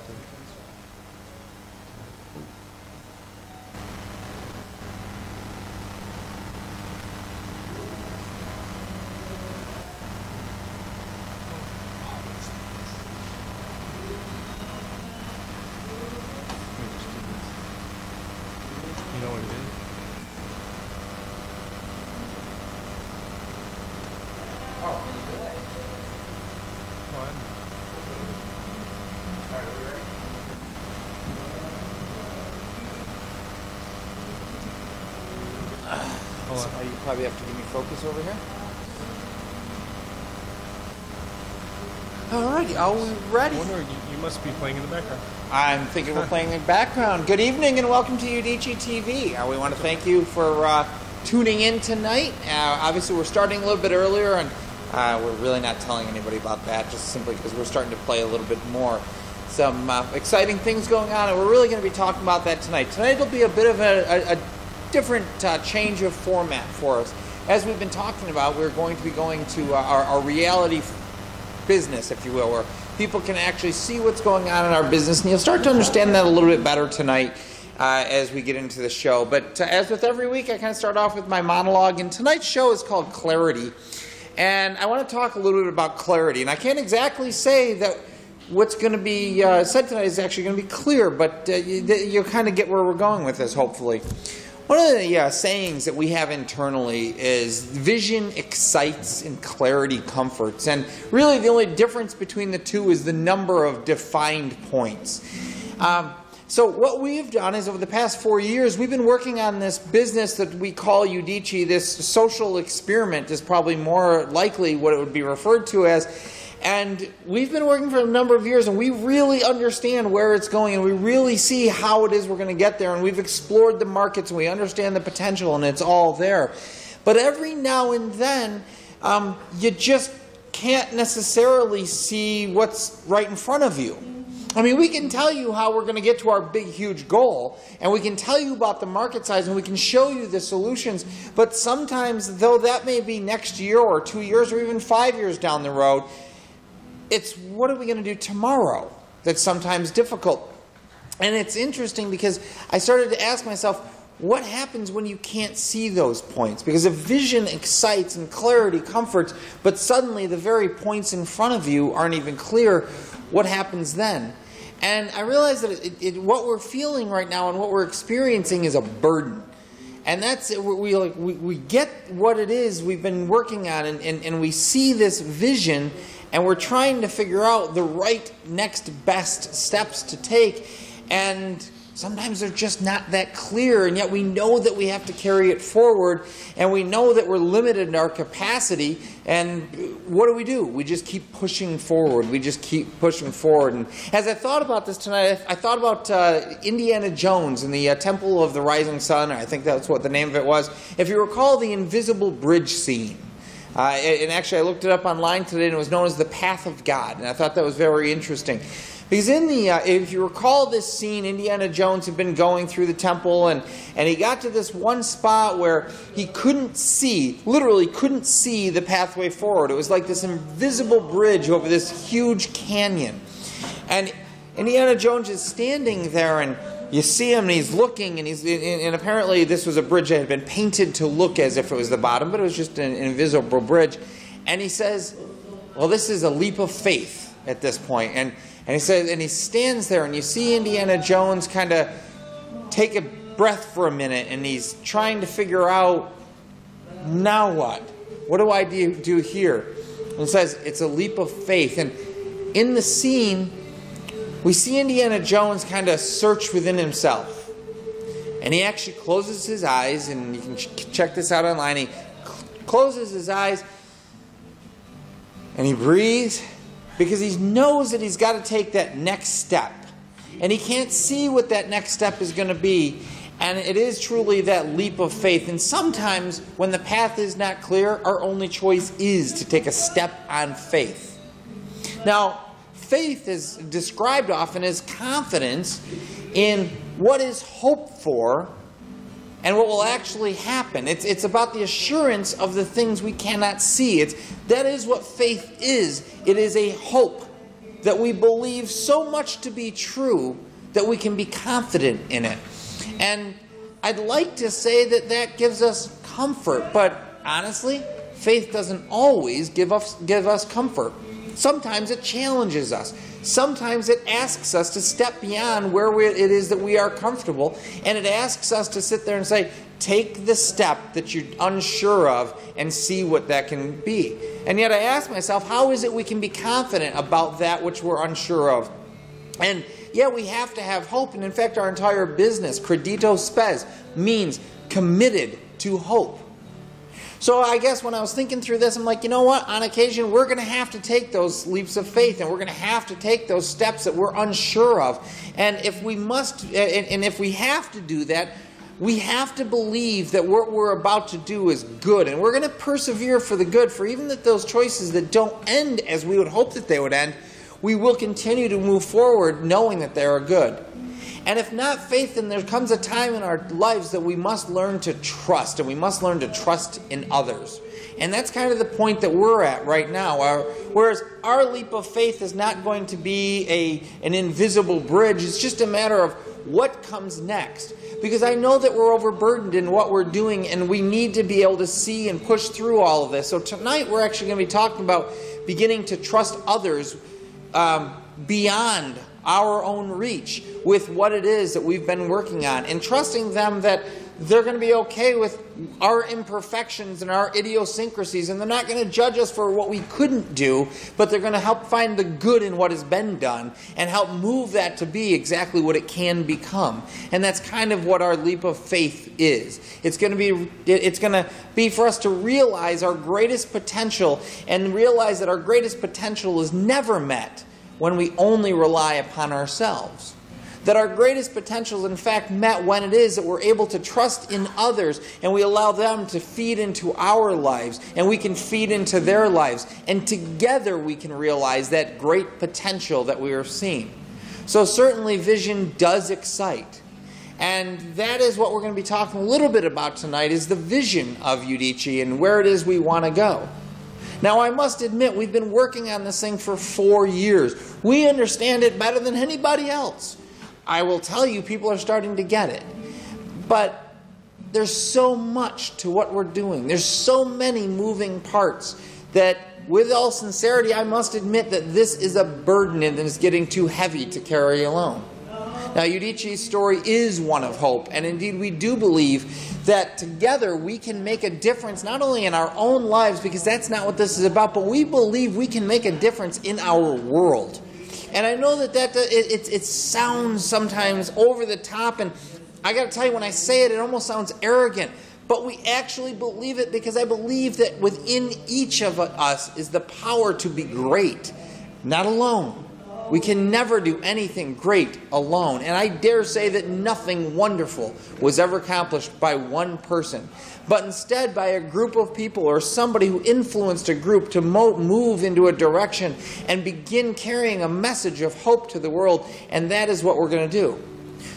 You know what it is? So you probably have to give me focus over here. Alrighty, are we ready? I wonder, you must be playing in the background. I'm thinking we're playing in the background. Good evening and welcome to Udicci.TV. We want to thank you for tuning in tonight. Obviously we're starting a little bit earlier and we're really not telling anybody about that, just simply because we're starting to play a little bit more. Some exciting things going on, and we're really going to be talking about that tonight. Tonight will be a bit of a different change of format for us. As we've been talking about, we're going to be going to our reality business, if you will, where people can actually see what's going on in our business, and you'll start to understand that a little bit better tonight as we get into the show. But as with every week, I kind of start off with my monologue, and tonight's show is called Clarity. And I want to talk a little bit about clarity, and I can't exactly say that what's going to be said tonight is actually going to be clear, but you'll kind of get where we're going with this, hopefully. One of the sayings that we have internally is vision excites and clarity comforts. And really the only difference between the two is the number of defined points. So what we've done is over the past 4 years, we've been working on this business that we call Udicci. This social experiment is probably more likely what it would be referred to as. And we've been working for a number of years, and we really understand where it's going, and we really see how it is we're going to get there, and we've explored the markets, and we understand the potential, and it's all there. But every now and then, you just can't necessarily see what's right in front of you. I mean, we can tell you how we're going to get to our big, huge goal, and we can tell you about the market size, and we can show you the solutions, but sometimes, though that may be next year or 2 years or even 5 years down the road, it's what are we going to do tomorrow that's sometimes difficult. And it's interesting because I started to ask myself, what happens when you can't see those points? Because if vision excites and clarity comforts, but suddenly the very points in front of you aren't even clear, what happens then? And I realized that what we're feeling right now and what we're experiencing is a burden. And that's, we get what it is we've been working on, and we see this vision, and we're trying to figure out the right next best steps to take, and sometimes they're just not that clear, and yet we know that we have to carry it forward, and we know that we're limited in our capacity, and what do? We just keep pushing forward. We just keep pushing forward. And as I thought about this tonight, I thought about Indiana Jones and the Temple of the Rising Sun. I think that's what the name of it was. If you recall the invisible bridge scene. And actually I looked it up online today, and it was known as the Path of God, and I thought that was very interesting. Because in the, if you recall this scene, Indiana Jones had been going through the temple, and he got to this one spot where he couldn't see, literally couldn't see the pathway forward. It was like this invisible bridge over this huge canyon. And Indiana Jones is standing there, and you see him, and he's looking, and apparently this was a bridge that had been painted to look as if it was the bottom, but it was just an invisible bridge. And he says, well, this is a leap of faith at this point. And he says, and he stands there, and you see Indiana Jones kind of take a breath for a minute, and he's trying to figure out, now what? What do I do here? And he says, it's a leap of faith. And in the scene, we see Indiana Jones kind of search within himself. And he actually closes his eyes, and you can check this out online. He closes his eyes, and he breathes, because he knows that he's got to take that next step. And he can't see what that next step is going to be. And it is truly that leap of faith. And sometimes, when the path is not clear, our only choice is to take a step on faith. Now, faith is described often as confidence in what is hoped for and what will actually happen. It's about the assurance of the things we cannot see. That is what faith is. It is a hope. that we believe so much to be true that we can be confident in it. And I'd like to say that that gives us comfort, but honestly, faith doesn't always give us comfort. Sometimes it challenges us. Sometimes it asks us to step beyond where it is that we are comfortable, and it asks us to sit there and say, take the step that you're unsure of and see what that can be. And yet I ask myself, how is it we can be confident about that which we're unsure of? And yeah, we have to have hope. And in fact, our entire business, credito spes, means committed to hope. So I guess when I was thinking through this, I'm like, you know what? On occasion, we're going to have to take those leaps of faith, and we're going to have to take those steps that we're unsure of. And if we must, and if we have to do that, we have to believe that what we're about to do is good, and we're going to persevere for the good. For even that those choices that don't end as we would hope that they would end, we will continue to move forward knowing that they are good. And if not faith, then there comes a time in our lives that we must learn to trust, and we must learn to trust in others. And that's kind of the point that we're at right now. Whereas our leap of faith is not going to be an invisible bridge. It's just a matter of what comes next. Because I know that we're overburdened in what we're doing, and we need to be able to see and push through all of this. So tonight we're actually going to be talking about beginning to trust others beyond our own reach with what it is that we've been working on, and trusting them that they're going to be okay with our imperfections and our idiosyncrasies, and they're not going to judge us for what we couldn't do, but they're going to help find the good in what has been done and help move that to be exactly what it can become. And that's kind of what our leap of faith is. It's going to be for us to realize our greatest potential, and realize that our greatest potential is never met when we only rely upon ourselves. That our greatest potential is in fact met when it is that we're able to trust in others, and we allow them to feed into our lives, and we can feed into their lives, and together we can realize that great potential that we are seeing. So certainly vision does excite. And that is what we're going to be talking a little bit about tonight, is the vision of Udicci and where it is we want to go. Now, I must admit, we've been working on this thing for 4 years. We understand it better than anybody else. I will tell you, people are starting to get it. But there's so much to what we're doing. There's so many moving parts that, with all sincerity, I must admit that this is a burden and is getting too heavy to carry alone. Now, Udicci's story is one of hope, and indeed we do believe that together we can make a difference not only in our own lives, because that's not what this is about, but we believe we can make a difference in our world. And I know that it sounds sometimes over the top, and I got to tell you, when I say it, it almost sounds arrogant. But we actually believe it, because I believe that within each of us is the power to be great, not alone. We can never do anything great alone. And I dare say that nothing wonderful was ever accomplished by one person, but instead by a group of people, or somebody who influenced a group to move into a direction and begin carrying a message of hope to the world. And that is what we're going to do.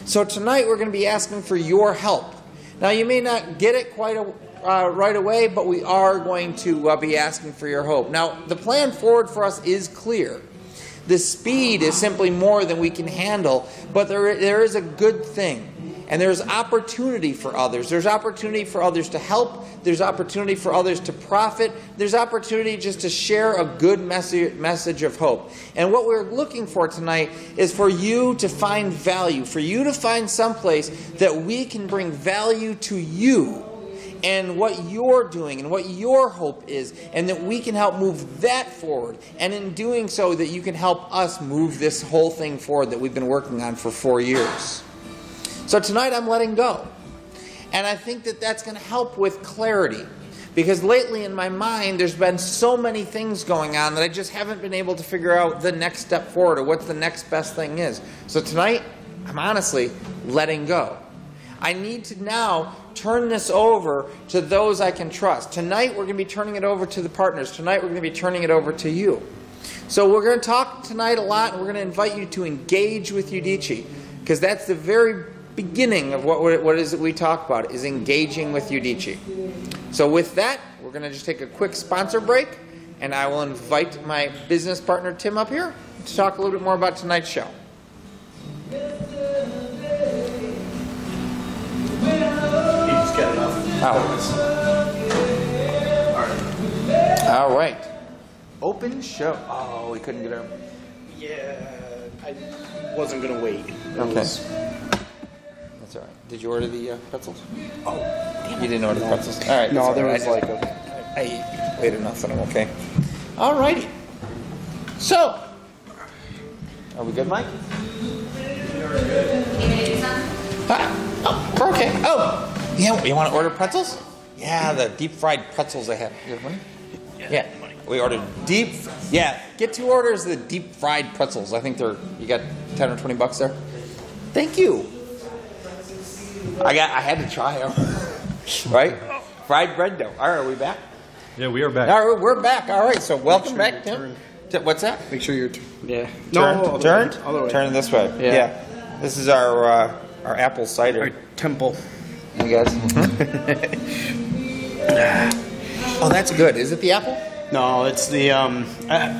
So tonight we're going to be asking for your help. Now, you may not get it quite right away, but we are going to be asking for your hope. Now, the plan forward for us is clear. The speed is simply more than we can handle, but there is a good thing. And there's opportunity for others. There's opportunity for others to help. There's opportunity for others to profit. There's opportunity just to share a good message of hope. And what we're looking for tonight is for you to find value, for you to find someplace that we can bring value to you and what you're doing and what your hope is, and that we can help move that forward. And in doing so, that you can help us move this whole thing forward that we've been working on for 4 years. So tonight I'm letting go. And I think that that's going to help with clarity. Because lately in my mind there's been so many things going on that I just haven't been able to figure out the next step forward, or what the next best thing is. So tonight I'm honestly letting go. I need to now turn this over to those I can trust. Tonight we're going to be turning it over to the partners. Tonight we're going to be turning it over to you. So we're going to talk tonight a lot, and we're going to invite you to engage with Udicci, because that's the very beginning of what it is that we talk about, is engaging with Udicci. So with that, we're going to just take a quick sponsor break, and I will invite my business partner Tim up here to talk a little bit more about tonight's show. You just got it off. All right. Open show. Oh, we couldn't get her. Yeah, I wasn't gonna wait. Okay. That's all right. Did you order the pretzels? Oh, You didn't order the pretzels? All right. no, that's there all was right. like a. I wait enough and I'm okay. All righty. So, are we good, Mike? Oh, we're okay. Oh, yeah. You want to order pretzels? Yeah, the deep fried pretzels I have. You have money? Yeah. We ordered deep. Yeah, get 2 orders of the deep fried pretzels. I think you got 10 or 20 bucks there. Thank you. I had to try them. Right? Fried bread dough. All right, are we back? Yeah, we are back. All right, we're back. All right, so welcome back, Tim. What's that? Make sure you're. Yeah. Turned? Other way. Turn this way. Yeah. This is our apple cider. Our temple. You guys. Oh, that's good. Is it the apple? No, it's the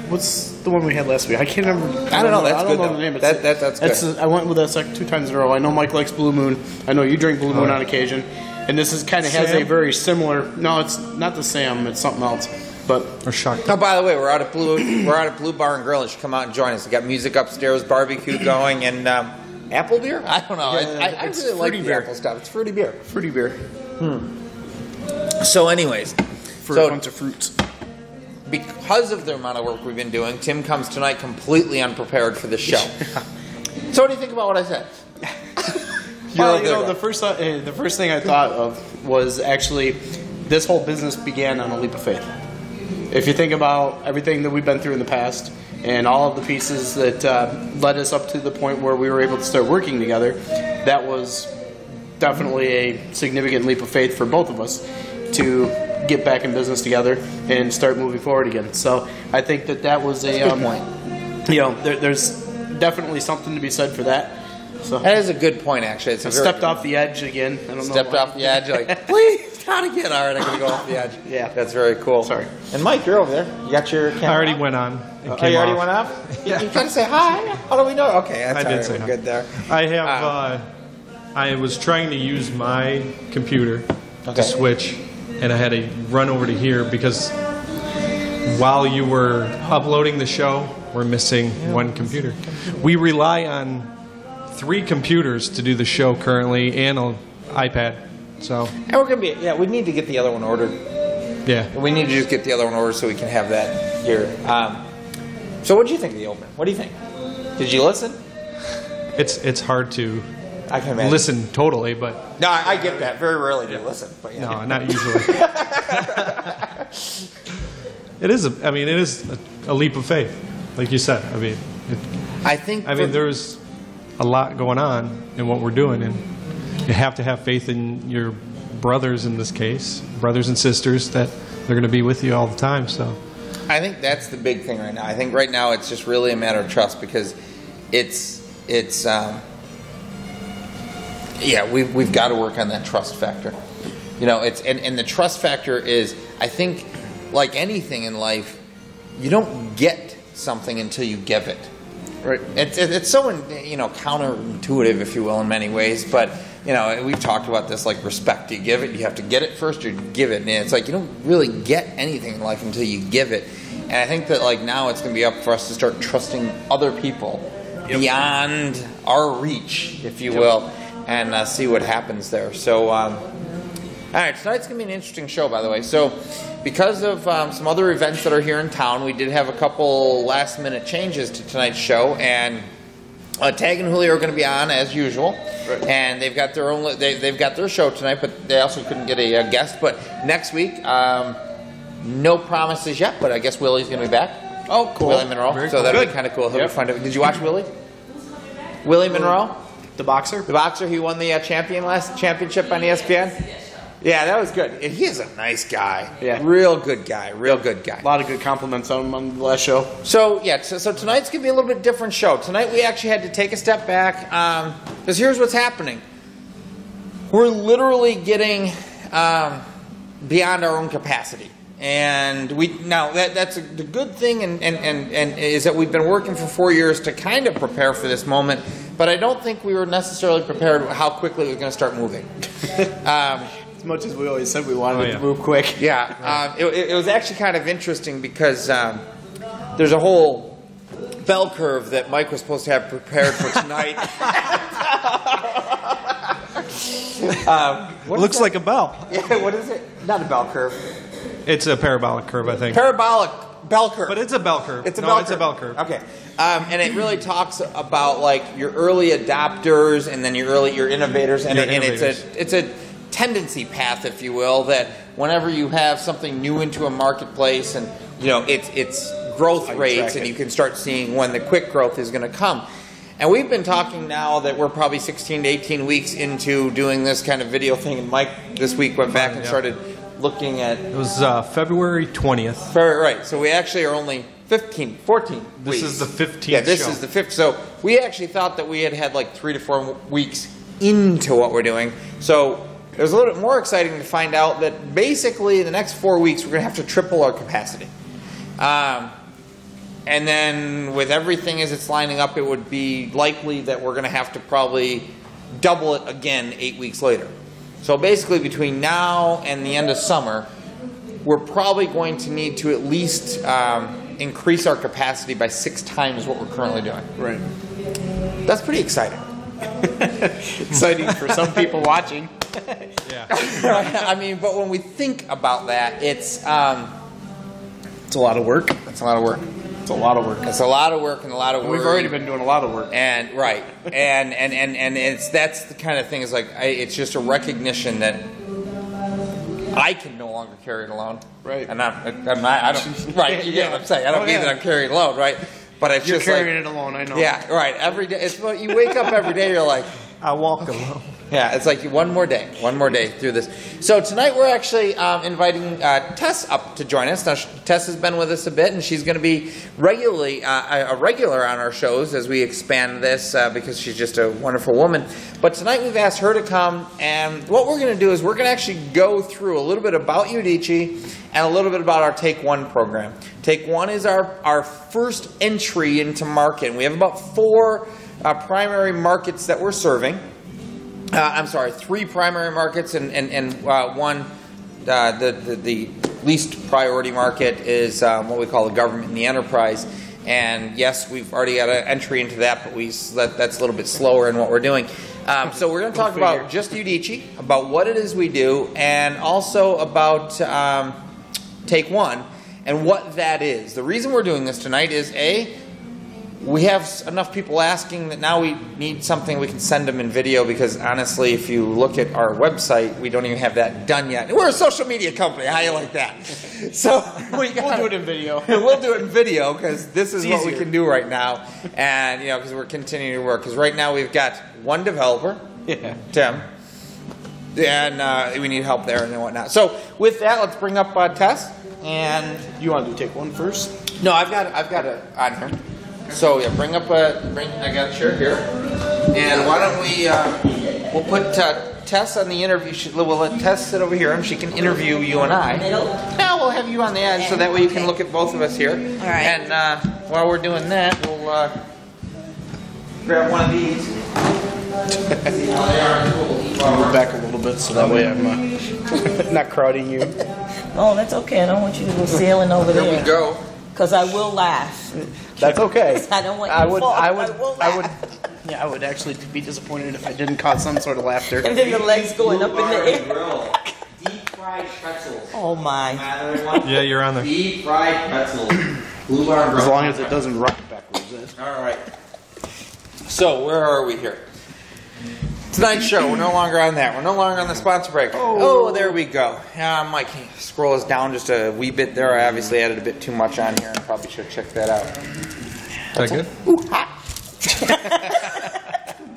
what's the one we had last week? I can't remember. I don't know. That's I don't good. know Though. the name. That's good. I went with that like 2 times in a row. I know Mike likes Blue Moon. I know you drink Blue Moon on occasion, and this is kind of has a very similar. No, it's not the Sam. It's something else. But Or shark. Oh, by the way, we're out at Blue Bar and Grill. You should come out and join us. We got music upstairs, barbecue going, and apple beer. I don't know. Yeah, I really like the apple stuff. It's fruity beer. fruity beer So, anyways, for a bunch of fruits. Because of the amount of work we've been doing, Tim comes tonight completely unprepared for the show. So what do you think about what I said? Well, you know, the first thing I thought of was actually this whole business began on a leap of faith. If you think about everything that we've been through in the past and all of the pieces that led us up to the point where we were able to start working together, that was definitely a significant leap of faith for both of us to get back in business together and start moving forward again. So I think that was a good point. You know, there's definitely something to be said for that. So That is a good point, actually. It's I stepped off the edge again. I don't Stepped know off the edge, like, please, not again. All right, I'm going to go off the edge. Yeah. That's very cool. Sorry. And Mike, you're over there. You got your camera I already on? went on and Oh, came you already off. went off? You got to say hi. How do we know? Okay, that's I all did right. say We're hi. good there. I have. I was trying to use my computer Okay. to switch, and I had to run over to here because while you were uploading the show, we're missing one computer. We rely on 3 computers to do the show currently and an iPad. So And we're going to be, we need to get the other one ordered. yeah, We need to just get the other one ordered so we can have that here. So what did you think of the opening? What do you think? Did you listen? it's hard to I can imagine. listen totally, but No, I get that. Very rarely do you listen. But yeah. no, not usually. It is a leap of faith, like you said. I think There's a lot going on in what we're doing, and you have to have faith in your brothers in this case, brothers and sisters, that they're going to be with you all the time. So I think that's the big thing right now. I think right now it's just really a matter of trust because we've got to work on that trust factor. You know, and the trust factor is, I think, like anything in life, you don't get something until you give it. Right. It's so counterintuitive, if you will, in many ways. But we've talked about this, like respect. You give it, you have to get it first, or give it. And it's like you don't really get anything in life until you give it. And I think that like now it's going to be up for us to start trusting other people beyond our reach, if you will, and see what happens there. So, all right, tonight's going to be an interesting show, by the way. So, because of some other events that are here in town, we did have a couple last-minute changes to tonight's show, and Tag and Julio are going to be on as usual, and they've got their own. They've got their show tonight, but they also couldn't get a guest. But next week, no promises yet, but I guess Willie's going to be back. Oh, cool. Willie Monroe. Very so cool. that'll be Good. kind of cool. He'll be fun to. Did you watch Willie? Willie Monroe, The boxer? the boxer. He won the championship on ESPN. Yeah, that was good. And he's a nice guy. Yeah. Real good guy. Real good guy. A lot of good compliments on him on the last show. So, so tonight's going to be a little bit different show. Tonight we actually had to take a step back because here's what's happening. We're literally getting beyond our own capacity. And the good thing and is that we've been working for 4 years to kind of prepare for this moment, but I don't think we were necessarily prepared how quickly it was going to start moving. As much as we always said we wanted it to move quick. Yeah, it was actually kind of interesting because there's a whole bell curve that Mike was supposed to have prepared for tonight. Looks like a bell. Yeah, what is it? Not a bell curve. It's a parabolic curve, I think. Parabolic bell curve. But it's a bell curve. It's a bell curve. Okay. And it really talks about like your early adopters and then your innovators, and it's a tendency path, if you will, that whenever you have something new into a marketplace, and it's growth rates, and you can start seeing when the quick growth is going to come. And we've been talking now that we're probably 16 to 18 weeks into doing this kind of video thing, and Mike this week went back and started looking at... It was February 20th. Right. So we actually are only 14 weeks. This is the 15th show. Yeah, this is the 5th. So we actually thought that we had like 3 to 4 weeks into what we're doing. So it was a little bit more exciting to find out that basically the next 4 weeks we're going to have to triple our capacity. And then with everything as it's lining up, it would be likely that we're going to have to probably double it again 8 weeks later. So basically between now and the end of summer, we're probably going to need to at least increase our capacity by 6 times what we're currently doing. Right. That's pretty exciting. Exciting for some people watching. Yeah. I mean, but when we think about that, it's a lot of work. It's a lot of work. It's a lot of work. It's a lot of work and a lot of work. We've already been doing a lot of work. And that's the kind of thing. Is like it's just a recognition that I can no longer carry it alone. Right. And I don't. Right. You get what I'm saying. I don't mean that I'm carrying it alone. Right. But it's You're just carrying like, it alone. I know. Yeah. Right. Every day. It's what you wake up every day. You're like, I walk alone. Yeah, it's like one more day through this. So tonight we're actually inviting Tess up to join us. Now, Tess has been with us a bit, and she's going to be regularly a regular on our shows as we expand this because she's just a wonderful woman. But tonight we've asked her to come, and what we're going to do is we're going to actually go through a little bit about Udicci and a little bit about our Take One program. Take One is our first entry into market. And we have about 4 primary markets that we're serving. 3 primary markets and one, the least priority market is what we call the government and the enterprise. And yes, we've already got an entry into that, but that's a little bit slower in what we're doing. So we're going to talk about just Udicci, about what it is we do, and also about Take One and what that is. The reason we're doing this tonight is we have enough people asking that now we need something we can send them in video, because honestly, if you look at our website, we don't even have that done yet. We're a social media company. How do you like that? So we'll do it in video. We'll do it in video because this is what we can do right now, and because we're continuing to work. Because right now we've got one developer, Tim, and we need help there and whatnot. So with that, let's bring up Tess. And you want to Take One first? No, I've got it on here. So yeah, I got a chair here, and why don't we'll put Tess on the interview. We'll let Tess sit over here, and she can interview you and I. Now we'll have you on the edge, so that way you can look at both of us here. All right. And while we're doing that, we'll grab one of these. I'll move back a little bit so that way I'm not crowding you. Oh, that's okay. I don't want you to go sailing over there. There we go. Because I will laugh. That's okay. I don't want you to fall. I would actually be disappointed if I didn't cause some sort of laughter. And then the legs going up in the air. Deep fried pretzels. Oh my. Yeah, you're on there. Deep fried pretzels. Blue bar grill. As long as it doesn't rock backwards. All right. So where are we here? Tonight's show. We're no longer on that. We're no longer on the sponsor break. Oh, there we go. Mike, can you scroll us down just a wee bit there? I obviously added a bit too much on here and probably should have checked that out. Is that good? Ooh, hot.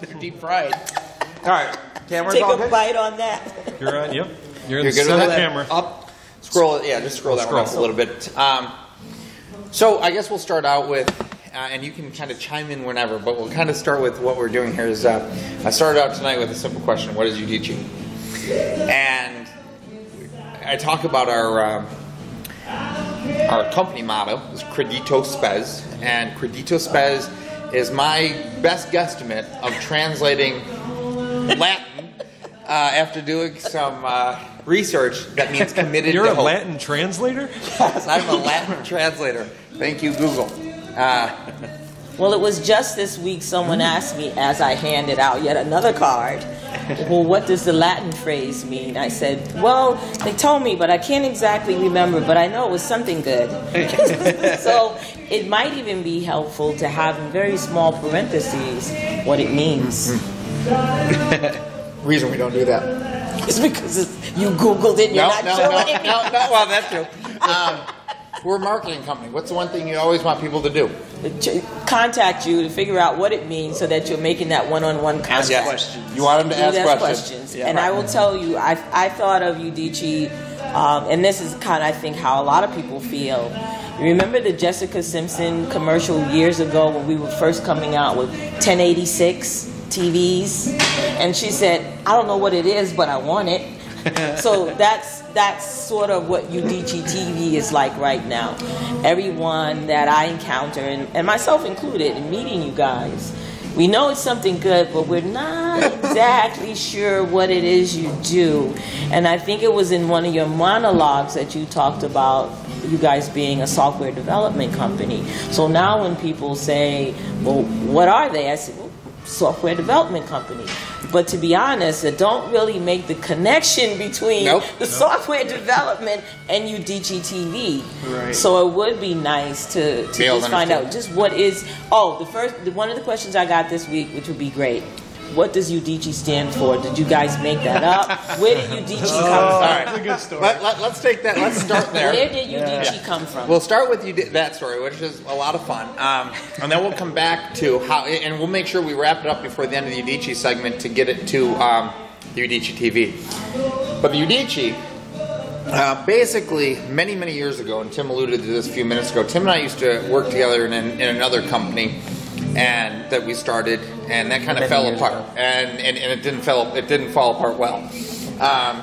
They're deep fried. All right. Camera's Take all a good? bite on that. You're on. Yep. You're in You're the good center with that? camera. Up. Scroll. Yeah, just scroll that one up a little bit. So I guess we'll start out with, and you can kind of chime in whenever, but we'll kind of start with what we're doing here. Is I started out tonight with a simple question: what is Udicci? And I talk about our our company motto is Credito Spes, and Credito Spes is my best guesstimate of translating Latin after doing some research. That means committed You're to a hope. Latin translator? Yes, I'm a Latin translator. Thank you, Google. Well, it was just this week someone asked me as I handed out yet another card, well, what does the Latin phrase mean? I said, well, they told me, but I can't exactly remember, but I know it was something good. So it might even be helpful to have in very small parentheses what it means. Reason we don't do that. It's because you Googled it and you're not showing me. No, well, that's true. We're a marketing company. What's the one thing you always want people to do? Contact you to figure out what it means so that you're making that one-on-one contact. Ask questions. You want them to ask questions. Yeah, and I will tell you, I thought of Udicci, and this is kind of, I think, how a lot of people feel. Remember the Jessica Simpson commercial years ago when we were first coming out with 1086 TVs? And she said, I don't know what it is, but I want it. So that's sort of what Udicci.TV is like right now. Everyone that I encounter, and myself included, in meeting you guys, we know it's something good, but we're not exactly sure what it is you do. And I think it was in one of your monologues that you talked about you guys being a software development company. So now when people say, well, what are they? I said, well, software development company. But to be honest, I don't really make the connection between the software development and Udicci.TV. Right. So it would be nice to just find out just what is. Oh, one of the questions I got this week, which would be great. What does Udicci stand for? Did you guys make that up? Where did Udicci come from? All right. That's a good story. Let's take that. Let's start there. Where did Udicci come from? We'll start with that story, which is a lot of fun, and then we'll come back to how, and we'll make sure we wrap it up before the end of the Udicci segment to get it to the Udicci.TV. But the Udicci, basically, many, many years ago, and Tim alluded to this a few minutes ago, Tim and I used to work together in another company, and that we started, and that kind of fell apart, and it didn't fall apart well.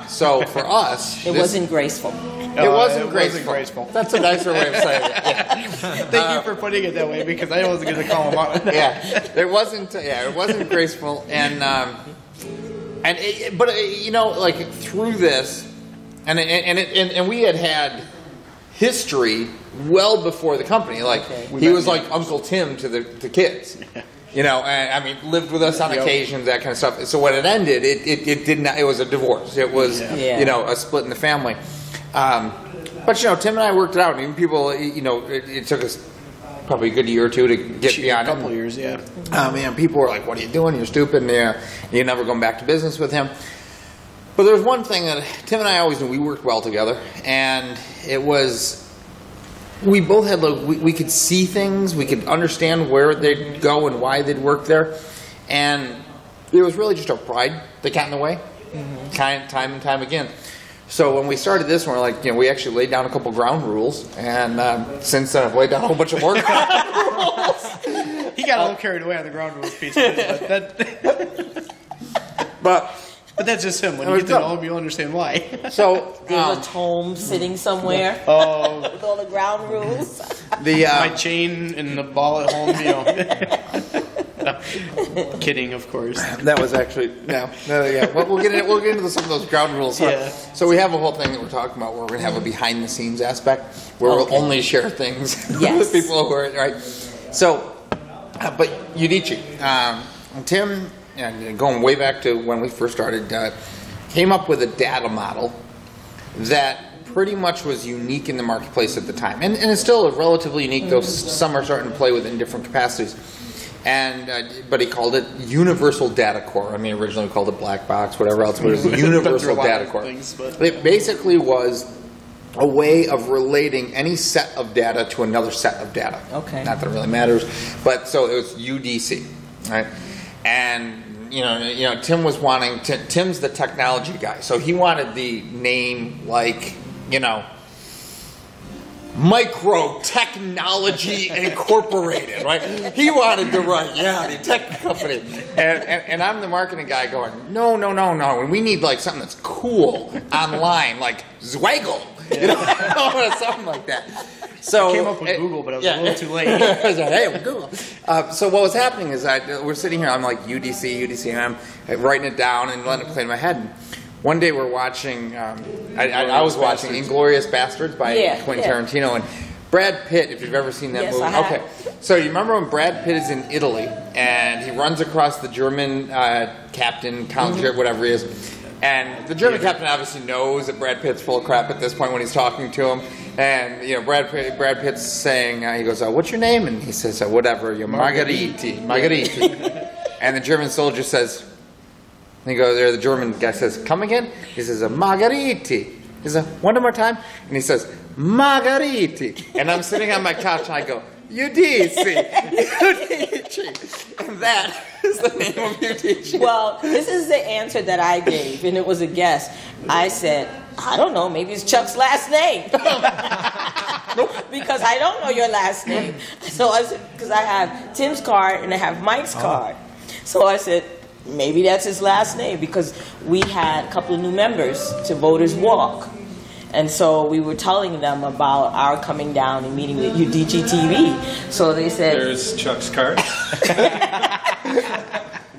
So for us, it wasn't graceful. It wasn't graceful. That's a nicer way of saying it. Yeah. Thank you for putting it that way, because I wasn't going to call him out. It wasn't graceful, but you know, like through this, and we had history well before the company. Like he was like Uncle Tim to the kids. You know, I mean, lived with us on occasions, that kind of stuff. So when it ended, it did not. It was a divorce. It was you know, a split in the family. But you know, Tim and I worked it out. And people, you know, it took us probably a good year or two to get beyond it. A couple years, yeah. Man, people were like, "What are you doing? You're stupid." And you're never going back to business with him. But there's one thing that Tim and I always knew: we worked well together, and it was. We both had, like, we could see things, we could understand where they'd go and why they'd work there, and it was really just our pride that got in the way, time and time again. So when we started this one, we're like, you know, we actually laid down a couple ground rules, and since then I've laid down a whole bunch of more ground rules. He got a little carried away on the ground rules piece, but that's just him. When you get to know him, you'll understand why. So there's a tome sitting somewhere with all the ground rules. My chain and the ball at home, you know. Kidding, of course. That was actually yeah. We'll get into some of those ground rules. Yeah. So we have a whole thing that we're talking about where we're going to have a behind the scenes aspect where we'll only share things with people who are right. So, but Udicci, Tim. And going way back to when we first started, came up with a data model that pretty much was unique in the marketplace at the time. And it's still relatively unique, though some are starting to play with it in different capacities. But he called it Universal Data Core. I mean, originally we called it Black Box, whatever else, but it was Universal Data Core. It basically was a way of relating any set of data to another set of data. Okay. Not that it really matters. But so it was UDC, right? And you know, Tim was wanting to. Tim's the technology guy, so he wanted the name like, you know, Micro Technology Incorporated, right? He wanted to write, the tech company, and I'm the marketing guy going, no, and we need like something that's cool online, like Zwaggle, you know, something like that. So I came up with Google, but I was a little too late. I was like, hey, Google. So what was happening is we're sitting here. I'm like UDC, and I'm writing it down and letting it play in my head. And one day we're watching. I was watching Inglourious Bastards by Quentin Tarantino, and Brad Pitt. If you've ever seen that movie, okay. So you remember when Brad Pitt is in Italy and he runs across the German captain, Count, whatever he is. And the German captain obviously knows that Brad Pitt's full of crap at this point when he's talking to him. And, you know, Brad Pitt's saying, he goes, what's your name? And he says, whatever, Margheriti. And the German soldier says, and he goes there, the German guy says, come again? He says, Margheriti. He says, one more time. And he says, Margheriti. And I'm sitting on my couch and I go, Udicci. And that is the name of Udicci. Well, this is the answer that I gave, and it was a guess. I said, I don't know, maybe it's Chuck's last name. Because I don't know your last name. So I said, because I have Tim's card and I have Mike's card. So I said, maybe that's his last name, because we had a couple of new members to Voters Walk. And so we were telling them about our coming down and meeting with Udicci.TV. So they said, there's Chuck's card.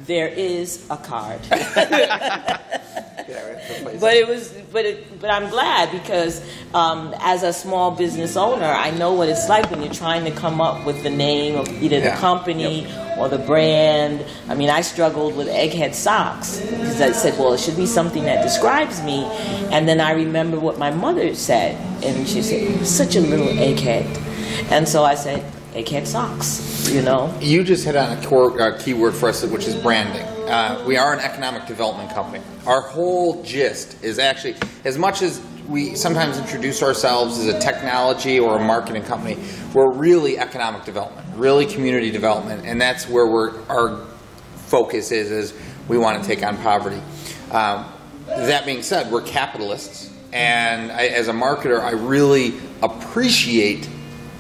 There is a card. But I'm glad, because as a small business owner, I know what it's like when you're trying to come up with the name of either the company or the brand. I mean, I struggled with Egghead Socks because I said, well, it should be something that describes me. And then I remember what my mother said, and she said, such a little egghead. And so I said, Egghead Socks, you know. You just hit on a core keyword for us, which is branding. We are an economic development company. Our whole gist is actually, as much as we sometimes introduce ourselves as a technology or a marketing company, we're really economic development, really community development, and that's where our focus is we want to take on poverty. That being said, we're capitalists, and as a marketer, I really appreciate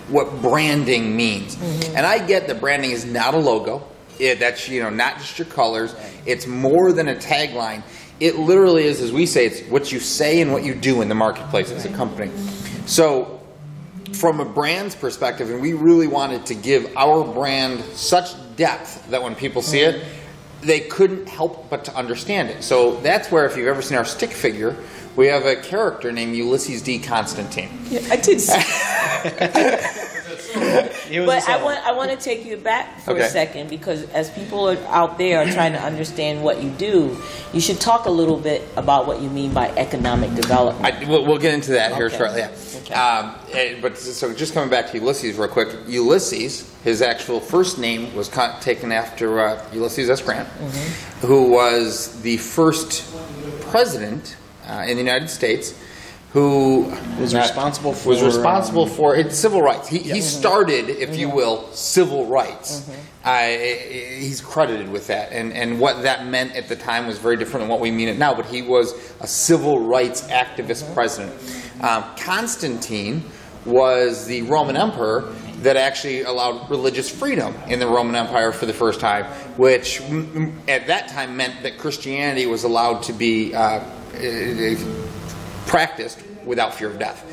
what branding means. And I get that branding is not a logo. That's, you know, not just your colors. It's more than a tagline. It literally is, as we say, it's what you say and what you do in the marketplace as a company. So from a brand's perspective, and we really wanted to give our brand such depth that when people see it, they couldn't help but to understand it. So that's where, if you've ever seen our stick figure, we have a character named Ulysses D. Constantine. Yeah, I did see. But I want to take you back for a second, because as people are out there are trying to understand what you do, you should talk a little bit about what you mean by economic development. We'll get into that here shortly. But so just coming back to Ulysses real quick, Ulysses, his actual first name was taken after Ulysses S. Grant, who was the first president in the United States who was responsible for it's civil rights. He started, if you will, civil rights. He's credited with that, and what that meant at the time was very different than what we mean it now. But he was a civil rights activist president. Constantine was the Roman emperor that actually allowed religious freedom in the Roman Empire for the first time, which at that time meant that Christianity was allowed to be practiced without fear of death.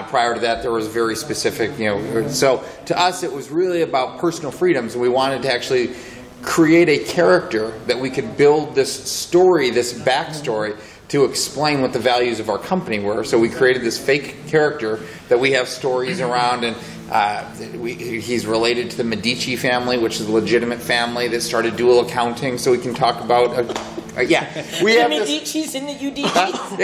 Prior to that, there was very specific, so to us it was really about personal freedoms, and we wanted to actually create a character that we could build this story, this backstory, to explain what the values of our company were. So we created this fake character that we have stories around, and he's related to the Medici family, which is a legitimate family that started dual accounting, so we can talk about we have the Medici's in the Udicci.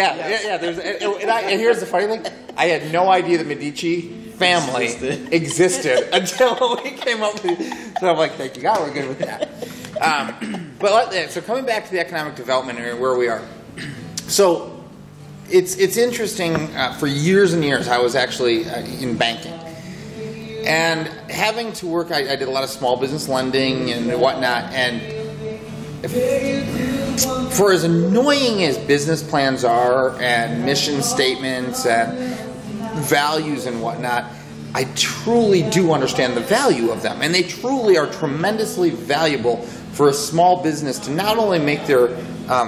And here's the funny thing: I had no idea the Medici family existed until we came up with it. So I'm like, thank you God, we're good with that. So coming back to the economic development and where we are. So it's interesting. For years and years, I was actually in banking. And having to work, I did a lot of small business lending and whatnot, and for as annoying as business plans are and mission statements and values and whatnot, I truly do understand the value of them, and they truly are tremendously valuable for a small business to not only make their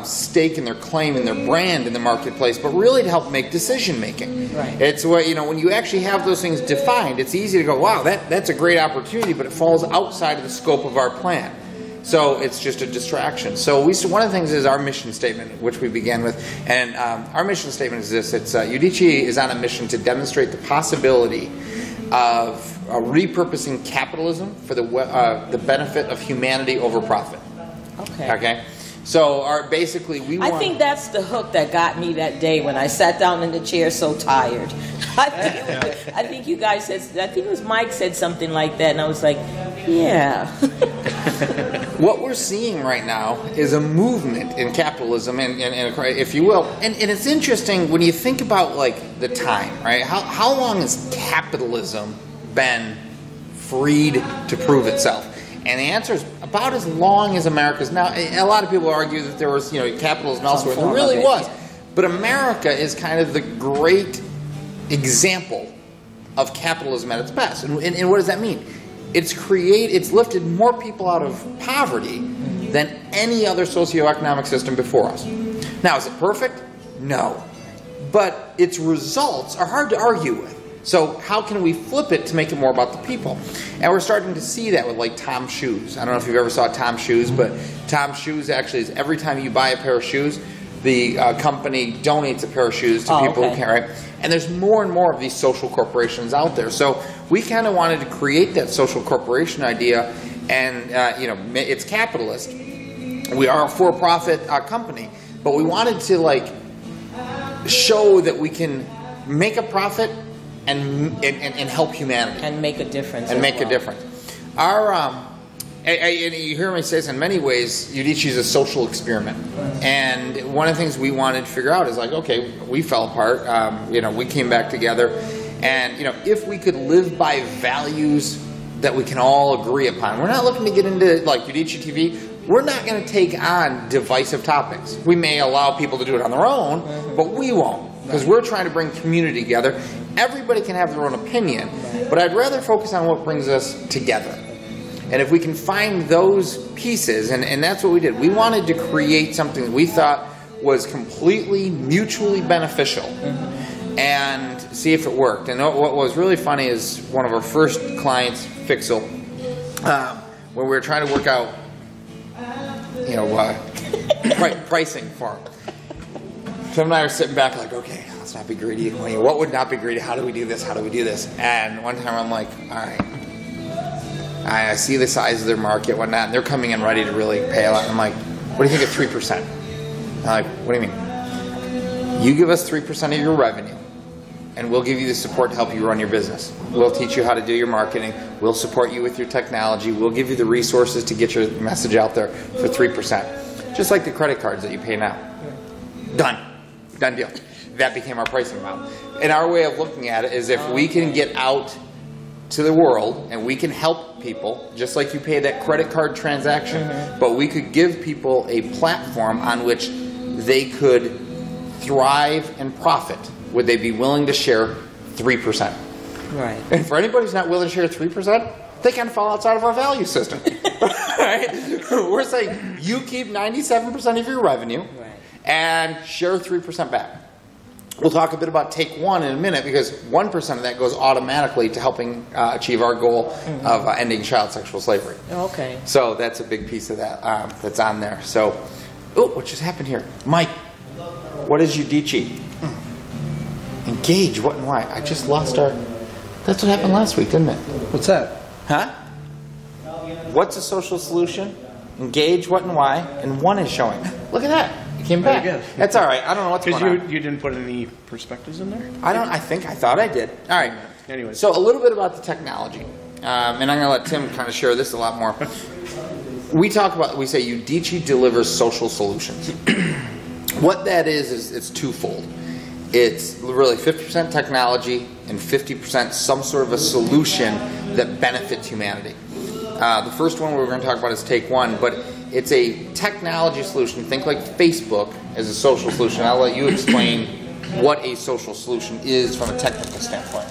stake in their claim and their brand in the marketplace, but really to help make decision making. Right. It's what, when you actually have those things defined, it's easy to go, wow, that's a great opportunity, but it falls outside of the scope of our plan. So it's just a distraction. So one of the things is our mission statement, which we began with, and our mission statement is this: it's Udicci is on a mission to demonstrate the possibility of repurposing capitalism for the benefit of humanity over profit. Okay. Okay. So basically, I think that's the hook that got me that day when I sat down in the chair so tired. I think you guys said, I think it was Mike said something like that, and I was like, yeah. What we're seeing right now is a movement in capitalism, and if you will, and it's interesting when you think about like the time, right? How long has capitalism been freed to prove itself? And the answer is about as long as America's now. A lot of people argue that there was, capitalism elsewhere. There really was. But America is kind of the great example of capitalism at its best. And what does that mean? It's lifted more people out of poverty than any other socioeconomic system before us. Now, is it perfect? No. But its results are hard to argue with. So how can we flip it to make it more about the people? And we're starting to see that with like Tom Shoes. I don't know if you've ever saw Tom Shoes, but Tom Shoes actually is every time you buy a pair of shoes, the company donates a pair of shoes to people who can't, right? And there's more and more of these social corporations out there. So we kind of wanted to create that social corporation idea, and it's capitalist. We are a for-profit company, but we wanted to like show that we can make a profit and help humanity and make a difference. And make a difference. Our and you hear me say this in many ways, Udicci is a social experiment. And one of the things we wanted to figure out is like, okay, we fell apart. We came back together, and if we could live by values that we can all agree upon. We're not looking to get into like Udicci.TV. We're not going to take on divisive topics. We may allow people to do it on their own, but we won't. Because we're trying to bring community together. Everybody can have their own opinion, but I'd rather focus on what brings us together. And if we can find those pieces, and that's what we did. We wanted to create something that we thought was completely mutually beneficial and see if it worked. And what was really funny is one of our first clients, Fixel, when we were trying to work out pricing for them. Tim and I are sitting back like, okay, let's not be greedy. What would not be greedy? How do we do this? How do we do this? And one time I'm like, all right. I see the size of their market, whatnot, and they're coming in ready to really pay a lot. I'm like, what do you think of 3%? I'm like, what do you mean? You give us 3% of your revenue, and we'll give you the support to help you run your business. We'll teach you how to do your marketing. We'll support you with your technology. We'll give you the resources to get your message out there for 3%. Just like the credit cards that you pay now. Done deal. That became our pricing model. And our way of looking at it is if we can get out to the world and we can help people, just like you pay that credit card transaction, but we could give people a platform on which they could thrive and profit. Would they be willing to share 3%? Right. And for anybody who's not willing to share 3%, they kind of fall outside of our value system. Right? We're saying you keep 97% of your revenue and share 3% back. We'll talk a bit about Take One in a minute because 1% of that goes automatically to helping achieve our goal of ending child sexual slavery. Okay. So that's a big piece of that that's on there. So, what just happened here? Mike, what is Udicci? Engage, what and why? I just lost our... That's what happened last week, didn't it? What's that? Huh? What's a social solution? Engage, what and why? And one is showing. Look at that. It came back. That's all right. I don't know what's going on. Because you didn't put any perspectives in there? I thought I did. All right. Anyway. So a little bit about the technology. And I'm going to let Tim kind of share this a lot more. We say Udicci delivers social solutions. What that is it's twofold. It's really 50% technology and 50% some sort of a solution that benefits humanity. The first one we're going to talk about is Take One, but it's a technology solution. Think like Facebook as a social solution. I'll let you explain what a social solution is from a technical standpoint.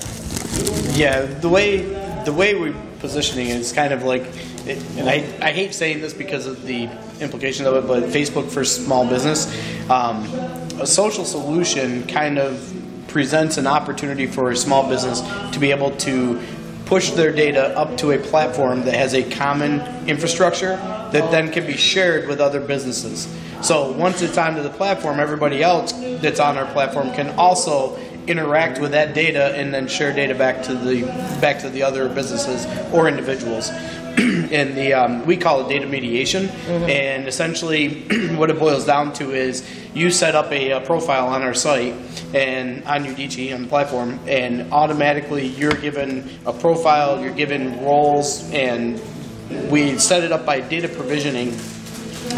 Yeah, the way we're positioning it is kind of like I hate saying this because of the implications of it, but Facebook for small business, a social solution kind of presents an opportunity for a small business to be able to push their data up to a platform that has a common infrastructure that then can be shared with other businesses. So once it's onto the platform, everybody else that's on our platform can also interact with that data and then share data back to the other businesses or individuals. And we call it data mediation. And essentially what it boils down to is you set up a profile on our site and on Udicci, on the platform, and automatically you're given a profile, you're given roles, and we set it up by data provisioning,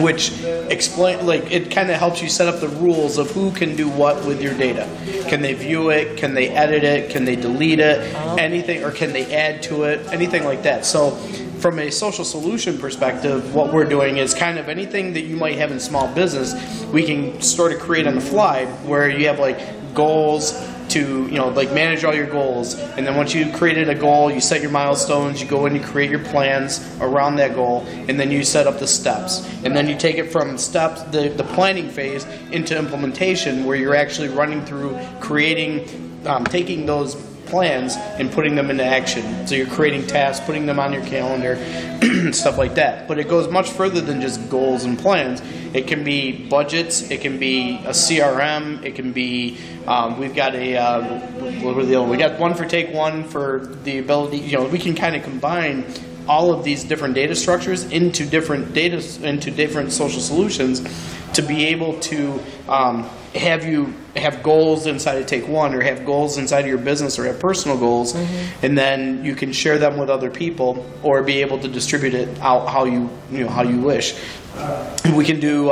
which it kind of helps you set up the rules of who can do what with your data. Can they view it? Can they edit it? Can they delete it? Anything, or can they add to it? Anything like that. So from a social solution perspective, what we're doing is kind of anything that you might have in small business, we can sort of create on the fly, where you have like goals to, like manage all your goals. And then once you created a goal, you set your milestones, you go in, you create your plans around that goal, and then you set up the steps. And then you take it from steps, the planning phase, into implementation, where you're actually running through creating, taking those plans and putting them into action. So you're creating tasks, putting them on your calendar, stuff like that. But it goes much further than just goals and plans. It can be budgets, it can be a CRM, it can be, we've got we got one for Take One for the ability, we can kind of combine all of these different data structures into different social solutions to be able to have goals inside of Take One, or have goals inside of your business, or have personal goals, and then you can share them with other people, or be able to distribute it out how you wish. We can do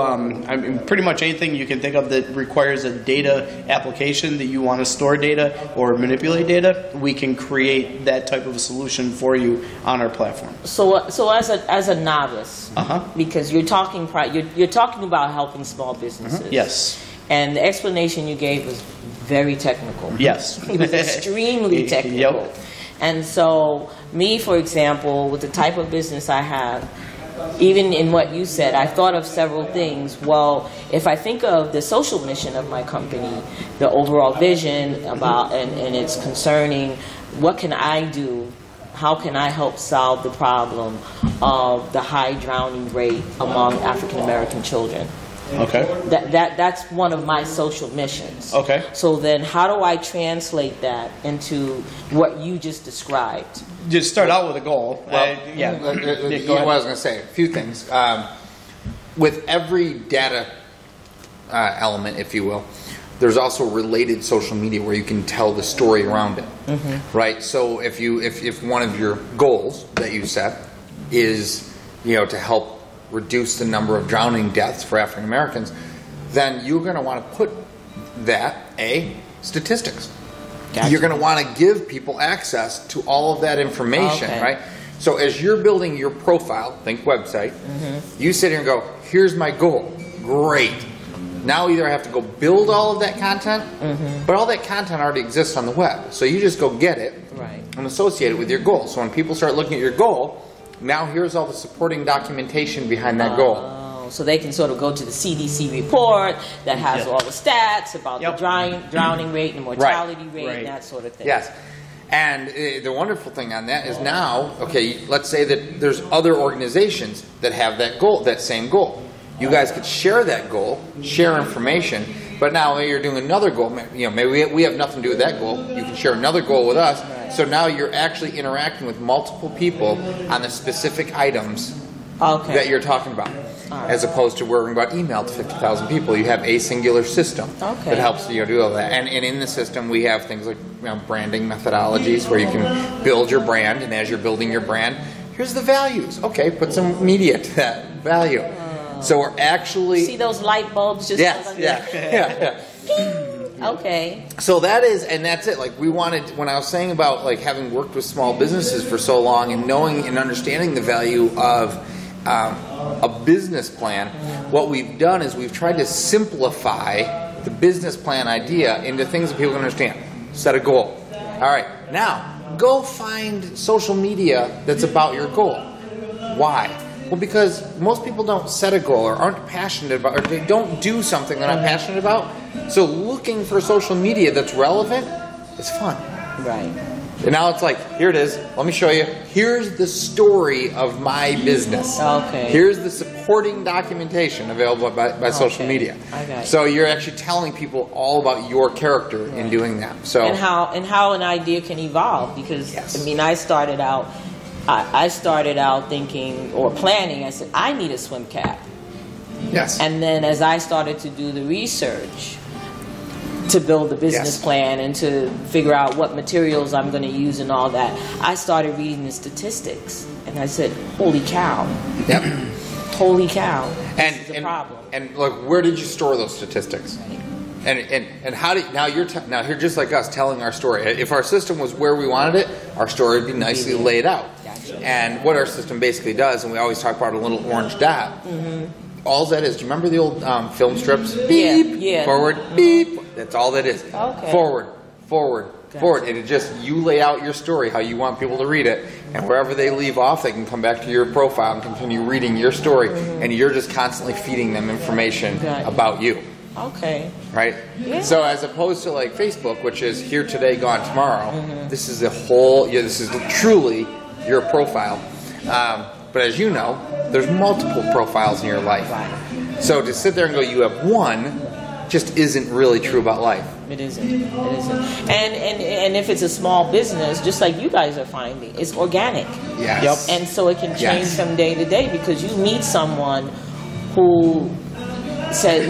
pretty much anything you can think of that requires a data application that you want to store data or manipulate data. We can create that type of a solution for you on our platform. So as a novice, because you're talking about helping small businesses. Yes. And the explanation you gave was very technical. Yes. It was extremely technical. Yep. And so me, for example, with the type of business I have, even in what you said, I thought of several things. Well, if I think of the social mission of my company, the overall vision about, and it's concerning, what can I do? How can I help solve the problem of the high drowning rate among African American children? Okay. That's one of my social missions. Okay. So then how do I translate that into what you just described? Just start out with a goal. Well, what I was going to say, a few things. With every data element, if you will, there's also related social media where you can tell the story around it, right? So if one of your goals that you set is, to help reduce the number of drowning deaths for African Americans, then you're going to want to put that, statistics. Gotcha. You're going to want to give people access to all of that information, right? So as you're building your profile, think website, you sit here and go, here's my goal. Great. Now either I have to go build all of that content, but all that content already exists on the web. So you just go get it and associate it with your goal. So when people start looking at your goal, now here's all the supporting documentation behind that goal. So they can sort of go to the CDC report that has all the stats about the drowning rate and mortality rate and that sort of thing. Yes. And the wonderful thing on that is now, let's say that there's other organizations that have that goal, that same goal. You guys could share that goal, share information, but now you're doing another goal. Maybe we have nothing to do with that goal. You can share another goal with us. So now you're actually interacting with multiple people on the specific items that you're talking about. As opposed to worrying about email to 50,000 people. You have a singular system that helps you do all that. And in the system we have things like branding methodologies where you can build your brand, and as you're building your brand, here's the values. Okay, put some media to that value. So we're actually... See those light bulbs just... Okay. So that is, and that's it. Like we wanted, when I was saying about like having worked with small businesses for so long and knowing and understanding the value of a business plan, what we've done is we've tried to simplify the business plan idea into things that people can understand. Set a goal. All right, now go find social media that's about your goal. Why? Well, because most people don't set a goal or aren't passionate about, or they don't do something they're not passionate about. So looking for social media that's relevant is fun. Right. And now it's like, here it is. Let me show you. Here's the story of my business. Okay. Here's the supporting documentation available by social media. I got it. So you're actually telling people all about your character in doing that. So and how an idea can evolve, because I mean, I started out thinking or planning. I said, I need a swim cap. Yes. And then as I started to do the research to build the business plan and to figure out what materials I'm going to use and all that, I started reading the statistics, and I said, "Holy cow! Yep. Holy cow! This is a problem." And look, where did you store those statistics? And how do now you're just like us telling our story. If our system was where we wanted it, our story would be nicely laid out. Gotcha. And what our system basically does, and we always talk about a little orange dot. All that is. Do you remember the old film strips? Beep, yeah. Forward, beep. That's all that is. Okay. Forward, forward, forward. And it just, you lay out your story, how you want people to read it. And wherever they leave off, they can come back to your profile and continue reading your story. And you're just constantly feeding them information about you. Okay. Right? Yeah. So as opposed to like Facebook, which is here today, gone tomorrow, this is a whole, this is truly your profile. But as you know, there's multiple profiles in your life. Right. So to sit there and go, you have one, just isn't really true about life. It isn't. It isn't. And if it's a small business, just like you guys are finding, it's organic. Yes. And so it can change from day to day, because you meet someone who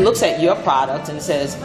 looks at your product and says,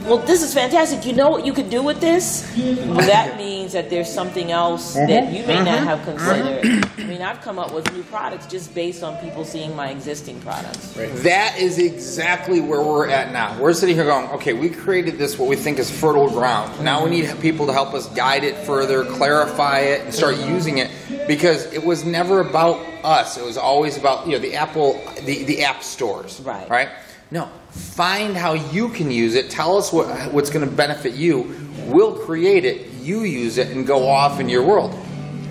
well, this is fantastic. You know what you could do with this? Well, that means that there's something else that you may not have considered. I mean, I've come up with new products just based on people seeing my existing products. Right. That is exactly where we're at now. We're sitting here going, okay, we created this, what we think is fertile ground. Now we need people to help us guide it further, clarify it, and start using it. Because it was never about us. It was always about, the Apple, the app stores. Right? No. Find how you can use it. Tell us what's going to benefit you. We'll create it. You use it and go off in your world.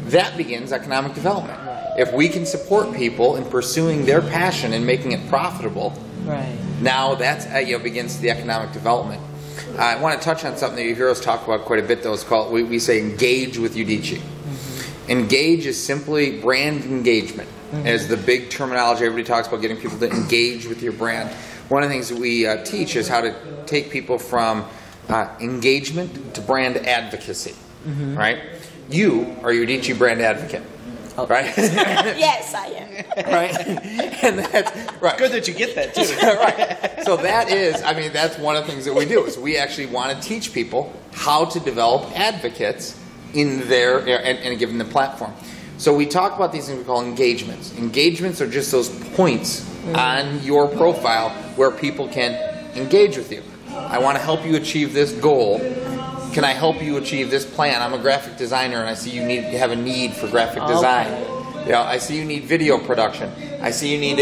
That begins economic development. If we can support people in pursuing their passion and making it profitable, now that's begins the economic development. I want to touch on something that you hear us talk about quite a bit, though. It's called, we say, engage with Udicci. Engage is simply brand engagement. As the big terminology, everybody talks about getting people to engage with your brand. One of the things that we teach is how to take people from engagement to brand advocacy. Right? You are your Udicci brand advocate. Right? Yes, I am. Right? And that's right. Good that you get that too. Right. So that is, that's one of the things that we do. Is we actually want to teach people how to develop advocates in their and give them the platform. So we talk about these things we call engagements. Engagements are just those points on your profile where people can engage with you. I want to help you achieve this goal. Can I help you achieve this plan? I'm a graphic designer and I see you have a need for graphic design. I see you need video production. I see you need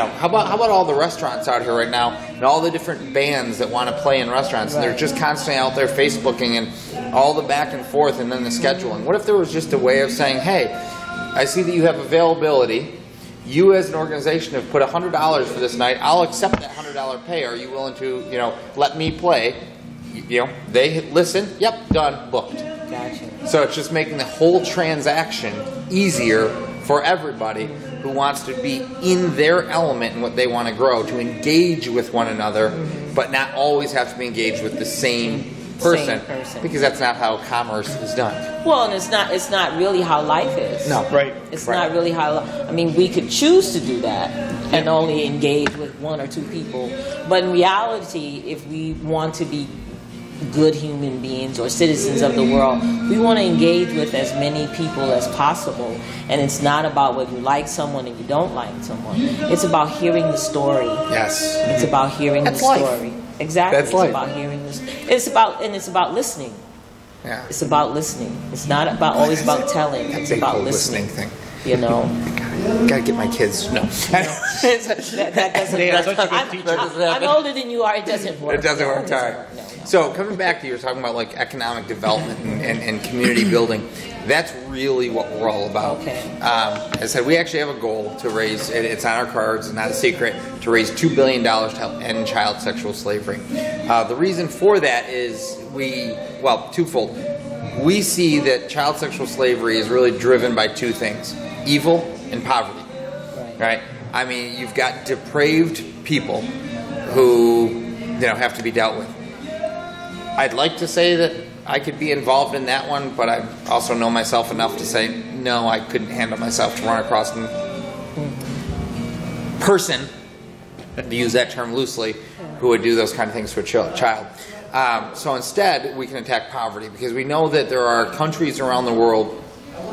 how about all the restaurants out here right now and all the different bands that want to play in restaurants and they're just constantly out there Facebooking and all the back and forth and then the scheduling. What if there was just a way of saying, hey, I see that you have availability. You as an organization have put $100 for this night. I'll accept that $100 pay. Are you willing to, let me play? They listen. Yep, done, booked. Gotcha. So it's just making the whole transaction easier for everybody who wants to be in their element and what they want to grow, to engage with one another, but not always have to be engaged with the same person, because that's not how commerce is done. Well, and it's not really how life is. No, It's not really how. We could choose to do that and only engage with one or two people, but in reality, if we want to be good human beings or citizens of the world, we want to engage with as many people as possible. And it's not about whether you like someone and you don't like someone. It's about hearing the story. Yes. It's about hearing the story. Life. Exactly. That's life. It's about hearing this. It's about listening. Yeah. It's about listening. It's not always about telling. It's about listening. Thing. Gotta get my kids. No. that doesn't. I'm older than you are. It doesn't work. It doesn't work. All right. No. So coming back to you were talking about like economic development and community building. That's really what we're all about. Okay. As I said, we actually have a goal to raise, it's on our cards, it's not a secret, to raise $2 billion to help end child sexual slavery. The reason for that is twofold. We see that child sexual slavery is really driven by two things, evil and poverty. Right? I mean, you've got depraved people who have to be dealt with. I'd like to say that I could be involved in that one, but I also know myself enough to say, no, I couldn't handle myself to run across a person, to use that term loosely, who would do those kind of things to a child. So instead, we can attack poverty, because we know that there are countries around the world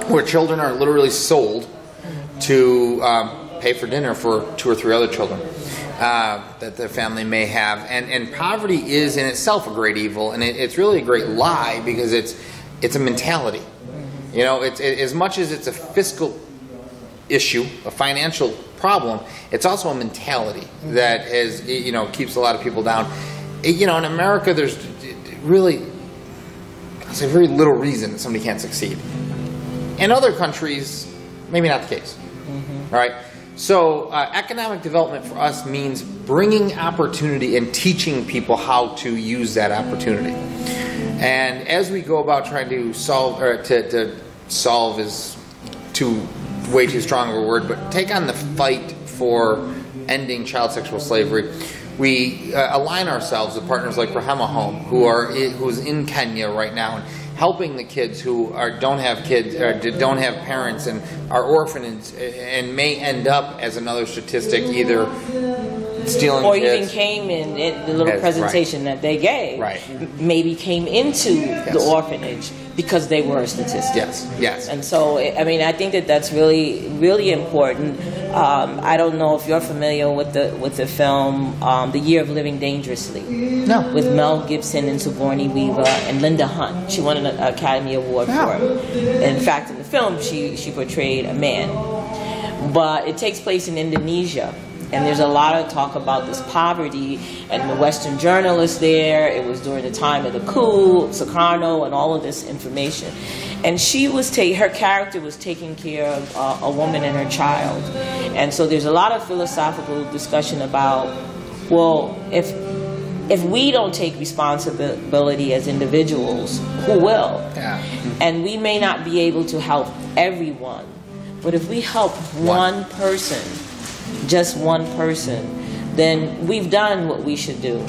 where children are literally sold to pay for dinner for 2 or 3 other children that the family may have. And poverty is in itself a great evil, and it's really a great lie, because it's a mentality. It's as much as it's a fiscal issue, a financial problem, it's also a mentality that keeps a lot of people down. In America, there's really, I'll say, very little reason that somebody can't succeed. In other countries, maybe not the case. All right. So economic development for us means bringing opportunity and teaching people how to use that opportunity. And as we go about trying to solve, or to solve is way too strong of a word, but take on the fight for ending child sexual slavery, we align ourselves with partners like Rahema Home, who's in Kenya right now, and helping the kids who don't have kids, or don't have parents, and are orphans, and may end up as another statistic, either stealing or kids. even came in the little presentation that they gave. Right. Maybe came into the orphanage because they were a statistic. Yes. And so, I mean, I think that's really, really important. I don't know if you're familiar with the film The Year of Living Dangerously. No. With Mel Gibson and Sigourney Weaver and Linda Hunt. She won an Academy Award for it. In fact, in the film, she portrayed a man. But it takes place in Indonesia. And there's a lot of talk about this poverty, and the Western journalists there. It was during the time of the coup, Sukarno, and all of this information. And her character was taking care of a woman and her child. And so there's a lot of philosophical discussion about, well, if we don't take responsibility as individuals, who will? Yeah. And we may not be able to help everyone, but if we help one person, just one person, then we've done what we should do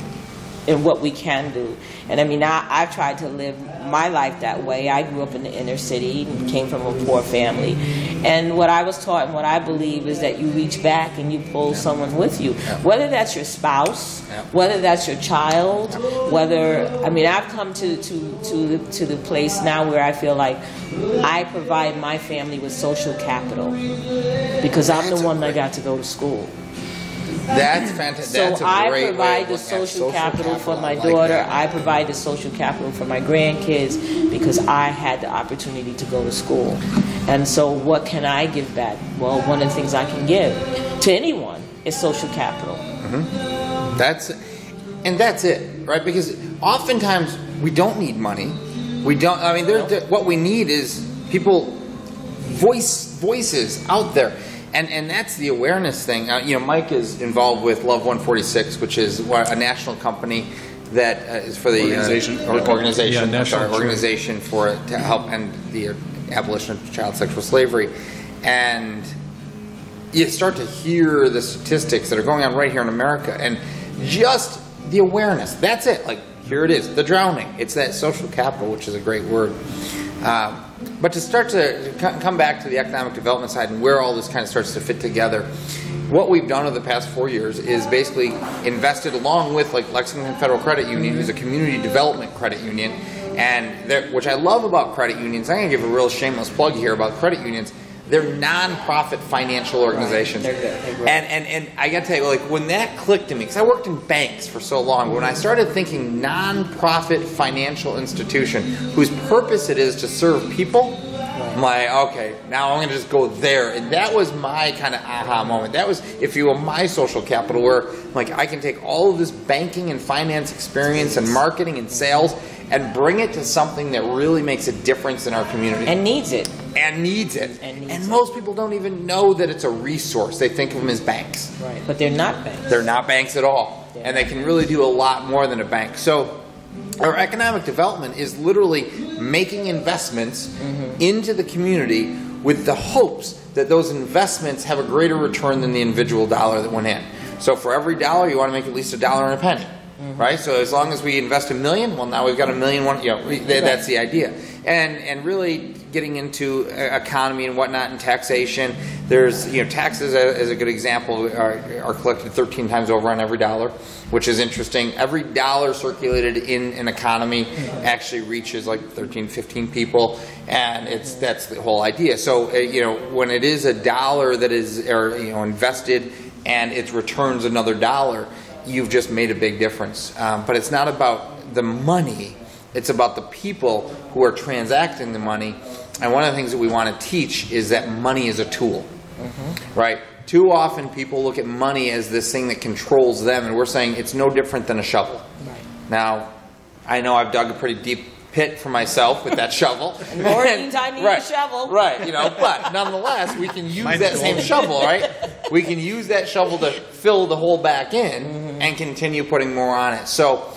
and what we can do. And I mean, I've tried to live my life that way. I grew up in the inner city and came from a poor family. And what I was taught and what I believe is that you reach back and you pull someone with you. Whether that's your spouse, whether that's your child, I've come to the place now where I feel like I provide my family with social capital because I'm the one that got to go to school. That's fantastic. So I provide the social capital for my daughter. I provide the social capital for my grandkids because I had the opportunity to go to school. And so what can I give back? Well, one of the things I can give to anyone is social capital. Mm-hmm. That's it, right? Because oftentimes we don't need money. We don't. I mean, what we need is people, voices out there. And that's the awareness thing. Mike is involved with Love 146, which is a national company that is for the organization to help end the abolition of child sexual slavery. And you start to hear the statistics that are going on right here in America, and just the awareness. That's it. Like, here it is, the drowning. It's that social capital, which is a great word. But to start to come back to the economic development side and where all this kind of starts to fit together, what we've done over the past 4 years is basically invested along with like Lexington Federal Credit Union, who's a community development credit union, and which I love about credit unions. I'm going to give a real shameless plug here about credit unions. They're non-profit financial organizations. Right. They're great. And I got to tell you, like, when that clicked to me, because I worked in banks for so long, when I started thinking non-profit financial institution whose purpose it is to serve people, I'm like, okay, now I'm going to just go there. And that was my kind of aha moment. That was, if you will, my social capital, where like I can take all of this banking and finance experience and marketing and sales and bring it to something that really makes a difference in our community. And needs it. And most people don't even know that it's a resource. They think of them as banks. Right. But they're not banks. They're not banks at all. And they can really do a lot more than a bank. So our economic development is literally making investments into the community with the hopes that those investments have a greater return than the individual dollar that went in. So for every dollar, you want to make at least $1.01. Right? So as long as we invest $1 million, well, now we've got $1 million. That's the idea. And really getting into economy and whatnot and taxation. There's, taxes as a good example are collected 13 times over on every dollar, which is interesting. Every dollar circulated in an economy actually reaches like 13, 15 people, and that's the whole idea. So when it is a dollar that is invested and it returns another dollar, you've just made a big difference. But it's not about the money. It's about the people who are transacting the money. And one of the things that we want to teach is that money is a tool. Right? Too often people look at money as this thing that controls them, and we're saying it's no different than a shovel. Right. Now, I know I've dug a pretty deep pit for myself with that shovel. Lord means I need a shovel. Right, but nonetheless, we can use that same shovel, right? We can use that shovel to fill the hole back in and continue putting more on it. So,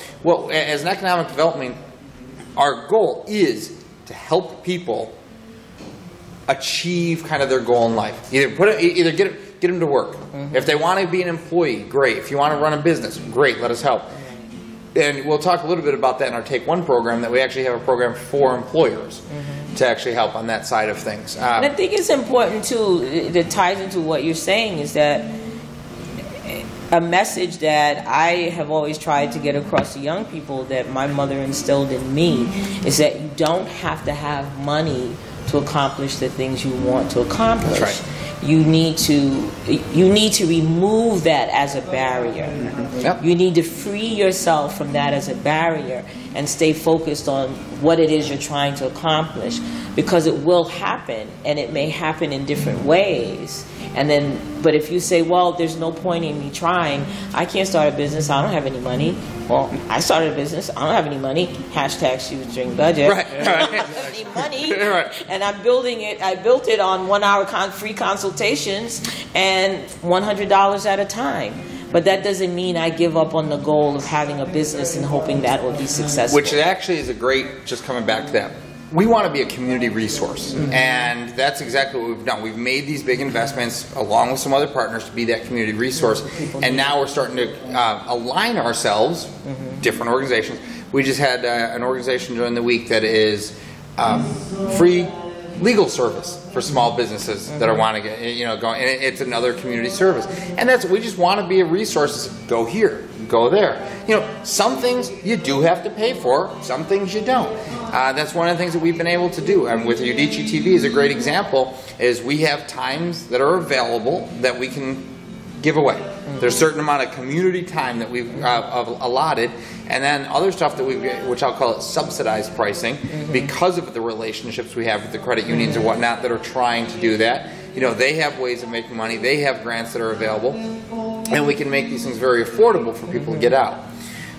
as an economic development, our goal is to help people achieve kind of their goal in life. Either get them to work. If they want to be an employee, great. If you want to run a business, great. Let us help. And we'll talk a little bit about that in our Take One program, that we actually have a program for employers to actually help on that side of things. And I think it's important, too, that ties into what you're saying, is that a message that I have always tried to get across to young people that my mother instilled in me is that you don't have to have money to accomplish the things you want to accomplish. That's right. You need to remove that as a barrier. Yep. You need to free yourself from that as a barrier and stay focused on what it is you're trying to accomplish, because it will happen, and it may happen in different ways. But if you say, well, there's no point in me trying, I can't start a business, I don't have any money. Well, I started a business, I don't have any money. #shoestring budget. Right. I don't have any money. Right. And I'm building it. I built it on 1 hour free consultations and $100 at a time. But that doesn't mean I give up on the goal of having a business and hoping that will be successful. Which actually is a great, just coming back to that, we want to be a community resource. And that's exactly what we've done. We've made these big investments along with some other partners to be that community resource. And now we're starting to align ourselves, different organizations. We just had an organization during the week that is free legal service for small businesses that are want to get going, and it's another community service. And we just want to be a resource. Go here, go there. Some things you do have to pay for, some things you don't. That's one of the things that we've been able to do. And with Udicci.TV is a great example. Is we have times that are available that we can give away. There's a certain amount of community time that we've allotted, and then other stuff that which I'll call it subsidized pricing, because of the relationships we have with the credit unions and whatnot that are trying to do that. They have ways of making money. They have grants that are available, and we can make these things very affordable for people to get out.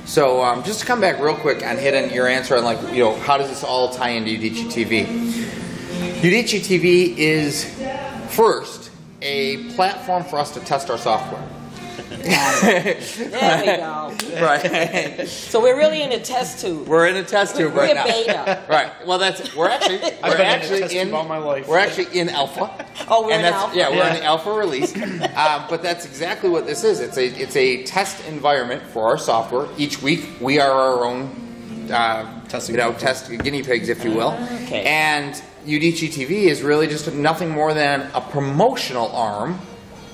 So just to come back real quick on hitting your answer on how does this all tie into Udicci.TV? Udicci.TV is first a platform for us to test our software. There we go. Right. So we're really in a test tube. We're in a test tube right now. We're beta. Right. Well, we're actually We're actually in alpha. Oh, we're in alpha. Yeah, we're in the alpha release. But that's exactly what this is. It's a test environment for our software. Each week we are our own test guinea pigs, if you will. Okay. And Udicci.TV is really just nothing more than a promotional arm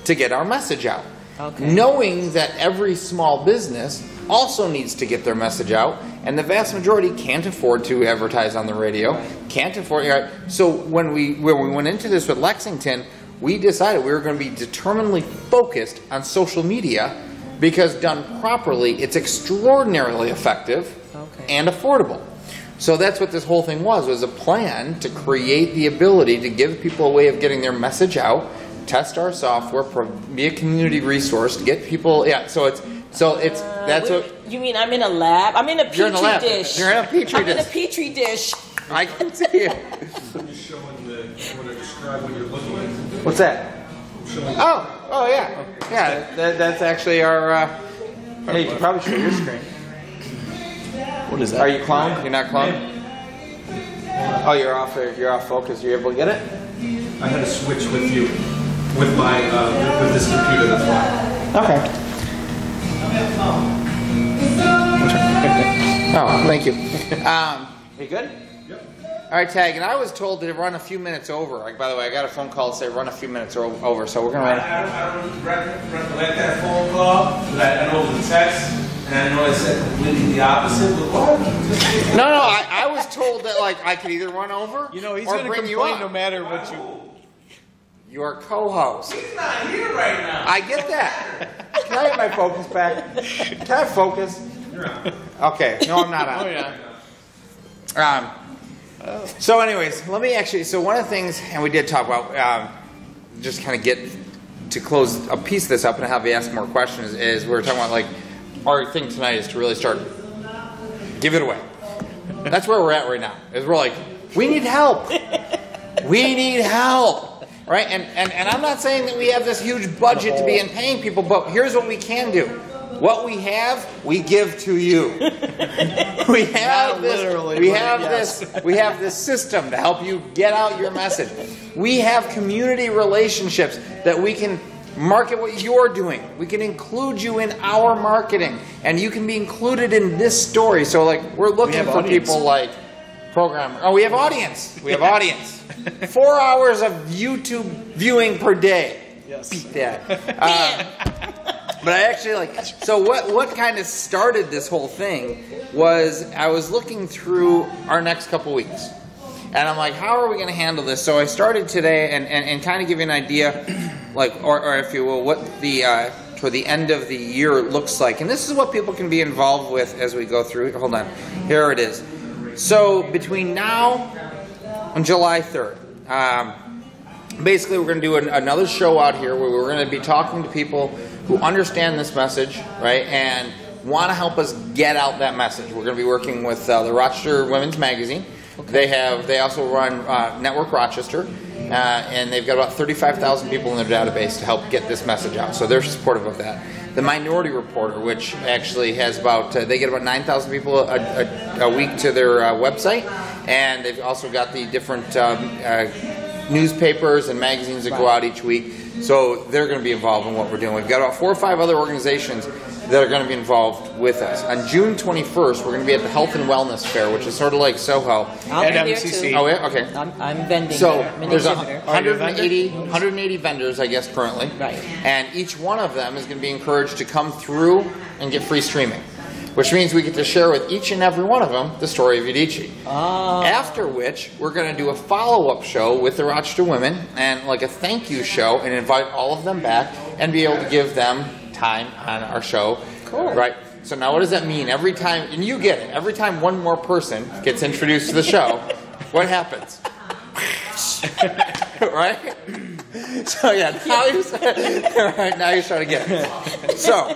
to get our message out. Okay. Knowing that every small business also needs to get their message out, and the vast majority can't afford to advertise on the radio, can't afford. So when we went into this with Lexington, we decided we were going to be determinedly focused on social media, because done properly, it's extraordinarily effective and affordable. So that's what this whole thing was a plan to create the ability to give people a way of getting their message out, test our software, be a community resource to get people. So So that's what you mean. I'm in a lab. I'm in a petri dish. You're in a petri dish. I'm in a petri dish. I can see it. I'm just showing you want to describe what you're looking at. What's that? Oh yeah. Yeah, that's actually our. Hey, you can probably show your screen. What is that? Are you cloned? You're not cloned? Oh, you're off focus. You're able to get it? I had to switch with you, with my with this computer. That's why. Okay. Oh, thank you. You good? Yep. All right, Tag. And I was told to run a few minutes over. Like, by the way, I got a phone call to say run a few minutes over, so we're gonna run. I don't recollect that phone call, but I know the text, and I know I said completely the opposite. But what? No. I was told that like I could either run over. You know, he's or going to bring you complain up. no matter what you. Your co-host. He's not here right now. I get that. Can I have my focus back? Can I have focus? You're on. Okay. No, I'm not on. Oh yeah. So anyways, let me actually, so one of the things, and we did talk about, just kind of get to close a piece of this up and have you ask more questions, is we were talking about like, our thing tonight is to really start, give it away. That's where we're at right now, is we're like, we need help. We need help. Right? And I'm not saying that we have this huge budget to be in paying people, but here's what we can do. What we have, we give to you. We have this system to help you get out your message. We have community relationships that we can market what you're doing. We can include you in our marketing, and you can be included in this story. So like we're looking for people like programmer. Oh, we have audience. We have audience. 4 hours of YouTube viewing per day. Yes. Beat that. But I actually like, so what kind of started this whole thing was I was looking through our next couple weeks. And I'm like, how are we going to handle this? So I started today and kind of give you an idea, like, or if you will, what the toward the end of the year looks like. And this is what people can be involved with as we go through. Hold on. Here it is. So between now and July 3rd, basically we're going to do another show out here where we're going to be talking to people who understand this message, right, and want to help us get out that message. We're going to be working with the Rochester Women's Magazine. Okay. They also run Network Rochester, and they've got about 35,000 people in their database to help get this message out. So they're supportive of that. The Minority Reporter, which actually has about, they get about 9,000 people a week to their website, and they've also got the different newspapers and magazines that go out each week. So they're going to be involved in what we're doing. We've got about 4 or 5 other organizations that are going to be involved with us. On June 21st, we're going to be at the Health and Wellness Fair, which is sort of like Soho. I'll At be there MCC. too. Oh, yeah? Okay. I'm vending. So there. I'm an there's exhibitor. 180 vendors, I guess, currently. Right. And each one of them is going to be encouraged to come through and get free streaming, which means we get to share with each and every one of them the story of Udicci. Oh. After which, we're going to do a follow-up show with the Rochester women and like a thank you show and invite all of them back and be able to give them time on our show. Cool. Right? So now what does that mean? Every time, and you get it, every time one more person gets introduced to the show, what happens? Right? So yeah, now you're starting to get it. So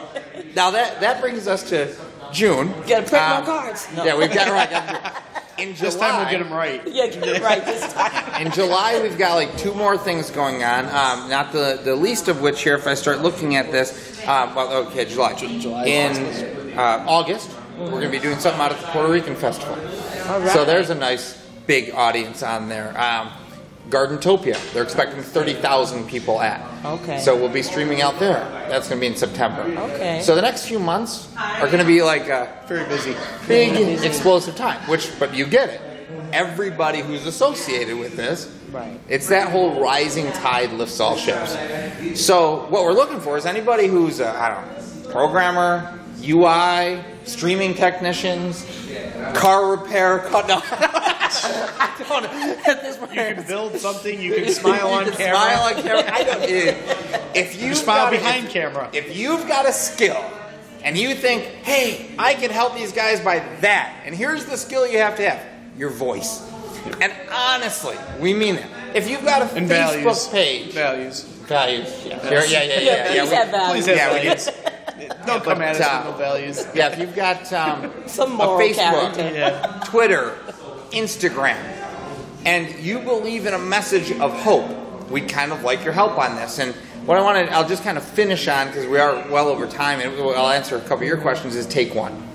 now that brings us to June. You gotta print my cards. No. Yeah, we've got right. In July, This time we'll get them right. Yeah, get it right this time. in July, we've got like 2 more things going on. Not the least of which here, if I start looking at this, July. In August, we're going to be doing something out at the Puerto Rican Festival. All right. So there's a nice big audience on there. Gardentopia, they're expecting 30,000 people at. Okay. So we'll be streaming out there. That's going to be in September. Okay. So the next few months are going to be like Very busy. big explosive time, but you get it. Everybody who's associated with this, Right. it's that whole rising tide lifts all ships. So what we're looking for is anybody who's programmer, UI, streaming technicians, car repair, I don't at this point. You can build something. You can smile on camera. Smile on camera. I don't. If you smile behind camera. If you've got a skill and you think, hey, I can help these guys by that, and here's the skill you have to have: your voice. And honestly, we mean it. If you've got a And Facebook values. page, Values. values, yeah, Please have values. Please have values. Don't come at us with no values. Yeah, if you've got some moral a Facebook, character. Twitter, Instagram, and you believe in a message of hope, we'd kind of like your help on this. And what I'll just kind of finish on, because we are well over time, and I'll answer a couple of your questions, is Take One.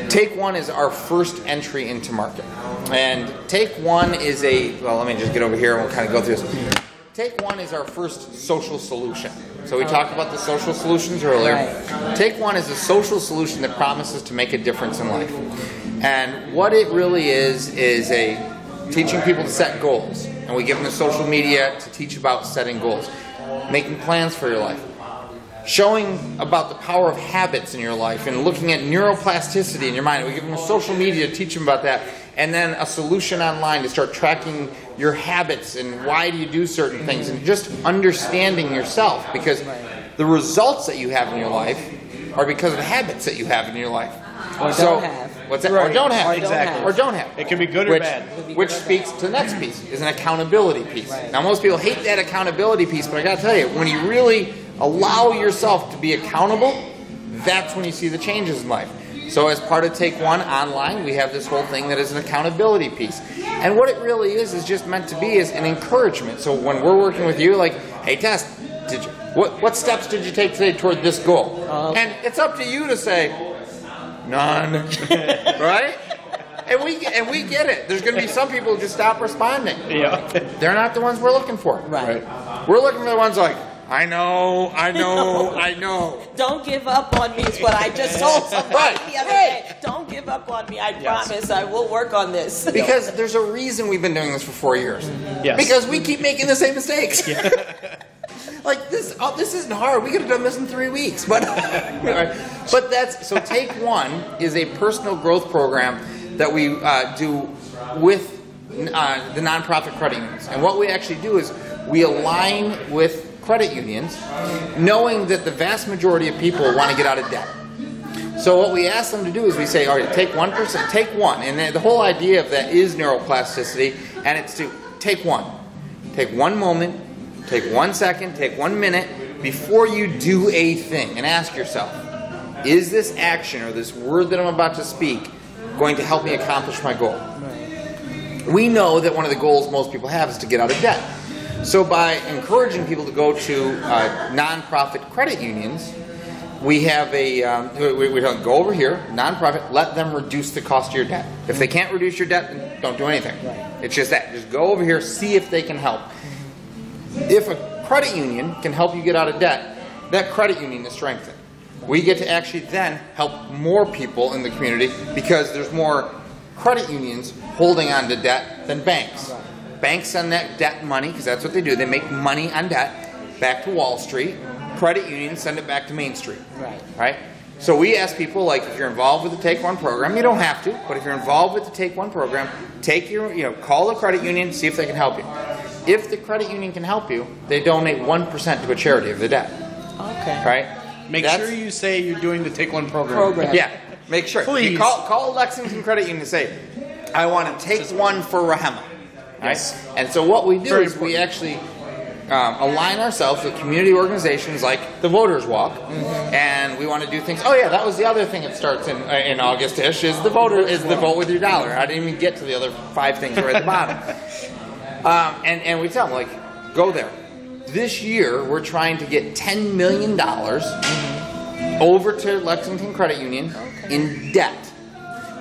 Take One is our first entry into market. And Take One is let me just get over here and we'll kind of go through this. Take One is our first social solution. So we talked about the social solutions earlier. Right. Take One is a social solution that promises to make a difference in life. And what it really is teaching people to set goals. And we give them the social media to teach about setting goals. Making plans for your life. Showing about the power of habits in your life and looking at neuroplasticity in your mind. We give them a social media to teach them about that. And then a solution online to start tracking your habits and why do you do certain things and just understanding yourself, because the results that you have in your life are because of the habits that you have in your life. Or don't have. What's that? Right. Or don't have. Exactly. Or don't have. It can be good or bad. Which speaks to the next piece, is an accountability piece. Right. Now, most people hate that accountability piece, but I got to tell you, when you really allow yourself to be accountable, that's when you see the changes in life. So as part of Take One online, we have this whole thing that is an accountability piece. And what it really is just meant to be is an encouragement. So when we're working with you, like, hey, Tess, what steps did you take today toward this goal? And it's up to you to say, none, right? And we get it. There's going to be some people who just stop responding. Yeah. They're not the ones we're looking for. Right. We're looking for the ones like, I know. Don't give up on me is what I just told somebody the other day. Don't give up on me. I promise I will work on this. Because there's a reason we've been doing this for 4 years. Yes. Because we keep making the same mistakes. Like this isn't hard. We could have done this in 3 weeks. But so Take One is a personal growth program that we do with the nonprofit credit unions. And what we actually do is we align with credit unions, knowing that the vast majority of people want to get out of debt. So what we ask them to do is we say, all right, take 1%, take one. And the whole idea of that is neuroplasticity, and it's to take one. Take one moment, take 1 second, take 1 minute before you do a thing, and ask yourself, is this action or this word that I'm about to speak going to help me accomplish my goal? We know that one of the goals most people have is to get out of debt. So by encouraging people to go to nonprofit credit unions, we have we don't go over here, nonprofit, let them reduce the cost of your debt. If they can't reduce your debt, then don't do anything. It's just that. Just go over here, see if they can help. If a credit union can help you get out of debt, that credit union is strengthened. We get to actually then help more people in the community because there's more credit unions holding on to debt than banks. Banks send that debt money, because that's what they do. They make money on debt back to Wall Street. Credit unions send it back to Main Street. Right? So we ask people, like, if you're involved with the Take One program, you don't have to, but if you're involved with the Take One program, call the credit union, see if they can help you. If the credit union can help you, they donate 1% to a charity of the debt. Okay. Right? Make sure you say you're doing the Take One program. Yeah, make sure. Please. You call Lexington Credit Union and say, I want to take one for Rahema. Right? Yes. And so what we do is we actually align ourselves with community organizations like the Voters Walk, and we want to do things. Oh yeah, that was the other thing that starts in August-ish is the vote with your dollar. I didn't even get to the other 5 things right at the bottom. And we tell them, like, go there. This year we're trying to get $10 million over to Lexington Credit Union in debt.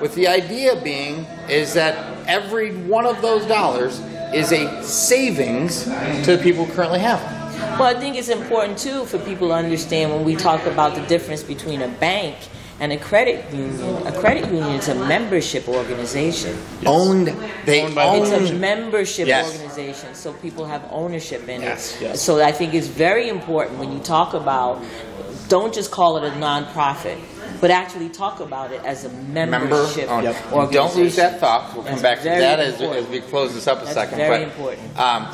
With the idea being is that every one of those dollars is a savings to the people who currently have them. Well, I think it's important, too, for people to understand when we talk about the difference between a bank and a credit union. A credit union is a membership organization. Owned. It's a membership organization, so people have ownership in it. Yes. So I think it's very important when you talk about, don't just call it a nonprofit, but actually talk about it as a membership organization. Don't lose that thought. We'll come back to that as we close this up a second. Very important.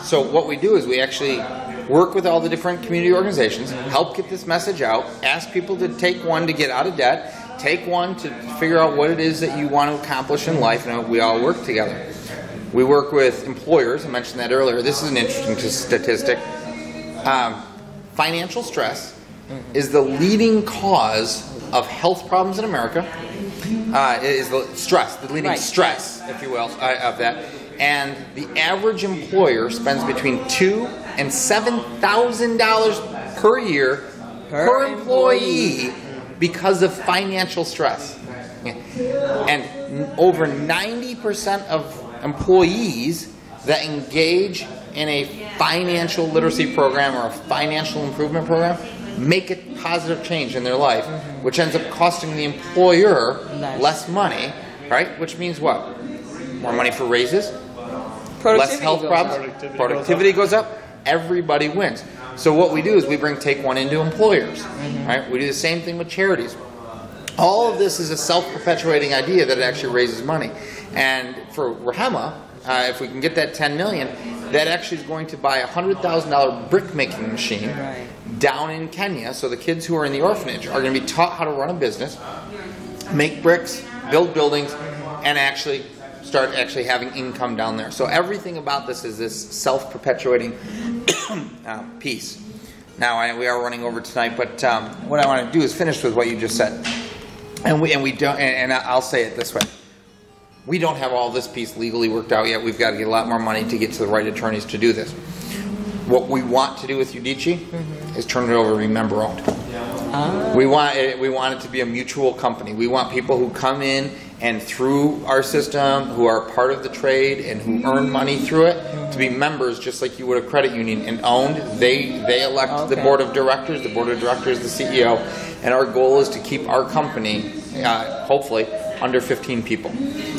So what we do is we actually work with all the different community organizations, help get this message out, ask people to take one to get out of debt, take one to figure out what it is that you want to accomplish in life, and we all work together. We work with employers. I mentioned that earlier. This is an interesting statistic. Financial stress is the leading cause of health problems in America. Is the stress, the leading stress, if you will, of that. And the average employer spends between $2,000 and $7,000 per year per employee because of financial stress. And over 90% of employees that engage in a financial literacy program or a financial improvement program make a positive change in their life, which ends up costing the employer less money, right? Which means what? More money for raises, less health problems, productivity goes up, everybody wins. So what we do is we bring Take One into employers, right? We do the same thing with charities. All of this is a self-perpetuating idea that it actually raises money. And for Rahema, if we can get that $10 million, that actually is going to buy a $100,000 brick-making machine down in Kenya. So the kids who are in the orphanage are going to be taught how to run a business, make bricks, build buildings, and actually start having income down there. So everything about this is this self-perpetuating piece. Now we are running over tonight, but what I want to do is finish with what you just said. And we don't. And I'll say it this way: we don't have all this piece legally worked out yet. We've got to get a lot more money to get to the right attorneys to do this. What we want to do with Udicci is turn it over to be member-owned. We want it to be a mutual company. We want people who come in and through our system, who are part of the trade and who earn money through it, to be members just like you would a credit union and owned. They elect the board of directors. The board of directors, the CEO, and our goal is to keep our company, hopefully, under 15 people.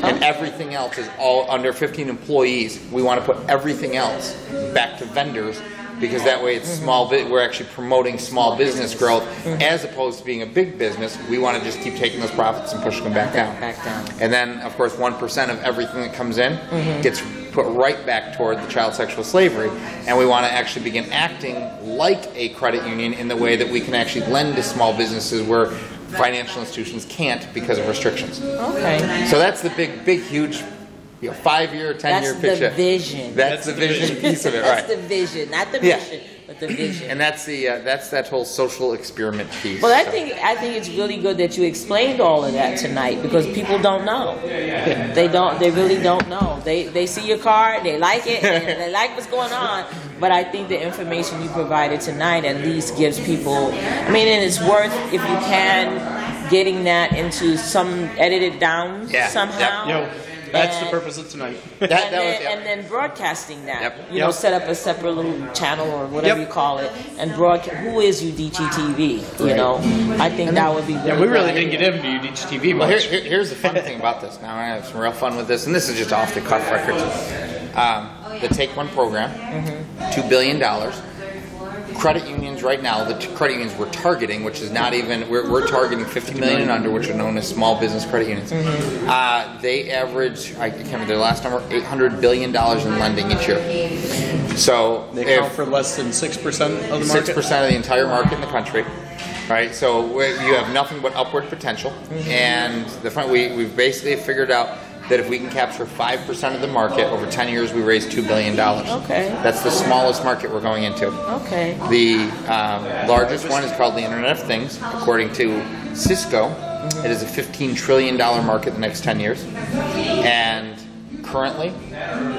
And everything else is all under 15 employees. We want to put everything else back to vendors, because that way it's small. We're actually promoting small business growth as opposed to being a big business. We want to just keep taking those profits and pushing them back down. And then, of course, 1% of everything that comes in gets put right back toward the child sexual slavery. And we want to actually begin acting like a credit union in the way that we can actually lend to small businesses where financial institutions can't because of restrictions. Okay. So that's the big, huge 5-year, 10-year picture. That's the vision. That's the vision piece of it, right? That's the vision, not the mission, but the vision. And that's that whole social experiment piece. Well, I think it's really good that you explained all of that tonight, because people don't know. They really don't know. They see your card, they like it, and they like what's going on. But I think the information you provided tonight at least gives people. I mean, and it's worth, if you can, getting that into some edited down somehow. That's the purpose of tonight. And then broadcasting that. You know, set up a separate little channel or whatever you call it, and broadcast. Who is Udicci.TV? You know, I think that would be really we really didn't get into Udicci.TV much. Well, here's the fun thing about this. Now, I have some real fun with this, and this is just off the cuff records. The Take One program, $2 billion. Credit unions right now, the credit unions we're targeting, which is not even, we're targeting 50 million and under, which are known as small business credit unions. They average, I can't remember their last number, $800 billion in lending each year. So they account for less than 6% of the market? 6% of the entire market in the country. Right, so you have nothing but upward potential, and we've basically figured out that if we can capture 5% of the market over 10 years, we raise $2 billion. Okay. That's the smallest market we're going into. Okay. The largest one is called the Internet of Things. According to Cisco, it is a $15 trillion market in the next 10 years. And currently,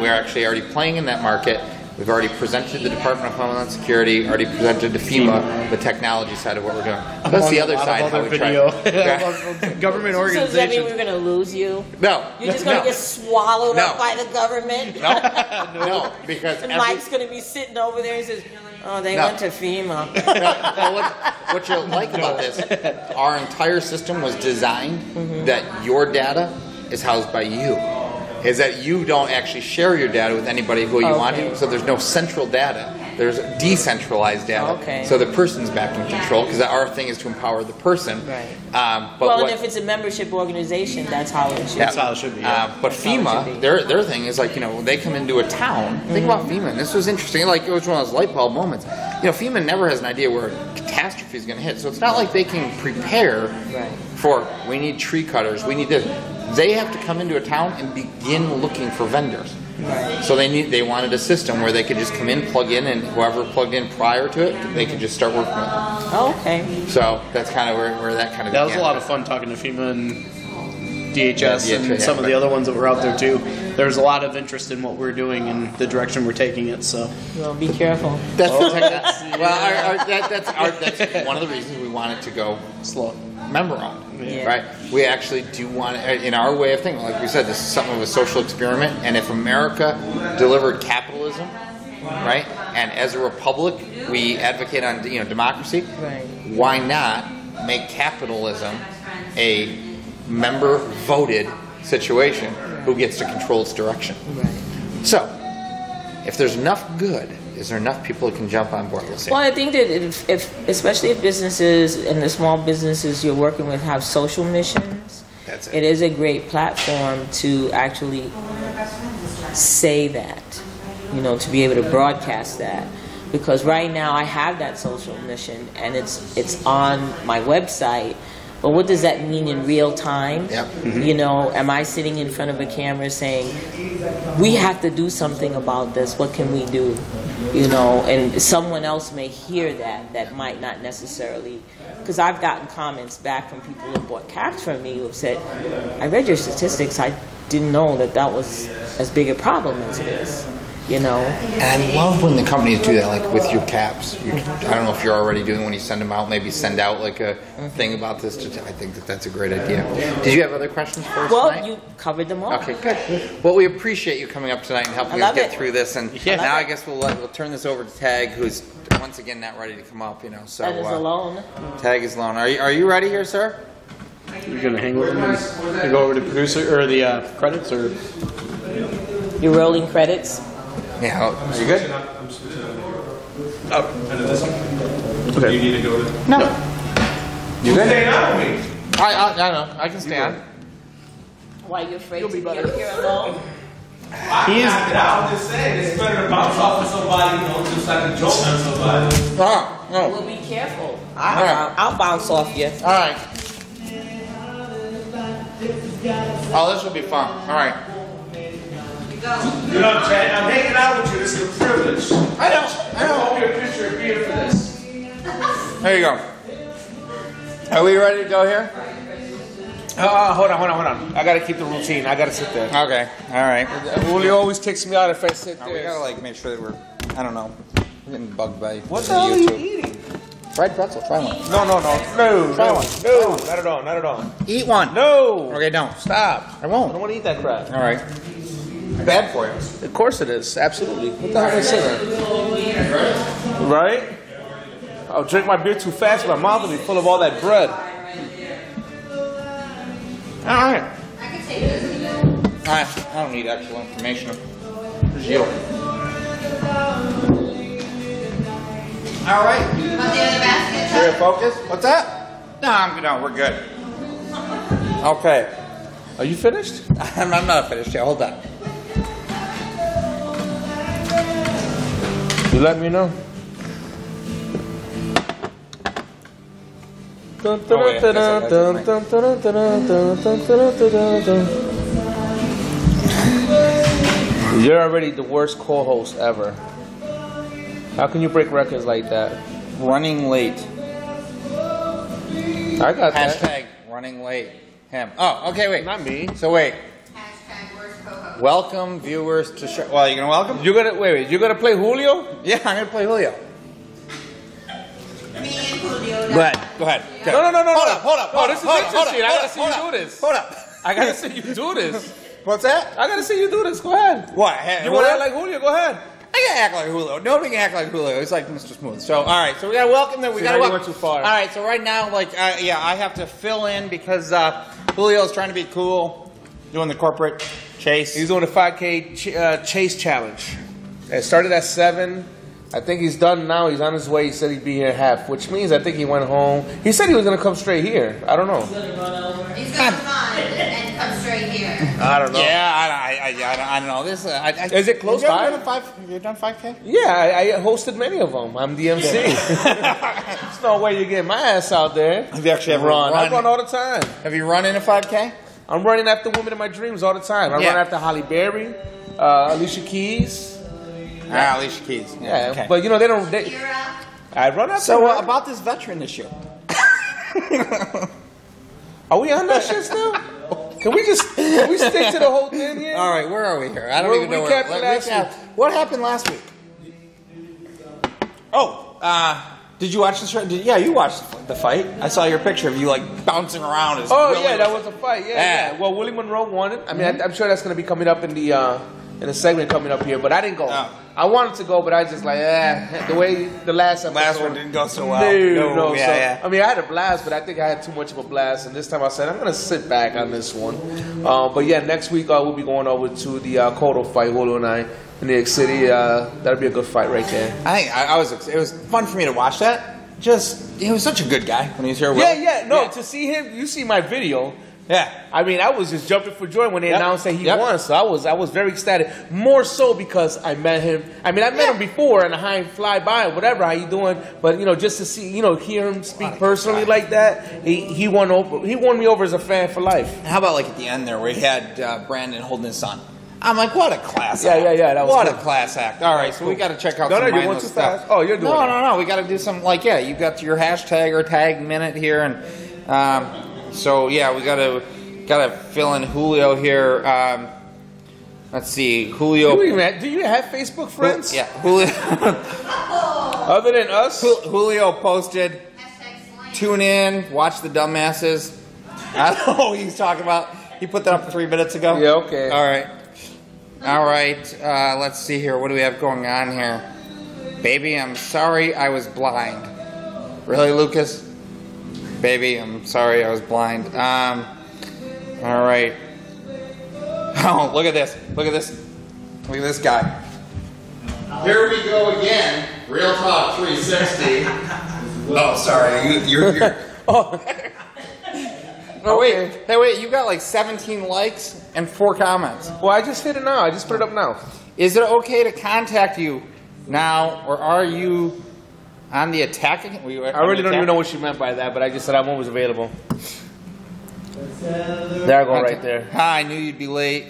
we're actually already playing in that market. We've already presented to the Department of Homeland Security, already presented to FEMA the technology side of what we're doing. That's the other side, how we try. Government organizations. So does that mean we're going to lose you? No. You're just going to get swallowed up by the government? No, because Mike's going to be sitting over there and says, oh, they went to FEMA. What you'll like about this, our entire system was designed that your data is housed by you. Is that you don't actually share your data with anybody who you want to. So there's no central data. There's decentralized data. Okay. So the person's back in control, because our thing is to empower the person. Right. And if it's a membership organization, that's how it should be. That's how it should be. But FEMA, their thing is like, they come into a town. Think about FEMA, and this was interesting. Like, it was one of those light bulb moments. FEMA never has an idea where a catastrophe is going to hit. So it's not like they can prepare for, we need tree cutters, we need this. They have to come into a town and begin looking for vendors. Right. So they wanted a system where they could just come in, plug in, and whoever plugged in prior to it, they could just start working with them. Oh, okay. So that's kind of where that kind of That began. was a lot of fun talking to FEMA and DHS and some of the other ones that were out there too. There was a lot of interest in what we're doing and the direction we're taking it. So, well, be careful. That's that's one of the reasons we wanted to go slow, member-owned. Yeah. Right? We actually do want, in our way of thinking, like we said, this is something of a social experiment. And if America delivered capitalism, right, and as a republic we advocate on democracy, right, why not make capitalism a member-voted situation who gets to control its direction? right. So, if there's enough good, is there enough people who can jump on board? Let's see. Well, I think that especially if businesses and the small businesses you're working with have social missions, That's it is a great platform to actually say that, to be able to broadcast that. Because right now I have that social mission and it's on my website. But what does that mean in real time? Yep. Mm-hmm. Am I sitting in front of a camera saying, we have to do something about this, what can we do? And someone else may hear that might not necessarily, because I've gotten comments back from people who bought caps from me who have said, I read your statistics, I didn't know that was as big a problem as it is. And I love when the companies do that, like with your caps. I don't know if you're already doing when you send them out, maybe send out like a thing about this. I think that's a great idea. Did you have other questions for us tonight? Well, you covered them all. Okay, good. Well, we appreciate you coming up tonight and helping us get through this. And now I guess we'll turn this over to Tag, who's once again not ready to come up. So Tag is alone. Tag is alone. Are you ready here, sir? You're gonna hang with him and go over to producer or the credits, or You're rolling credits. Yeah. Are you good? okay. You need to go to. No. You staying out with me? I know. I can stay on. Why are you afraid to be here alone? I'm just saying, it's better to bounce off of somebody, just like a joke on somebody. Well, be careful. I'll bounce off you. All right. Oh, this will be fun. All right. Chad, I'm hanging out with you. This is a privilege. I know. I hope your picture appeared for this. There you go. Are we ready to go here? Hold on. I gotta keep the routine. I gotta sit there. Okay. All right. Julio always kicks me out if I sit there. We gotta make sure that we're. I don't know. We're getting bugged by. What the hell are you eating? Fried pretzel. Try one. No. Try one. No, not at all. Eat one. No. Okay, don't. Stop. I won't. I don't want to eat that crap. All right. Bad for you. Of course it is. Absolutely. What the hell am I saying? Right? I'll drink my beer too fast. My mouth will be full of all that bread. All right. I don't need actual information. Just you. All right. Want the other basket? Are you focused? What's that? No, we're good. Okay. Are you finished? I'm not finished yet. Hold on. You let me know. You're already the worst co-host ever. How can you break records like that? Running late. I got that. Hashtag running late. Him. Oh, okay, wait. Not me. So wait. Hashtag worst co-host. Welcome viewers to show. Well, you gonna welcome? You're gonna wait. You're gonna play Julio? Yeah, I'm gonna play Julio. Me and Julio. Go ahead. No. Hold up. Oh, this is interesting. I gotta see you do this. Hold up. I gotta see you do this. What's that? I gotta see you do this. Go ahead. What? You want to act like Julio? Go ahead. I can act like Julio. Nobody can act like Julio. He's like Mr. Smooth. So, all right. So we gotta welcome them. We gotta now you welcome. went too far. All right. So right now, I have to fill in because Julio's trying to be cool, doing the corporate chase. He's doing the 5K chase challenge. It started at 7. I think he's done now. He's on his way. He said he'd be here at half, which means I think he went home. He said he was going to come straight here. I don't know. He's going to run and come straight here. I don't know. Yeah, I don't know. This Is it close by? Have you done 5K? Yeah, I hosted many of them. I'm the MC. There's no way you get my ass out there. Have you actually ever run? run? I run all the time. Have you run in a 5K? I'm running after women in my dreams all the time. I run after Holly Berry. Alicia Keys. Alicia Keys. Yeah, okay. but you know they don't. I run up. So about this veteran issue. Are we on that shit still? Can we stick to the whole thing here? All right, where are we here? I don't even know where. What happened last week? Oh, did you watch the show? Yeah, you watched the fight. I saw your picture of you like bouncing around. That was a fight. Yeah. Well, Willie Monroe won it. I mean, I'm sure that's going to be coming up in the segment coming up here. But I didn't go. Oh. I wanted to go, but I just like the way the last one didn't go so well. No. I mean, I had a blast, but I think I had too much of a blast. And this time I said I'm going to sit back on this one. But yeah, next week we'll be going over to the Cotto fight, Julio and I, in New York City. That'll be a good fight right there. It was fun for me to watch that. He was such a good guy when he was here. To see him, you see my video. Yeah, I mean, I was just jumping for joy when they announced that he won. So I was very ecstatic. More so because I met him. I mean, I met him before in a high fly by, whatever. How you doing? But just to see, hear him speak personally like that, he won me over as a fan for life. How about like at the end there, where he had Brandon holding his son? I'm like, what a class act. Yeah. That was a class act. All right, so we got to check out some mindless stuff. Oh, you're doing it. No. We got to do some, you got your hashtag or tag minute here. And so, yeah, we got to fill in Julio here. Let's see. Julio. Do you have Facebook friends? Yeah. Julio. Other than us? Julio posted, tune in, watch the dumbasses. I don't know what he's talking about. He put that up 3 minutes ago. Yeah, okay. All right. Let's see here. What do we have going on here? Baby, I'm sorry I was blind. Really, Lucas? Baby, I'm sorry I was blind. All right. Oh, look at this. Look at this guy. Here we go again. Real Talk 360. Oh, sorry. You're Oh, wait. Hey, wait. You got like 17 likes and 4 comments. Well, I just hit it now. I just put it up now. Is it okay to contact you now, or are you on the attacking? I really don't even know what she meant by that, but I just said I'm always available. There I go right there. Hi, I knew you'd be late.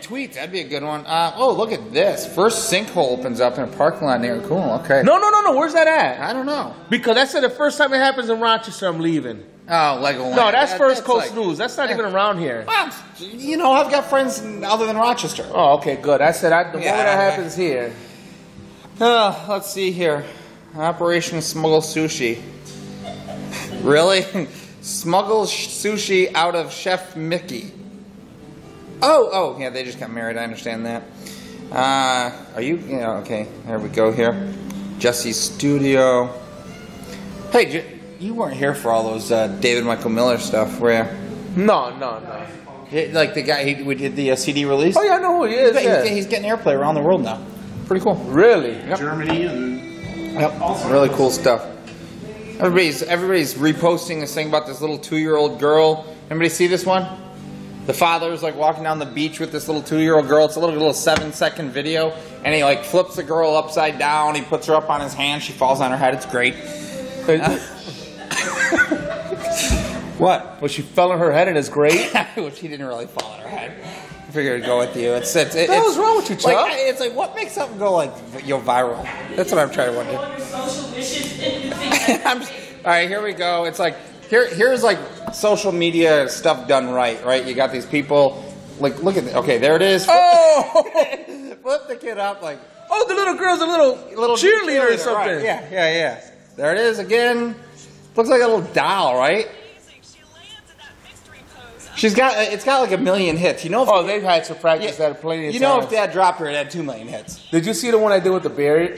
Tweets. That'd be a good one. Look at this. First sinkhole opens up in a parking lot near. Cool. Okay. No. Where's that at? I don't know. Because I said the first time it happens in Rochester, I'm leaving. Oh, Legoland. No, that's First Coast News. That's not even around here. Well, I've got friends other than Rochester. Oh, okay, good. I said the moment that happens here. Let's see here. Operation Smuggle Sushi. Really? Smuggle sushi out of Chef Mickey. Oh, yeah, they just got married. I understand that. Are you? Yeah, okay. There we go here. Jesse's studio. Hey, you weren't here for all those David Michael Miller stuff, were you? No. Like the guy we did the CD release? Oh, yeah, I know who he is. He's getting airplay around the world now. Pretty cool. Really? Yep. Germany and... Yep. Really cool stuff. Everybody's reposting this thing about this little 2-year-old girl. Anybody see this one? The father's like walking down the beach with this little 2-year-old girl. It's a little 7-second video, and he like flips the girl upside down. He puts her up on his hand. She falls on her head. It's great. What? Well, she fell on her head, and it's great. Well, she didn't really fall on her head. I figured I'd go with you. What the hell is wrong with you, Chuck? It's like what makes something go viral? That's what I'm trying to wonder. All right, here we go. It's like here's like social media stuff done right. You got these people look at okay, there it is. Flip the kid up like the little girl's a little cheerleader or something. Right. Yeah. There it is again. Looks like a little doll, right? It's got like 1 million hits. They've had to practice that plenty of times. If Dad dropped her, it had 2 million hits. Did you see the one I did with the bear?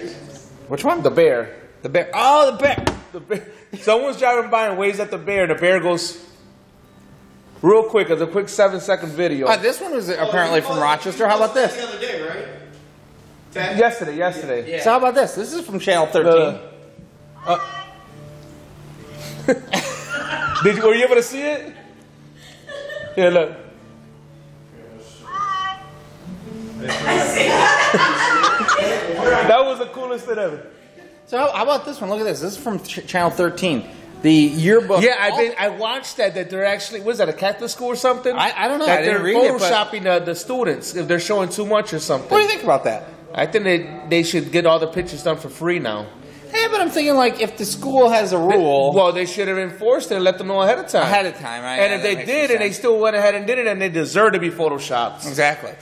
Which one? The bear. The bear. Oh, the bear. The bear. Someone's driving by and waves at the bear, and the bear goes real quick. It's a quick 7-second video. This one was apparently from Rochester. How about this? The other day, right? 10? Yesterday. Yeah. So how about this? This is from Channel 13. Were you able to see it? Yeah, look. That was the coolest thing ever. So how about this one? Look at this. This is from Channel 13. The yearbook. Yeah, I watched that they're actually, what is that, a Catholic school or something? I don't know. That I didn't they're read it, but- photoshopping the students if they're showing too much or something. What do you think about that? I think they should get all the pictures done for free now. Yeah, but I'm thinking like if the school has a rule. Well, they should have enforced it and let them know ahead of time. Right? And if they did and they still went ahead and did it, and they deserve to be photoshopped. Exactly.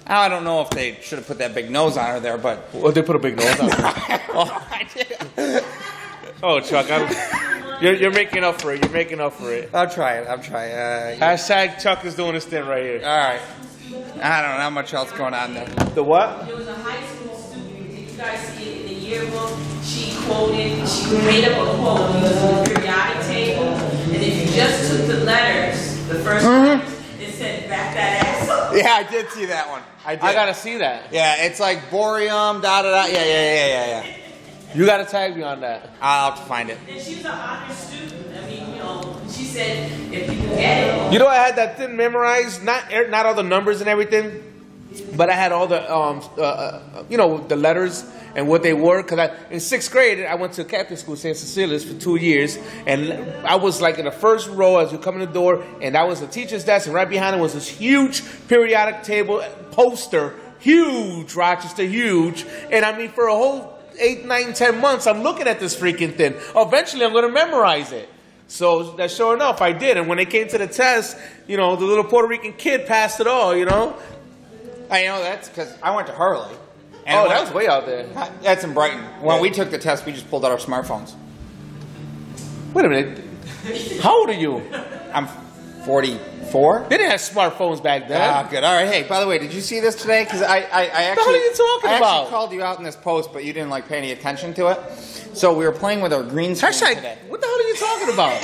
Now, I don't know if they should have put that big nose on her there, but... Well, they put a big nose on her. I did. Oh, Chuck, you're making up for it. You're making up for it. I'm trying. Hashtag Chuck is doing his thing right here. All right. I don't know how much else going on there. The what? There was a high school student. Did you guys see it in the yearbook? She made up a quote using the periodic table, and if you just took the letters, the first letters, it said back that ass up. Yeah, I did see that one. I gotta see that. Yeah, it's like borium, da. Yeah. You gotta tag me on that. I'll have to find it. And she was an honor student. I mean, she said if you can get it. You know, I had that thing memorized, not all the numbers and everything, but I had all the the letters and what they were. Because in 6th grade, I went to Catholic school, St. Cecilia's, for 2 years, and I was like in the first row as you come in the door, and that was the teacher's desk, and right behind it was this huge periodic table poster, huge, Rochester, huge, and I mean for a whole 8, 9, 10 months, I'm looking at this freaking thing. Eventually, I'm going to memorize it. So that sure enough, I did. And when it came to the test, the little Puerto Rican kid passed it all, I know that's because I went to Hurley. And that was way out there. That's in Brighton. When we took the test, we just pulled out our smartphones. Wait a minute. How old are you? I'm 44. They didn't have smartphones back then. Ah, good. All right. Hey, by the way, did you see this today? Because I actually... What are you talking about? I actually called you out in this post, but you didn't pay any attention to it. So we were playing with our green screen today. What the hell are you talking about?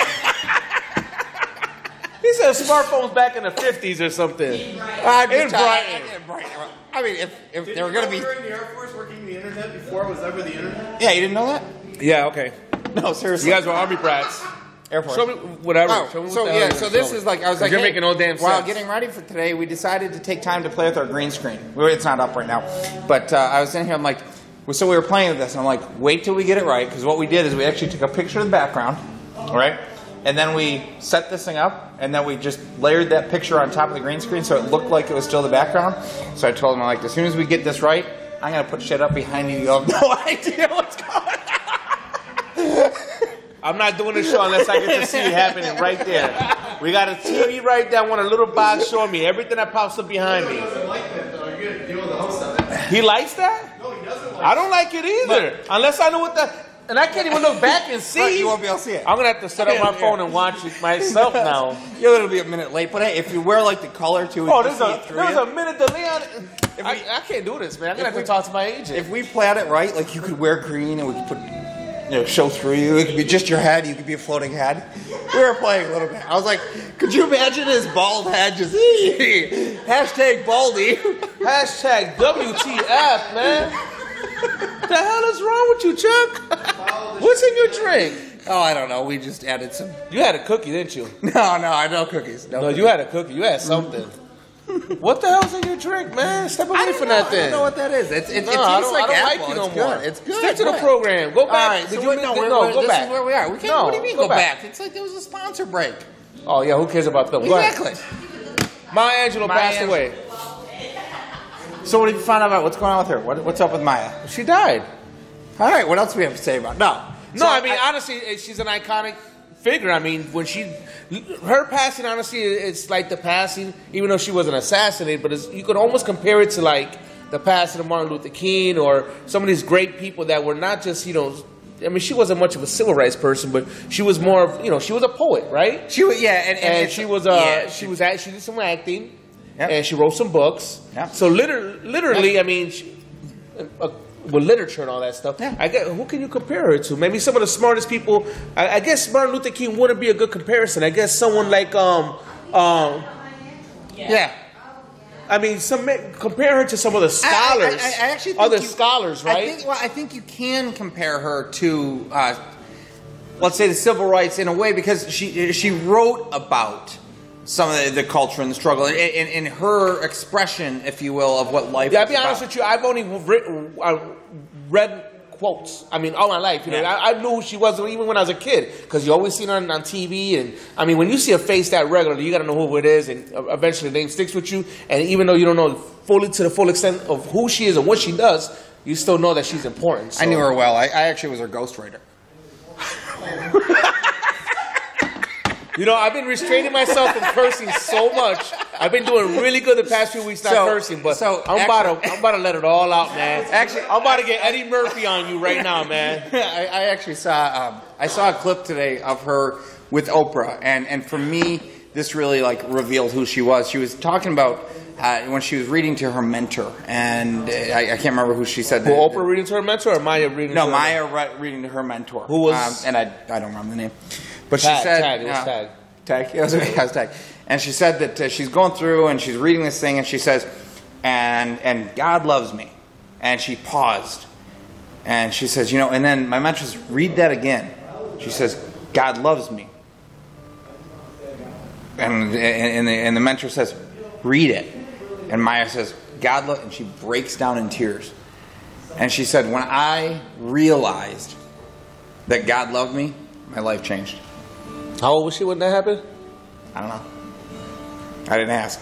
He said smartphones back in the 50s or something. In Brighton. I mean, if they were going to be... You were in the Air Force working the internet before it was ever the internet? Yeah, you didn't know that? Yeah, okay. No, seriously. You guys were Army brats. Air Force. Show me whatever. Oh, Show me so what the hell so this is like, I was like, you're hey, making no damn sense. While getting ready for today, we decided to take time to play with our green screen. It's not up right now. But I was in here, I'm like, so we were playing with this, and I'm like, wait till we get it right, because what we did is we actually took a picture of the background, right? And then we set this thing up, and then we just layered that picture on top of the green screen so it looked like it was still the background. So I told him, I'm like, as soon as we get this right, I'm going to put shit up behind you. You'll have no idea what's going on. I'm not doing the show unless I get to see it happening right there. We got a TV right there. I want a little box showing me everything that pops up behind me. He doesn't like that, though. You're going to deal with the host on that. He likes that? No, he doesn't like I don't like it either. Unless I know what the... And I can't even look back and see. Right, you won't be able to see it. I'm going to have to set up my phone and watch it myself now. You're going to be a minute late. But hey, if you wear like the color too, Oh, there's a minute delay on it. I can't do this, man. I'm going to have to talk to my agent. If we planned it right, like you could wear green and we could put, show through you. It could be just your head. You could be a floating head. We were playing a little bit. I was like, could you imagine his bald head just hashtag baldy. Hashtag WTF, man. What the hell is wrong with you, Chuck? What's in your drink? Oh, I don't know. We just added some. You had a cookie, didn't you? No, I know cookies. No, you had a cookie. You had something. What the hell's in your drink, man? Step away from that thing. I don't know what that is. It tastes like I don't apple. like you no it's more. good. It's good. Stick to the program. Go back. All right. Did So you no, go this back. is where we are. We can't. No, what do you mean go go back? It's like there was a sponsor break. Oh yeah, who cares about them? Go ahead. Exactly. Maya Angelou passed away. So what did you find out about what's going on with her? What's up with Maya? She died. All right. What else do we have to say about it? No. No, I mean honestly, she's an iconic figure. I mean, her passing, honestly, it's like the passing, even though she wasn't assassinated, but you could almost compare it to like the passing of Martin Luther King or some of these great people that were not just, I mean, she wasn't much of a civil rights person, but she was more of, she was a poet, right? She was, yeah, and she was, she did some acting, yep. And she wrote some books. Yep. So literally, yep. I mean, with literature and all that stuff, yeah. I guess, who can you compare her to? Maybe some of the smartest people. I guess Martin Luther King wouldn't be a good comparison. I guess someone like yeah. I mean, compare her to some of the scholars. I actually think other scholars, right? I think you can compare her to, let's say, the civil rights in a way because she wrote about some of the culture and the struggle in her expression, if you will, of what life. Yeah, I'll be honest with you. I've only read quotes. I mean, all my life. You know, I knew who she was even when I was a kid because you always seen her on TV. And I mean, when you see a face that regularly, you got to know who it is, and eventually the name sticks with you. And even though you don't know fully to the full extent of who she is and what she does, you still know that she's important. So. I knew her well. I actually was her ghostwriter. You know, I've been restraining myself from cursing so much. I've been doing really good the past few weeks not cursing, but I'm about to let it all out, man. Actually, I'm about to get Eddie Murphy on you right now, man. I actually saw a clip today of her with Oprah, and for me, this really like revealed who she was. She was talking about when she was reading to her mentor, and I can't remember who she said. Well, Oprah reading to her mentor, or Maya reading? No, to her Maya reading to her mentor. Who was? And I don't remember the name. But she said, Tag. It was Tag. Tag. It was Tag. And she said that she's going through and she's reading this thing, and she says, and God loves me. And she paused. And she says, you know, and then my mentor says, read that again. She says, God loves me. And the mentor says, read it. And Maya says, God loves, and she breaks down in tears. And she said, when I realized that God loved me, my life changed. How old was she when that happened? I don't know. I didn't ask.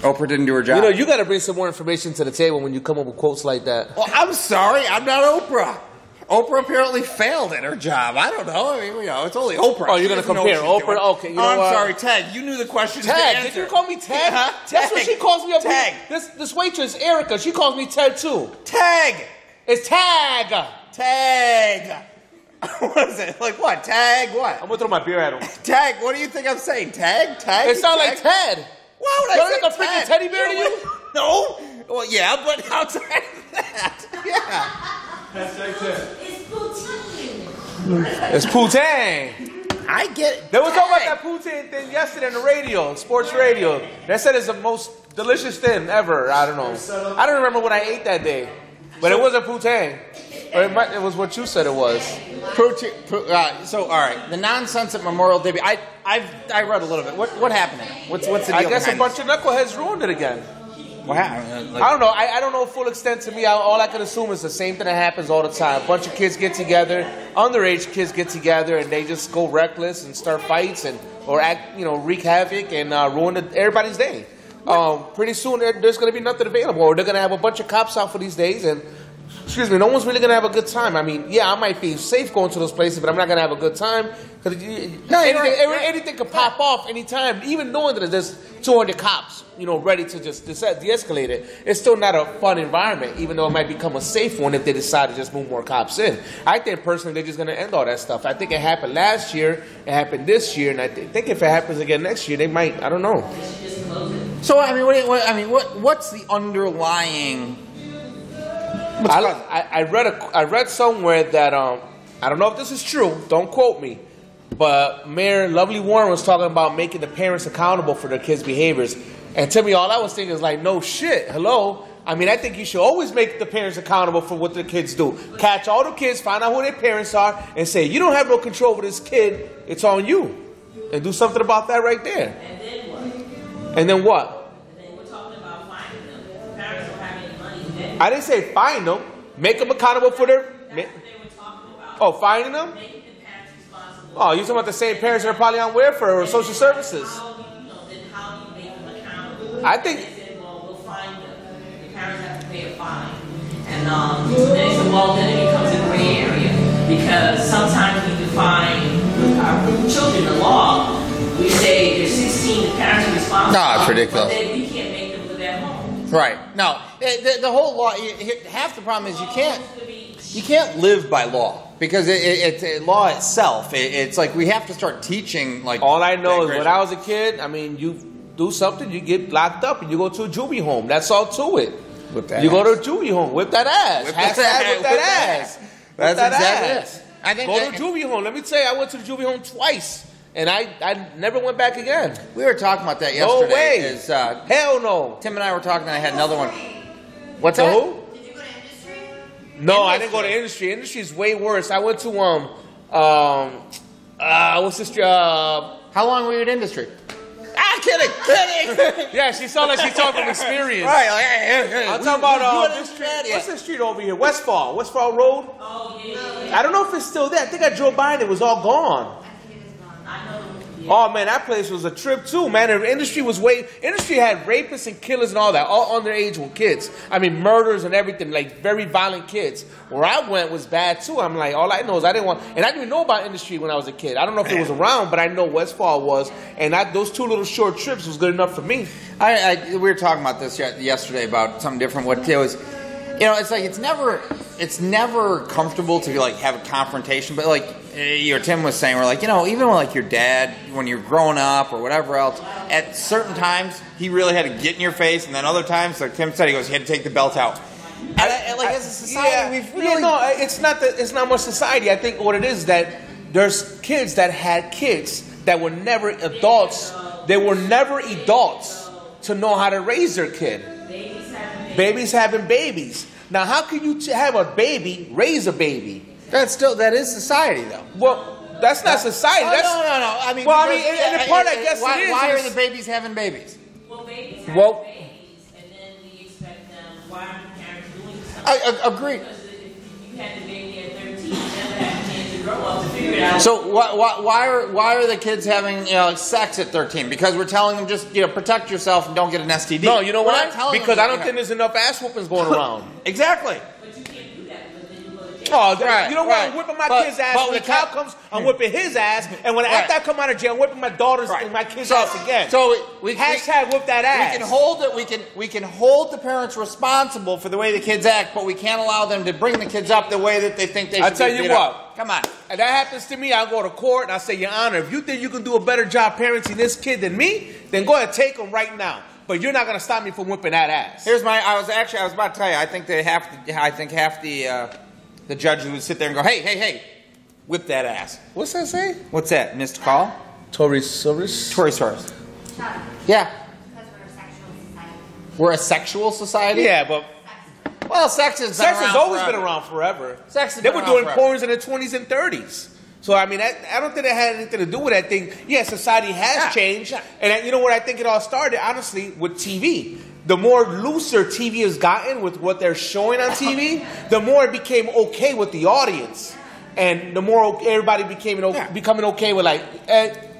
Oprah didn't do her job. You know, you got to bring some more information to the table when you come up with quotes like that. Well, I'm sorry. I'm not Oprah. Oprah apparently failed at her job. I don't know. I mean, you know, it's only Oprah. Oh, you're going to compare Oprah? Okay, you know I'm what? sorry, Tag. You knew the question. Tag. Did you call me Tag? That's what she calls me up Tag. This waitress, Erica, she calls me Ted too. Tag. It's Tag. Tag. What is it? Like what? Tag what? I'm going to throw my beer at him. Tag, what do you think I'm saying? Tag? Tag? It sounds like Ted. Why would I say like a freaking teddy bear to you? No. Well, yeah, but outside of that. Yeah. It's poutine. I get it. They were talking about that poutine thing yesterday on the radio, sports radio. They said it's the most delicious thing ever. I don't know. I don't remember what I ate that day. But it wasn't poutine. But it was what you said it was. So, all right, the nonsense at Memorial Day. I read a little bit. What happened? What's the deal? I guess a bunch of knuckleheads ruined it again. What happened? I don't know. I don't know full extent. To me, all I can assume is the same thing that happens all the time. A bunch of kids get together, underage kids get together, and they just go reckless and start fights or act, wreak havoc and ruin everybody's day. Pretty soon there's going to be nothing available, or they're going to have a bunch of cops out for these days, and no one's really going to have a good time. I mean, yeah, I might be safe going to those places, but I'm not going to have a good time because anything could pop off anytime. Even knowing that there's 200 cops, ready to just de-escalate it, it's still not a fun environment, even though it might become a safe one if they decide to just move more cops in. I think personally they're just going to end all that stuff. I think it happened last year, it happened this year, and I think if it happens again next year, they might. I don't know. So what's the underlying? I read somewhere that I don't know if this is true. Don't quote me, but Mayor Lovely Warren was talking about making the parents accountable for their kids' behaviors. And to me, all I was thinking is like, no shit. Hello. I mean, I think you should always make the parents accountable for what their kids do. Catch all the kids, find out who their parents are, and say, you don't have no control over this kid. It's on you. And do something about that right there. And then what? And then what? And then we're talking about finding them. The parents don't have any money. Then I didn't say find them. Make them accountable for their... that's what they were talking about. Oh, finding them? Making the parents responsible. Oh, you're talking about the same parents that are probably on welfare or social services. How do you make them accountable? I think... They said, well, we'll fine them. The parents have to pay a fine. And they said, well, then it becomes a gray area. Because sometimes we define with our children the law. We say they're 16, the parents are responsible. No, it's ridiculous. But then we can't make them live at home. Right. No, the whole law. Half the problem is you can't live by law because it's law itself. It's like we have to start teaching. Like all I know is when I was a kid, I mean, you do something, you get locked up, and you go to a juvie home. That's all to it. Whip that you ass. go to a juvie home, whip that ass. Whip that ass. That's exactly it. I think go to a juvie home. Let me tell you, I went to the juvie home twice. And I never went back again. We were talking about that yesterday. No way. Hell no. Tim and I were talking, and I had another one. What's that? Who? Did you go to industry? No, I didn't go to industry. Industry is way worse. I went to what's this? How long were you in industry? Ah, kidding. kidding. Yeah, she sounded like she talking from experience. Right. Like, hey, I'm talking about this street. What's this street over here? Westfall Road. Oh, yeah. I don't know if it's still there. I think I drove by and it was all gone. Oh man, that place was a trip too, man. The industry had rapists and killers and all that, all underage with kids. I mean, murders and everything, like very violent kids. Where I went was bad too. I'm like, all I know is I didn't even know about industry when I was a kid. I don't know if it was around, but I know Westfall was, and those 2 little short trips was good enough for me. We were talking about this yesterday about something different. What it was, it's like it's never comfortable to like have a confrontation, but like. Tim was saying, we're like, even when like your dad, when you're growing up or whatever else, at certain times he really had to get in your face, and then other times, like Tim said, he had to take the belt out. As a society, we've really it's not much society. I think what it is that there's kids that had kids that were never adults. They were never adults to know how to raise their kid. Babies having babies. Now, how can you have a baby raise a baby? That is society, though. Well, that's not society. No. I mean, and the part I guess why, it is. Why are the babies having babies? Well, babies have babies, and then we expect them. Why aren't the parents doing something? I agree. Because if you had the baby at 13, you never had a chance to grow up to figure it out. So why are the kids having sex at 13? Because we're telling them just protect yourself and don't get an STD. No, you know why? Because I don't think think there's enough ass whoopings going around. Exactly. Oh, you know what? I'm whipping my kid's ass. When the cop comes, I'm whipping his ass. And after I come out of jail, I'm whipping my daughter's and my kid's ass again. So hashtag whip that ass. We can hold it. We can hold the parents responsible for the way the kids act, but we can't allow them to bring the kids up the way that they think they should. I tell you what. Come on. And that happens to me, I'll go to court and I say, Your Honor, if you think you can do a better job parenting this kid than me, then go ahead and take him right now. But you're not going to stop me from whipping that ass. I was about to tell you. I think half the judge would sit there and go, hey, whip that ass. What's that say? What's that? Missed call? Tory Soros? Yeah. Because we're a sexual society. We're a sexual society? Yeah, but... Well, sex has always been around forever. They were doing porns in the 20s and 30s. So, I mean, I don't think it had anything to do with that thing. Yeah, society has changed. Yeah. And you know what? I think it all started, honestly, with TV. The more looser TV has gotten with what they're showing on TV, the more it became okay with the audience. And the more everybody becoming okay with like,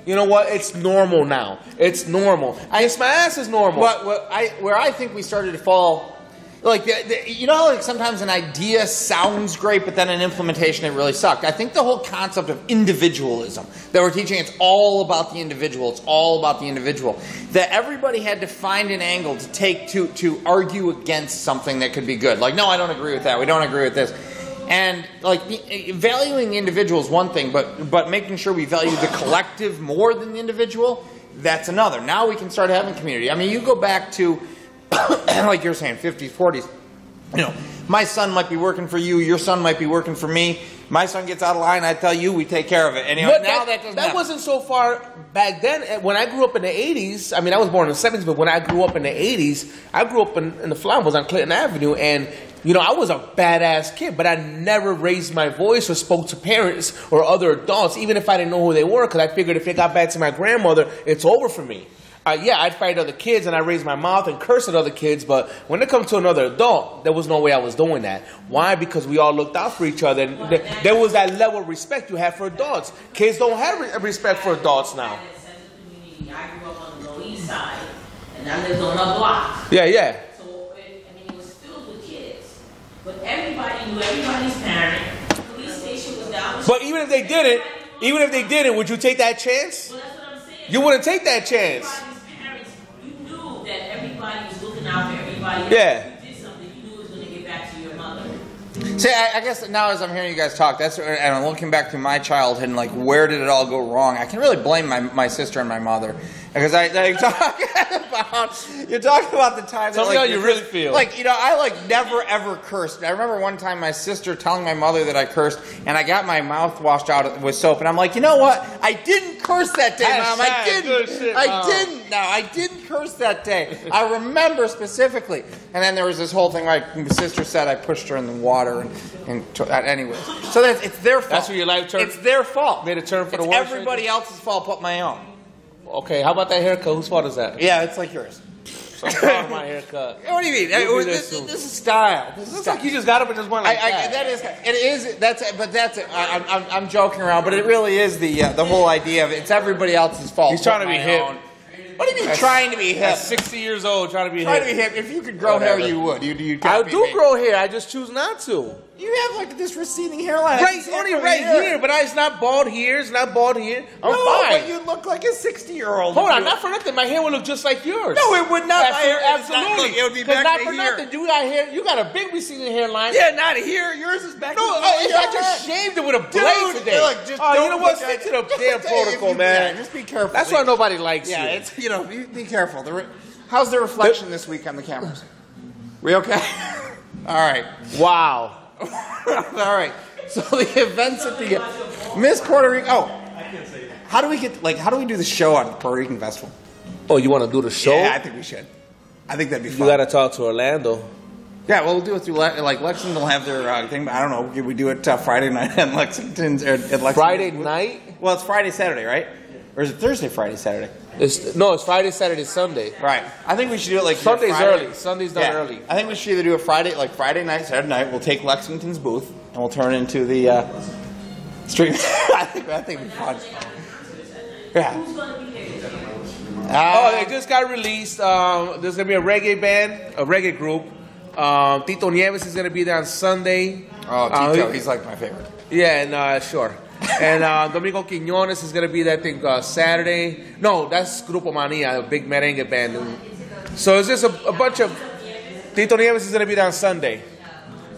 you know what? It's normal now. It's normal. My ass is normal. Where I think we started to fall... Like, like sometimes an idea sounds great, but then in implementation it really sucked. I think the whole concept of individualism that we're teaching, it's all about the individual. It's all about the individual. That everybody had to find an angle to take to argue against something that could be good. Like, no, I don't agree with that. We don't agree with this. And like valuing the individual is one thing, but making sure we value the collective more than the individual, that's another. Now we can start having community. I mean, you go back to... like you're saying, 50s, 40s. My son might be working for you. Your son might be working for me. My son gets out of line. I tell you, we take care of it. And now that wasn't so far back then. When I grew up in the 80s, I mean, I was born in the 70s, but when I grew up in the 80s, I grew up in the Flowers on Clinton Avenue, and I was a badass kid, but I never raised my voice or spoke to parents or other adults, even if I didn't know who they were, because I figured if it got back to my grandmother, it's over for me. I'd fight other kids and I raised my mouth and curse at other kids, but when it comes to another adult, there was no way I was doing that. Why? Because we all looked out for each other, and there was that level of respect you have for adults. Kids don't have respect for adults now. I grew up on the Lower East Side, and I lived on a block. Yeah. So, it was filled with kids, but everybody knew everybody's parent. The police station was down the street. But even if they didn't, would you take that chance? Well, that's what I'm saying. You wouldn't take that chance. That everybody was looking out for everybody else. Yeah. If you did something, you knew it was going to get back to your mother. See, I guess now as I'm hearing you guys talk, and I'm looking back through my childhood and like where did it all go wrong? I can really blame my sister and my mother because you're talking about the time. Tell me how you really feel. I never ever cursed. I remember one time my sister telling my mother that I cursed, and I got my mouth washed out with soap, and I'm like, you know what? I didn't curse that day, Mom. I didn't. No, I didn't curse that day. I remember specifically. And then there was this whole thing like my sister said I pushed her in the water, anyways. So it's their fault. That's where your life turned. It's their fault. Made a turn for the worse. It's everybody else's fault but my own. Okay, how about that haircut? Whose fault is that? Yeah, it's like yours. So I'm proud of my haircut. What do you mean? This is style. This is Looks style. like you just got up and just went like that. That is. It is. That's. But that's. I'm joking around, but it really is the whole idea of it's everybody else's fault. He's trying to be hip. What do you mean trying to be hip? At 60 years old, trying to be Trying hip. to be hip. If you could grow hair, you would. You I do grow hair. I just choose not to. You have like this receding hairline. Only right here, but it's not bald here. It's not bald here. I'm fine. But you look like a 60-year-old. Hold on, not for nothing. My hair would look just like yours. No, it would not. Absolutely. It would be back not to for here. nothing. You got hair. You got a big receding hairline. Yeah, not here. Yours is back. No, I just shaved it with a blade today. Look, just you know what? Stick to the damn protocol, man. Just be careful. That's why nobody likes you. Yeah, it's be careful. How's the reflection this week on the cameras? We okay? All right. Wow. All right. So the events at the Miss Puerto Rico. Oh, how do we do the show on the Puerto Rican Festival? Oh, you want to do the show? Yeah, I think we should. I think that'd be fun. You got to talk to Orlando. Yeah, well, we'll do it through Lexington will have their thing. But I don't know. Can we do it Friday night at Lexington's? At Lexington? Friday night? Well, it's Friday, Saturday, right? Or is it Thursday, Friday, Saturday? It's Friday, Saturday, Sunday. Right. I think we should do it like Sunday's Friday. early. Sunday's done early. I think we should either do a Friday night, Saturday night. We'll take Lexington's booth and we'll turn it into the stream. I think it'd be fun. Yeah. They just got released. There's gonna be a reggae band, a reggae group. Tito Nieves is gonna be there on Sunday. Oh, Tito, he's like my favorite. Yeah, and sure. And Domingo Quiñones is going to be that thing Saturday. No, that's Grupo Mania, a big merengue band. So it's just a bunch of... Tito Nieves is going to be there on Sunday.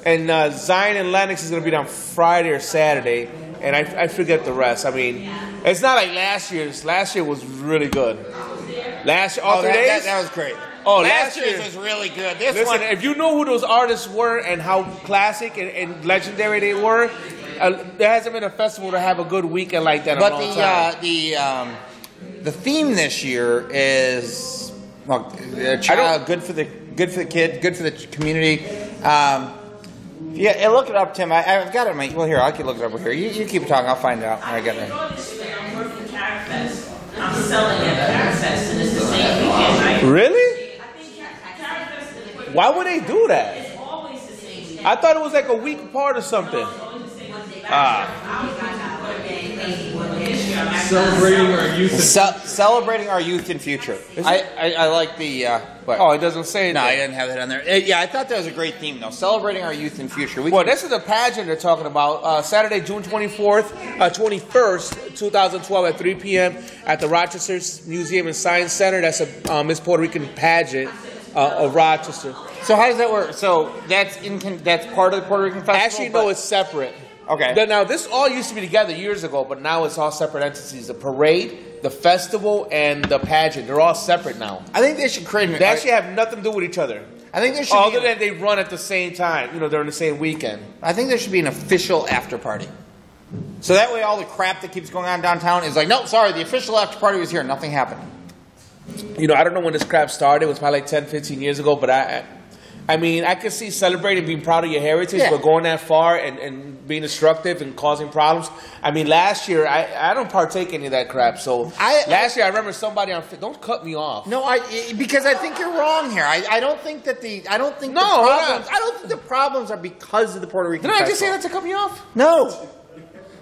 And Zion and Lennox is going to be there on Friday or Saturday. And I forget the rest. I mean, it's not like last year's. Last year was really good. Last year, all 3 days? That was great. Oh, last year's was really good. Listen, if you know who those artists were and how classic and legendary they were... there hasn't been a festival to have a good weekend like that in a long time. The theme this year is good for the kid, good for the community. Look it up, Tim. I've got it. Here, I can look it up here. You keep talking. I'll find out when I get there. I'm selling at Carrot Fest, and it's the same weekend, right? Really? I think Carrot Fest is the quick. Why would they do that? It's always the same weekend. I thought it was like a week apart or something. Celebrating our youth. Celebrating our youth and future. I like the. It doesn't say no, that. I didn't have that on there. I thought that was a great theme though. Celebrating our youth and future. This is the pageant they're talking about. Saturday, June 21st, 2012 at 3 p.m. at the Rochester Museum and Science Center. That's a Miss Puerto Rican pageant of Rochester. So how does that work? So that's part of the Puerto Rican Festival? Actually, no, it's separate. Okay. Now, this all used to be together years ago, but now it's all separate entities. The parade, the festival, and the pageant. They're all separate now. I think they should create... They actually have nothing to do with each other. I think there should Other than they run at the same time. During the same weekend. I think there should be an official after party. So that way all the crap that keeps going on downtown is like, no, sorry, the official after party was here. Nothing happened. I don't know when this crap started. It was probably like 10, 15 years ago, but I mean, I can see celebrating, being proud of your heritage, but going that far and being destructive and causing problems. I mean, last year, I don't partake in any of that crap. So last year, I remember somebody on... Don't cut me off. No, because I think you're wrong here. I don't think that the problems are because of the Puerto Rican Did I just say that to cut me off? No.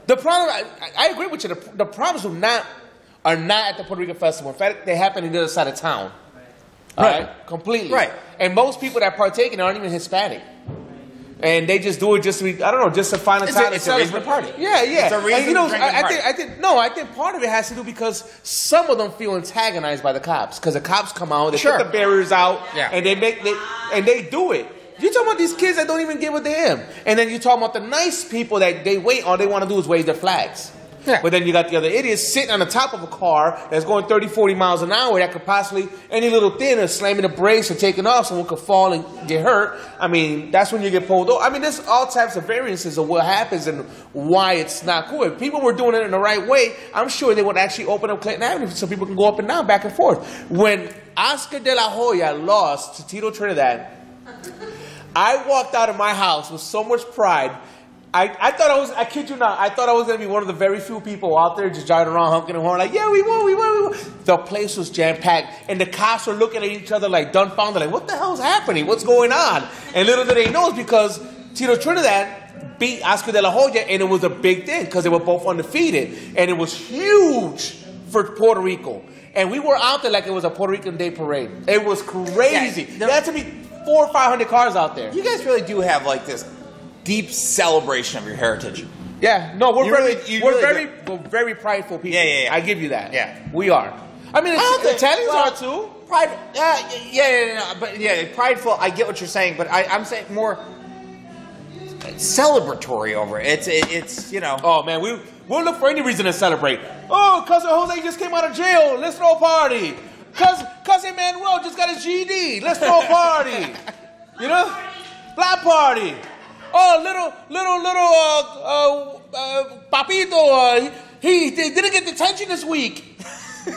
The problem... I agree with you. The problems are not at the Puerto Rican Festival. In fact, they happen on the other side of town. Right. Completely. Right. And most people that partake in it aren't even Hispanic. And they just do it just to be, I don't know, just to find a time to celebrate. It's a reason to party. Yeah. It's a reason to drink and party. I think part of it has to do because some of them feel antagonized by the cops. Because the cops come out, they put the barriers out, and they do it. You're talking about these kids that don't even give a damn. And then you're talking about the nice people that they wait, all they want to do is wave their flags. Yeah. But then you got the other idiots sitting on the top of a car that's going 30, 40 miles an hour that could possibly, any little thing, or slamming the brakes or taking off, someone could fall and get hurt. I mean, that's when you get pulled over. I mean, there's all types of variances of what happens and why it's not cool. If people were doing it in the right way, I'm sure they would actually open up Clinton Avenue so people can go up and down, back and forth. When Oscar de la Hoya lost to Tito Trinidad, I walked out of my house with so much pride. I thought I kid you not, I thought I was going to be one of the very few people out there just driving around honking the horn like, yeah, we won. The place was jam-packed, and the cops were looking at each other like dumbfounded, like, what the hell is happening? What's going on? And little did they know it's because Tito Trinidad beat Oscar de la Hoya, and it was a big thing because they were both undefeated, and it was huge for Puerto Rico. And we were out there like it was a Puerto Rican Day parade. It was crazy. There had to be 400 or 500 cars out there. You guys really do have like this deep celebration of your heritage. Yeah, no, we're very prideful people. Yeah. I give you that. Yeah, we are. I mean, Italians are too. Pride, but prideful. I get what you're saying, but I'm saying more celebratory over it. It's you know. Oh man, we'll look for any reason to celebrate. Oh, cousin Jose just came out of jail. Let's throw a party. Cousin Manuel just got his GED. Let's throw a party. You know, black party. Oh, little Papito, he didn't get detention this week.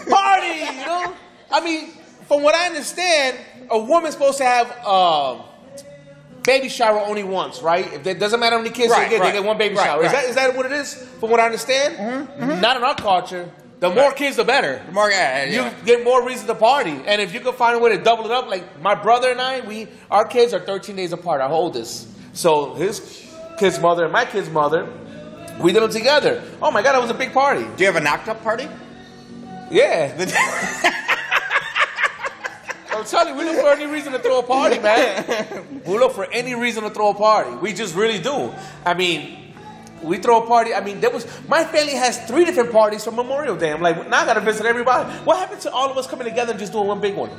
Party, you know? I mean, from what I understand, a woman's supposed to have baby shower only once, right? If it doesn't matter how many kids they get one baby shower. Is that what it is, from what I understand? Mm-hmm. Not in our culture. The more kids, the better. The more, you get more reason to party. And if you can find a way to double it up, like my brother and I, our kids are 13 days apart, our oldest. So his kid's mother and my kid's mother, we did them together. Oh my God, it was a big party. Do you have a knocked up party? Yeah. I'm telling you, we look for any reason to throw a party, man. We look for any reason to throw a party. We just really do. I mean, we throw a party. I mean, my family has 3 different parties for Memorial Day. I'm like, now I got to visit everybody. What happened to all of us coming together and just doing one big one?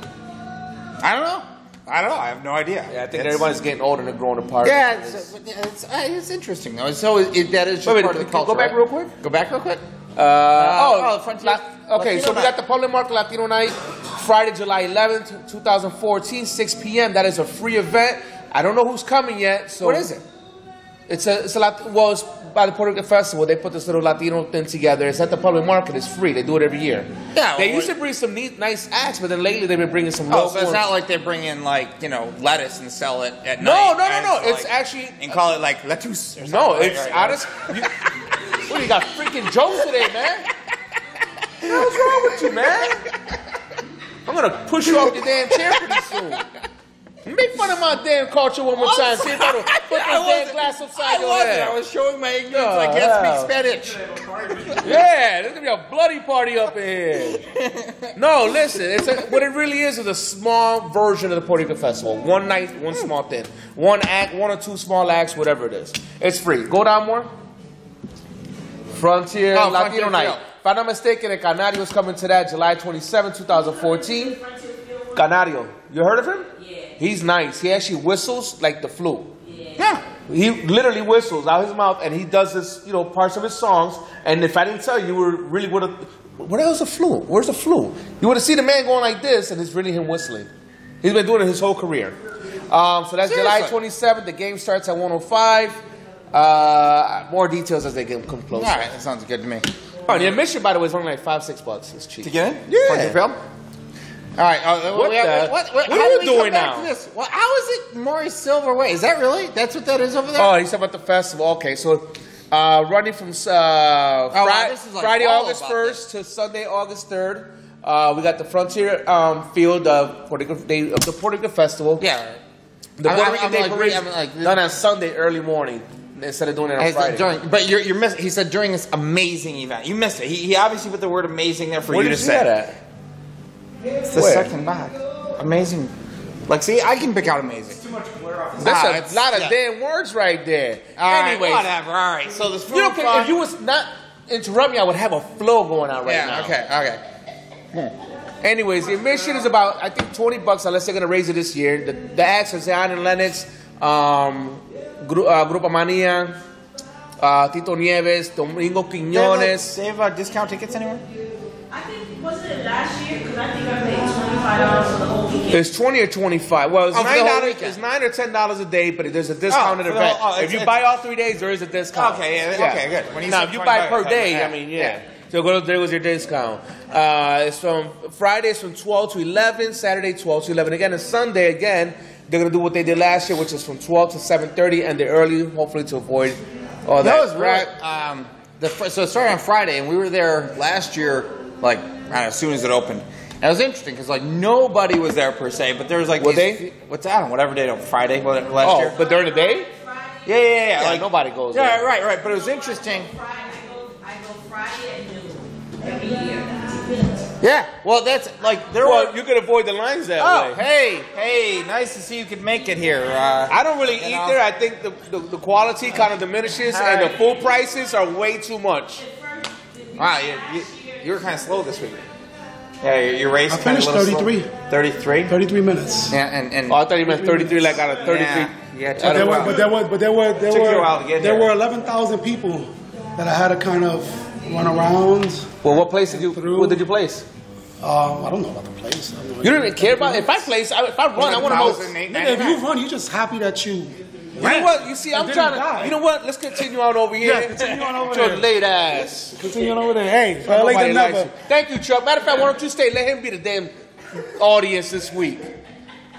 I don't know. I have no idea. Yeah, I think everybody's getting older and they're growing apart. Yeah, it's interesting though. So that is just part of the culture. Go back real quick. Frontier. Okay, so we got the Public Market Latino Night, Friday, July 11th, 2014, 6 p.m. That is a free event. I don't know who's coming yet. So what is it? It's by the Puerto Rican Festival. They put this little Latino thing together. It's at the Public Market. It's free. They do it every year. Yeah, they used to bring some nice acts, but then lately they've been bringing some. So it's not like they bring in lettuce and sell it at night. No. It's actually and call it like lettuce. Or no, it's honest. You got freaking jokes today, man. What's wrong with you, man? I'm gonna push you off your damn chair pretty soon. Make fun of my damn culture one more time. See if I don't put this damn glass upside your head. I was showing my ignorance. I can't speak Spanish. Yeah, there's gonna be a bloody party up in here. No, listen. What it really is a small version of the Puerto Rican Festival. One night, one small thing. One act, 1 or 2 small acts, whatever it is. It's free. Go down more. Frontier Latino Night. If I'm not mistaken, the Canario is coming to that July 27, 2014. Canario. You heard of him? Yeah. He's nice. He actually whistles like the flute. Yeah. He literally whistles out his mouth, and he does this, parts of his songs. And if I didn't tell you, you really would have. What else is a flute? Where's the flute? You would have seen the man going like this, and it's really him whistling. He's been doing it his whole career. So that's July 27th. The game starts at 1:05. More details as they come closer. All right, that sounds good to me. Oh, the admission, by the way, is only like $5-6. It's cheap to get in. Yeah. All right. What are you doing now? Well, how is it Maurice Silver Way? Is that really? That's what that is over there? Oh, he's talking about the festival. Okay, so running from Friday, August 1st to Sunday, August 3rd. We got the Frontier field of the Puerto Rican Festival. Yeah. The Puerto Rican Day Parade done on Sunday early morning. Instead of doing it on Friday. But you're missing. He said during this amazing event. You missed it. He obviously put the word amazing there for you to say. Where did you see that at? It's the second back. Amazing. Like, see, I can pick out amazing. It's too much glare off. That's a lot of damn words right there. Anyways, whatever. All right. So this food. If you was not interrupt me, I would have a flow going on right now. Okay. Anyways, the admission is about, I think, $20 unless they're gonna raise it this year. The acts are Zion and Lennox. Grupo Mania, Tito Nieves, Domingo Quiñones. They have discount tickets anywhere? I think, wasn't it last year? Because I think I paid $25 for the whole weekend. It's $20 or $25. Well, it's $9. It's $9 or $10 a day, but there's a discounted event. If you buy all 3 days, there is a discount. Okay, good. Now, if you buy per day, So there was your discount. It's from Fridays from 12 to 11, Saturday 12 to 11 again, and Sunday again. They're going to do what they did last year, which is from 12 to 7:30, and they're early, hopefully to avoid Oh, that was right. So it started on Friday, and we were there last year, like as soon as it opened. And it was interesting because like nobody was there per se, but there was like what's that on whatever day on Friday last year. But during the day? Yeah. Like nobody goes there. Yeah, right. But it was interesting. I go Friday at noon every year. Yeah, well, that's like there Well, were. you could avoid the lines that way. Hey, nice to see you could make it here. I don't really eat there. I think the quality kind of diminishes, and the food prices are way too much. Wow, you were kind of slow this week. Yeah, your race. I finished 33. 33. 33 minutes. Yeah, and Oh, I thought you meant 33, like out of 33. Yeah, But there Took you a while to get there here. were 11,000 people that I had to kind of run around. Well, what place did you? What did you place? I don't know about the place. You don't even care about it. If I place, if I run, I want to know. Nigga, if you run, you're just happy that you. You know what? You see, I'm didn't trying to. die. You know what? Let's continue on over here. Yeah, continue on over Your there. late ass. Continue on over there. Hey, better late Nobody than likes never. you. Thank you, Chuck. Matter of fact, why don't you stay? Let him be the damn audience this week.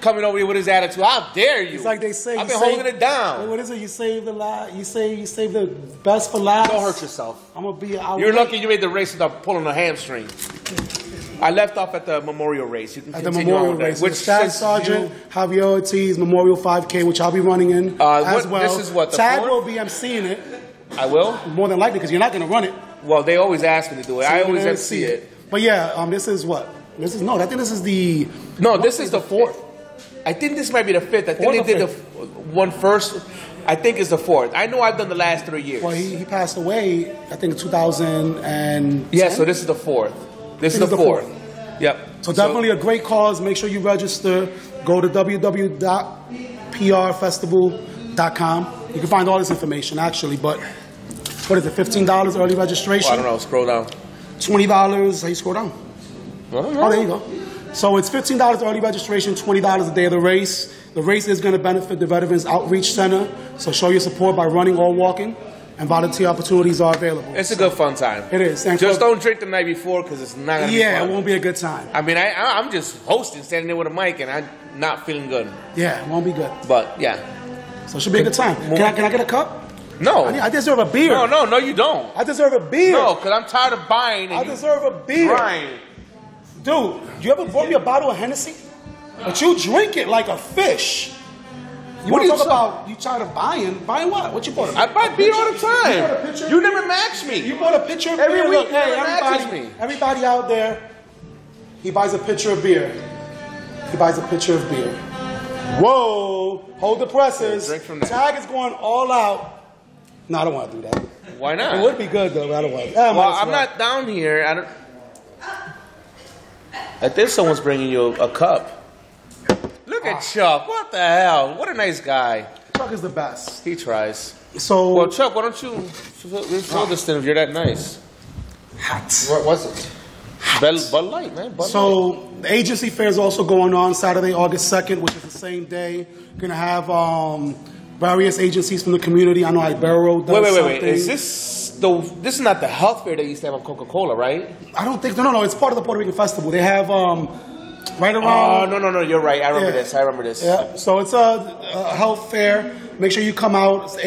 Coming over here with his attitude. How dare you? It's like they say. I've you been save- holding it down. What is it? You save the last. You save the best for last. Don't hurt yourself. I'm gonna be. You're lucky you made the race without pulling a hamstring. I left off at the memorial race. You can At the continue memorial on with that. race, which Staff Sergeant Javier Ortiz Memorial 5K, which I'll be running in as well. This is what the Tag 4th? will be emceeing it. I will. More than likely, because you're not going to run it. Well, they always ask me to do it. So I you're always gonna MC it. But yeah, this is what? This is no. I think this is the. No, this is the 4th. I think this might be the 5th. I think Fourth they or did the one first. I think it's the 4th. I know I've done the last 3 years. Well, he passed away. I think in 2010. Yeah, so this is the 4th. This is the 4th. Yep. So definitely a great cause. Make sure you register. Go to www.prfestival.com. You can find all this information actually. But what is it? $15 early registration. I don't know. Scroll down. $20. How you scroll down? Oh, there you go. So it's $15 early registration, $20 a day of the race. The race is going to benefit the Veterans Outreach Center. So show your support by running or walking, and volunteer opportunities are available. It's a good fun time. It is. And Just don't drink the night before because it's not going to be fun. it won't be a good time. I mean, I'm just hosting, standing there with a mic, and I'm not feeling good. Yeah, it won't be good. But, yeah. So it should be a good time. Can I get a cup? No. I deserve a beer. No, you don't. I deserve a beer. No, because I'm tired of buying. I deserve a beer. Crying. Dude, you ever brought me a bottle of Hennessy? But you drink it like a fish. What want are to you talk about? You tired of buying? Buying what? What you bought? I buy beer all the time. You bought a pitcher? You never match me. You bought a pitcher of Every beer? week, Look, hey, never matches everybody, me. everybody out there, he buys a pitcher of beer. He buys a pitcher of beer. Whoa! Hold the presses. Drink from that. Tag is going all out. No, I don't want to do that. Why not? It would be good though, but I don't want to. Well, I'm not down here. I think someone's bringing you a cup. Look at Chuck. What the hell? What a nice guy. Chuck is the best. He tries. So, Well, Chuck, why don't you fill this thing if you're that nice? hats. What was it? Bud Light, man. Bud Light. So the agency fair is also going on Saturday, August 2nd, which is the same day. We're gonna have various agencies from the community. I know Ibero does Wait. something. Is this this is not the health fair they used to have on Coca-Cola, right? I don't think. No. It's part of the Puerto Rican festival. They have right around. No. You're right. I remember Yeah. this. I remember this. Yeah. So it's a health fair. Make sure you come out. It's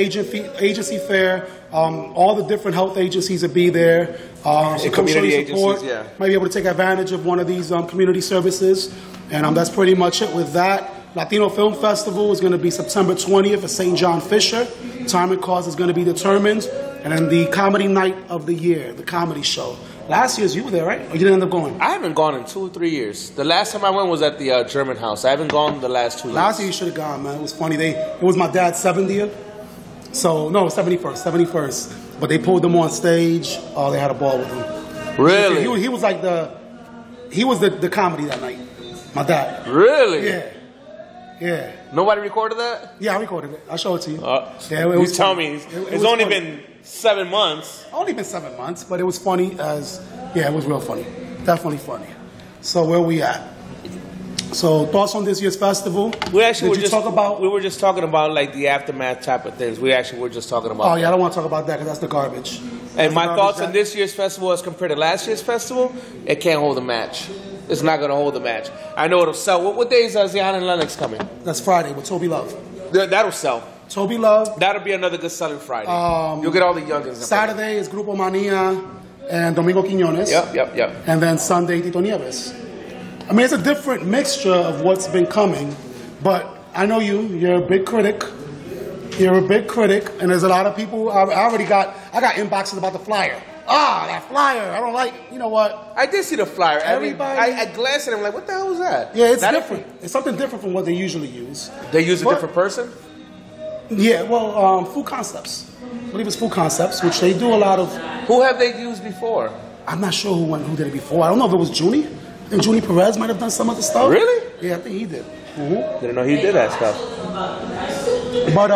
agency fair. All the different health agencies will be there. So come show community your support. agencies, yeah. Might be able to take advantage of one of these community services. And that's pretty much it with that. Latino Film Festival is going to be September 20th at St. John Fisher. Time and cost is going to be determined. And then the comedy night of the year, the comedy show. Last year's you were there, right? Or you didn't end up going? I haven't gone in 2 or 3 years. The last time I went was at the German house. I haven't gone the last 2 years. Last year you should have gone, man. It was funny. It was my dad's 70th. So, no, 71st. But they pulled him on stage. Oh, they had a ball with him. Really? He was like he was the comedy that night. My dad. Really? Yeah. Nobody recorded that? Yeah, I recorded it. I'll show it to you. Yeah, it was you tell funny. me. It It's was only funny. been 7 months. Only been 7 months, but it was funny it was real funny. Definitely funny. So where we at? So thoughts on this year's festival? We actually Did you talk about? We were just talking about like the aftermath type of things. We actually were just talking about. Oh yeah, I don't want to talk about that because that's the garbage. And my That's the thoughts garbage on this year's festival as compared to last year's festival, it can't hold a match. It's not going to hold a match. I know it'll sell. What day is Zion and Lennox coming? That's Friday with Toby Love. That'll sell. Toby Love. That'll be another good selling Friday. You'll get all the youngins. Saturday is Grupo Mania and Domingo Quiñones. Yep. And then Sunday, Tito Nieves. I mean, it's a different mixture of what's been coming, but I know you're a big critic. You're a big critic, and there's a lot of people. I got inboxes about the flyer. That flyer, I don't like. You know what? I did see the flyer. Everybody, I glanced at it. I'm like, what the hell was that? Yeah, it's different. It's something different from what they usually use. They use a different person? Yeah, well, Food Concepts. I believe it's Food Concepts, which they do a lot of. Who have they used before? I'm not sure who did it before. I don't know if it was Junie. I think Junie Perez might have done some of the stuff. Really? Yeah, I think he did. Didn't know he did that stuff. But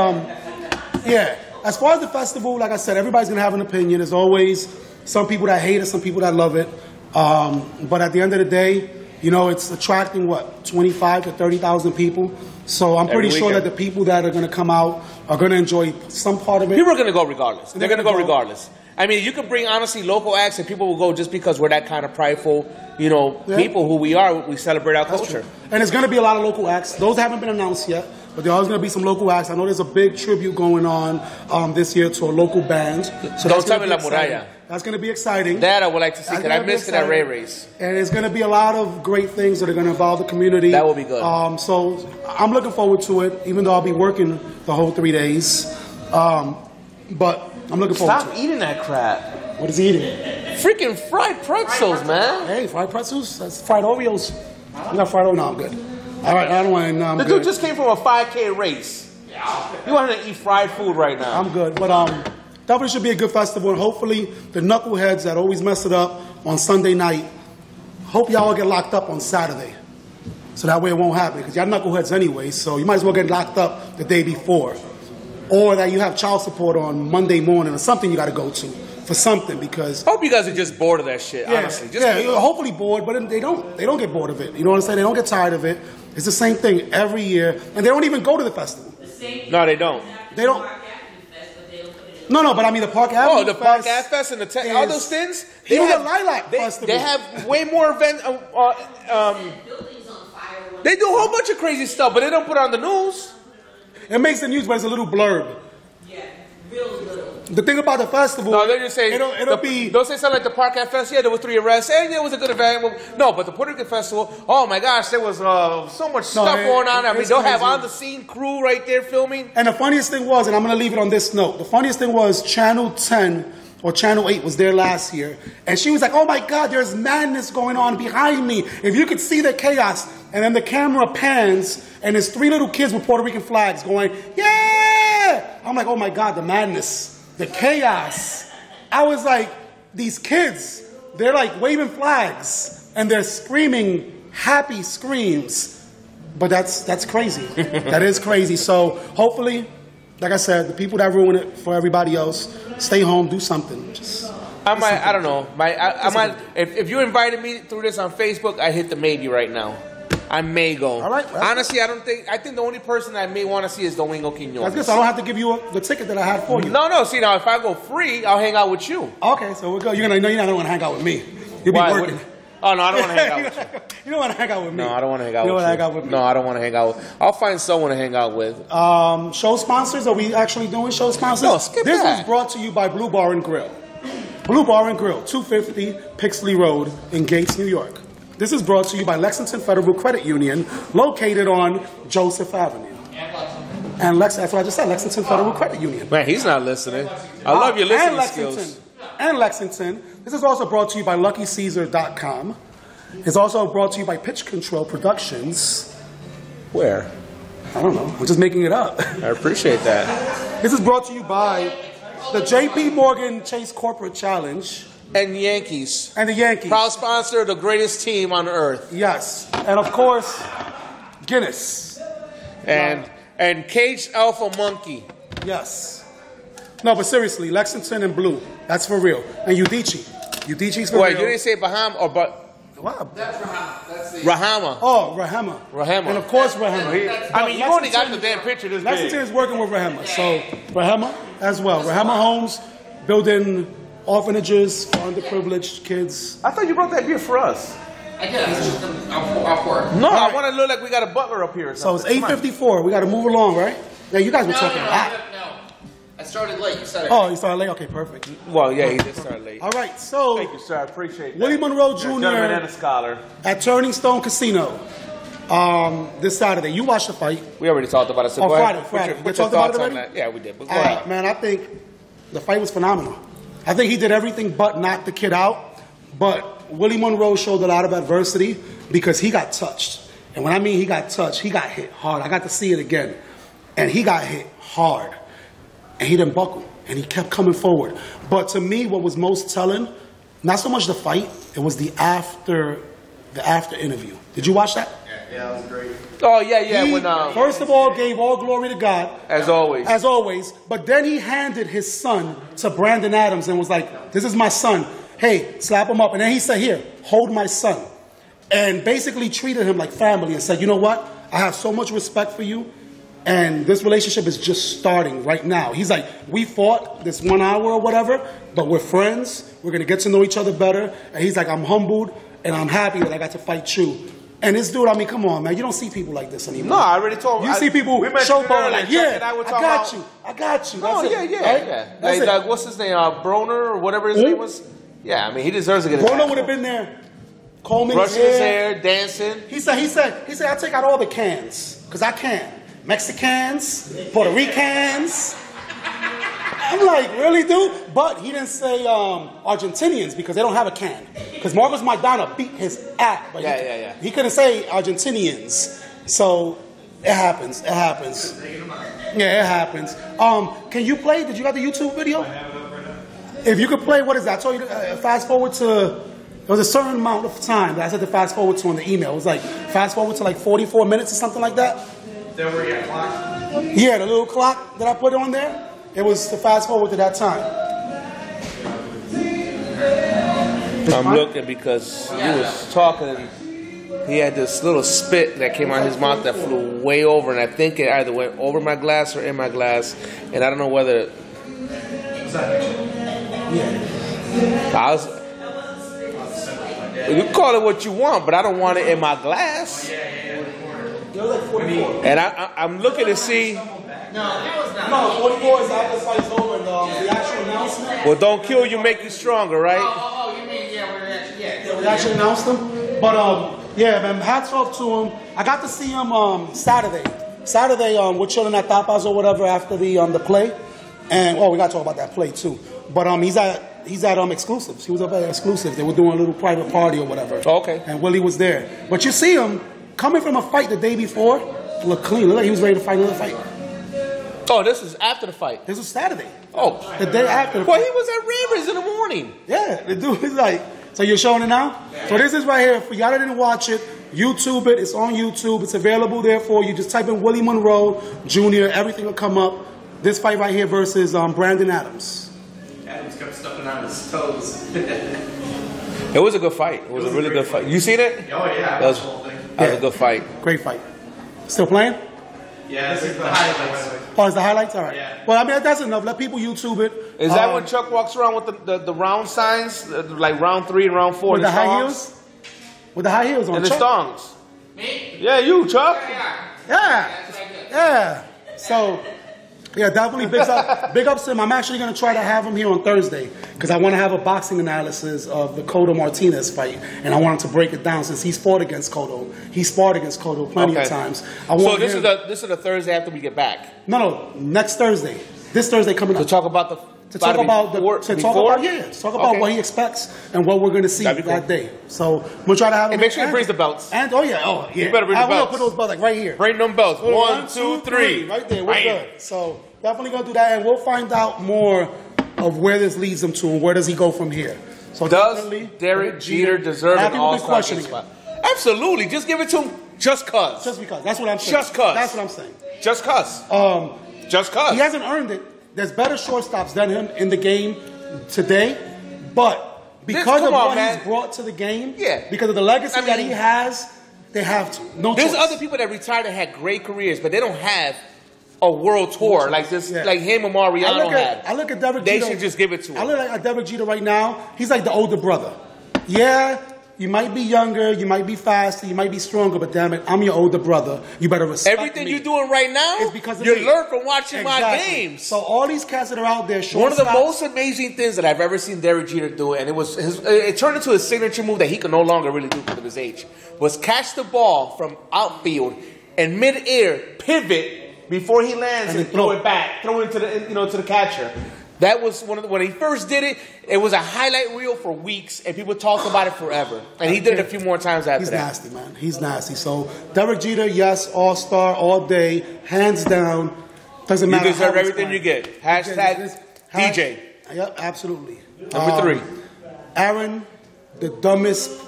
yeah. As far as the festival, like I said, everybody's gonna have an opinion. There's always some people that hate it, some people that love it. But at the end of the day, you know, it's attracting what 25 to 30,000 people. So I'm pretty sure that the people that are gonna come out are gonna enjoy some part of it. People are gonna go regardless. They're gonna go regardless. I mean, you can bring honestly local acts, and people will go just because we're that kind of prideful, people who we are. We celebrate our culture. And there's gonna be a lot of local acts. Those haven't been announced yet. But there are going to be some local acts. I know there's a big tribute going on this year to a local band. So Don't tell me La Muralla. That's going to be exciting. That I would like to see, because I missed it at Ray Race. And there's going to be a lot of great things that are going to involve the community. That will be good. So I'm looking forward to it, even though I'll be working the whole 3 days. But I'm looking forward to it. Stop eating that crap. What is he eating? Freaking fried pretzels, man. Hey, fried pretzels? That's fried Oreos. You got fried Oreos? No, I'm good. All right, I don't want to. The dude just came from a 5K race. You want him to eat fried food right now? I'm good, but definitely should be a good festival, and hopefully the knuckleheads that always mess it up on Sunday night, hope y'all get locked up on Saturday, so that way it won't happen, because y'all knuckleheads anyway, so you might as well get locked up the day before, or that you have child support on Monday morning or something you got to go to for something, because hope you guys are just bored of that shit. Honestly, hopefully bored, but they don't get bored of it. You know what I'm saying? They don't get tired of it. It's the same thing every year, and they don't even go to the festival. No, they don't. They don't. No, but I mean the Park Avenue. Oh, the Park Ave Fest and all those things. Even the Lilac Festival. They have way more events. They do a whole bunch of crazy stuff, but they don't put it on the news. It makes the news, but it's a little blurb. Yeah, real little. The thing about the festival, no, they're just saying don't say something like the Park Ave Fest. Yeah, there was 3 arrests. Hey, yeah, it was a good event. No, but the Puerto Rican Festival. Oh my gosh, there was so much stuff going on. I mean, they'll have on the scene crew right there filming. And the funniest thing was, and I'm going to leave it on this note. The funniest thing was Channel 10 or Channel 8 was there last year, and she was like, "Oh my God, there's madness going on behind me. If you could see the chaos." And then the camera pans, and there's 3 little kids with Puerto Rican flags going, "Yeah!" I'm like, "Oh my God, the madness." The chaos. I was like, these kids, they're like waving flags and they're screaming happy screams. But that's crazy. That is crazy. So hopefully, like I said, the people that ruin it for everybody else, stay home, do something. I don't know. I might. If you invited me through this on Facebook, I hit the maybe right now. I may go. All right. Honestly, I think the only person I may want to see is Domingo Quiñones. I guess I don't have to give you the ticket that I had for you. No. See, now if I go free, I'll hang out with you. Okay, so we'll go. You're not going to hang out with me. You'll be working. Oh, no, I don't want to hang out with you. You don't want to hang out with me. No, I don't want to hang out with you. You don't want to hang out with me. No, I don't want to hang out with. I'll find someone to hang out with. Show sponsors? Are we actually doing show sponsors? No, skip this that. This is brought to you by Blue Bar and Grill. Blue Bar and Grill, 250 Pixley Road in Gates, New York. This is brought to you by Lexington Federal Credit Union, located on Joseph Avenue. And that's what I just said, Lexington Federal Credit Union. Man, he's not listening. I love your listening skills. And Lexington. This is also brought to you by LuckyCaesar.com. It's also brought to you by Pitch Control Productions. Where? I don't know. I'm just making it up. I appreciate that. This is brought to you by the J.P. Morgan Chase Corporate Challenge. And Yankees. And the Yankees. Proud sponsor of the greatest team on earth. Yes. And of course, Guinness. And Cage Alpha Monkey. Yes. No, but seriously, Lexington and Blue. That's for real. And Udicci. Udici's for real. Wait, you didn't say Bahama or but? Wow. That's Rahama. That's the Rahama. Oh, Rahama. Rahama. And of course, Rahama. I mean, you only got the damn picture this big. Lexington is working with Rahama. So, Rahama as well. Rahama Homes, building orphanages for underprivileged kids. I thought you brought that beer for us. I did. I'll pour it. No, I want to look like we got a butler up here. So it's 8:54. We got to move along, right? Yeah, you guys were talking a lot. No. I started late. You said it. Oh, you started late? Okay, perfect. Well, yeah, he did start late. All right, so Thank you, sir. I appreciate that. Willie Monroe Jr. Gentleman and a scholar. at Turning Stone Casino this Saturday. You watched the fight. We already talked about it. So Oh, go Friday, ahead. Friday. Put We your talked about thoughts it on already? that. Yeah, we did. But go All ahead. right, man, I think the fight was phenomenal. I think he did everything but knock the kid out. But Willie Monroe showed a lot of adversity because he got touched. And when I mean he got touched, he got hit hard. I got to see it again. And he got hit hard. And he didn't buckle. And he kept coming forward. But to me, what was most telling, not so much the fight, it was the after interview. Did you watch that? Yeah, that was great. Oh, yeah. He, When, first of all, gave all glory to God. as always. As always. But then he handed his son to Brandon Adams and was like, this is my son. Hey, slap him up. And then he said, here, hold my son. And basically treated him like family and said, you know what? I have so much respect for you. And this relationship is just starting right now. He's like, we fought this 1 hour or whatever, but we're friends. We're going to get to know each other better. And he's like, I'm humbled and I'm happy that I got to fight you. And this dude, I mean, come on, man. You don't see people like this anymore. No, I already told you. You see people showboating like, yeah, I got you. Oh, That's yeah. it. That's Like, what's his name? Broner or whatever his name was? Yeah, I mean, he deserves to get his Broner ass would have whooped. been there. Combing Brushing his hair, dancing. He said, I take out all the cans, because I can. Mexicans, Puerto Ricans. I'm like, really, dude? But he didn't say Argentinians because they don't have a can. Because Marcos Maidana beat his ass. But he couldn't say Argentinians. So it happens. It happens. Yeah, it happens. Can you play? Did you got the YouTube video? I have it up right now. If you could play, what is that? I told you to fast forward to, there was a certain amount of time that I said to fast forward to on the email. It was like fast forward to like 44 minutes or something like that. Then where you got clock? Yeah, the little clock that I put on there, it was to fast forward to that time. I'm looking because he was talking and he had this little spit that came out of his mouth that flew way over, and I think it either went over my glass or in my glass, and I don't know whether. I was. You call it what you want, but I don't want it in my glass. And I'm looking to see. No, 44 is after the fight's over and the actual announcement. Well, don't kill you, make you stronger, right? Oh, you mean, We actually announced him. But, yeah, man, hats off to him. I got to see him Saturday. Saturday, we're chilling at Tapas or whatever after the play. And, we got to talk about that play, too. But he's at Exclusives. He was up at Exclusives. They were doing a little private party or whatever. Oh, okay. And Willie was there. But you see him coming from a fight the day before, look clean. Look like he was ready to fight another fight. Oh, this is after the fight. This was Saturday. Oh. The day after the Well, fight. he was at Rivers in the morning. Yeah, the dude is like, so you're showing it now? So this is right here. For y'all that didn't watch it, YouTube it. It's on YouTube. It's available there for you. Just type in Willie Monroe Jr. Everything will come up. This fight right here versus Brandon Adams. Adams kept stepping on his toes. It was a good fight. It was a really good fight. You seen it? Oh, yeah. That was a good fight. Great fight. Still playing? Yeah, this is the highlights. Oh, it's the highlights? All right. Yeah. Well, I mean, that's enough. Let people YouTube it. Is that when Chuck walks around with the round signs, like round 3 and round 4? With the high heels? With the high heels on. And the Chuck? thongs. Me? Yeah, you, Chuck. Yeah. Yeah. So, yeah, definitely big ups to him. I'm actually going to try to have him here on Thursday because I want to have a boxing analysis of the Cotto Martinez fight, and I want him to break it down since he's fought against Cotto. He sparred against Cotto plenty of times. So this is the Thursday after we get back. No, next Thursday. This Thursday coming up. To talk about what he expects and what we're going to see that day. So we'll try to have him. And make sure he brings the belts. And You better bring the belts. We'll put those belts like right here. Bring them belts. 1, 2, 3. Right there. We're good. So definitely going to do that, and we'll find out more of where this leads him to and where does he go from here. So does Derek Jeter deserve an all-star spot? Absolutely. Just give it to him just cause. Just because. That's what I'm saying. Just cause. That's what I'm saying. Just cause. Just cause. He hasn't earned it. There's better shortstops than him in the game today, but because of what he's brought to the game, because of the legacy that he has, they have to. No choice. There's other people that retired that had great careers, but they don't have a world tour like this, like him and Mariano had. I look at Derek Jeter. They should just give it to him. I look at Derek Jeter right now. He's like the older brother. Yeah, you might be younger, you might be faster, you might be stronger, but damn it, I'm your older brother. You better respect everything me. you're doing right now is because of you me. learn from watching my games. So all these cats that are out there, one of the most amazing things that I've ever seen Derek Jeter do, and it turned into his signature move that he can no longer really do because of his age, was catch the ball from outfield and mid-air, pivot before he lands and throw it back, throw it to the catcher. That was when he first did it. It was a highlight reel for weeks, and people talked about it forever. And he did it a few more times after that. He's nasty, man. He's nasty. So Derek Jeter, yes, all-star, all day, hands down. Doesn't matter. You deserve everything you get. Hashtag DJ. Yep, absolutely. Number 3. Aaron, the dumbest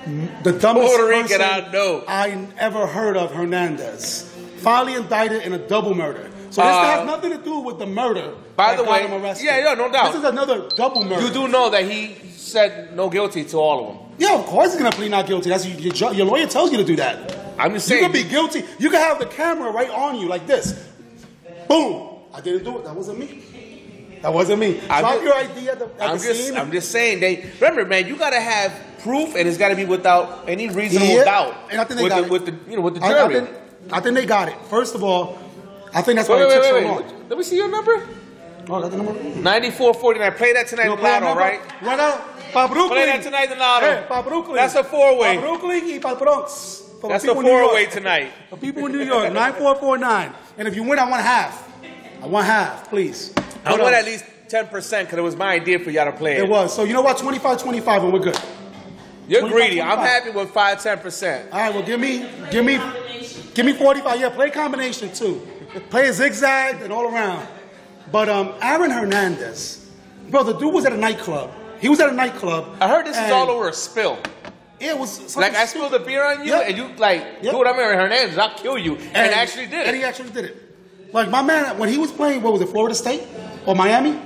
Puerto Rican person I know. I ever heard of, Hernandez. Finally indicted in a double murder. So this has nothing to do with the murder. By the way, yeah, no doubt. This is another double murder. You do know that he said no guilty to all of them. Yeah, of course he's going to plead not guilty. That's your lawyer tells you to do that. I'm just saying. You can be guilty. You can have the camera right on you like this. Boom. I didn't do it. That wasn't me. That wasn't me. Drop your ID at the scene. I'm just saying. Remember, man, you got to have proof, and it's got to be without any reasonable doubt. And I think they got it. With the jury. I think they got it. First of all, I think that's why it took so long. Let me see your number. Oh, that's the number. 9449. Play that tonight in Lotto, right? Right out. Pa Brooklyn. Play that tonight in Lotto. Hey, Pa Brooklyn. That's a 4-way. Pa Brooklyn y pa Bronx. That's a 4-way tonight. For people in New York, 9449. And if you win, I want half. I want half, please. I want at least 10% because it was my idea for y'all to play it. It was. So you know what? 25-25 and we're good. You're greedy. I'm happy with 5-10%. All right, well, give me 45. Yeah, play combination too. Play a zigzag and all around. But Aaron Hernandez, bro, the dude was at a nightclub. He was at a nightclub. I heard this is all over a spill. It was like I spilled the beer on you, and you dude, I'm Aaron Hernandez. I'll kill you, and actually did it. And he actually did it. Like my man, when he was playing, what was it, Florida State or Miami?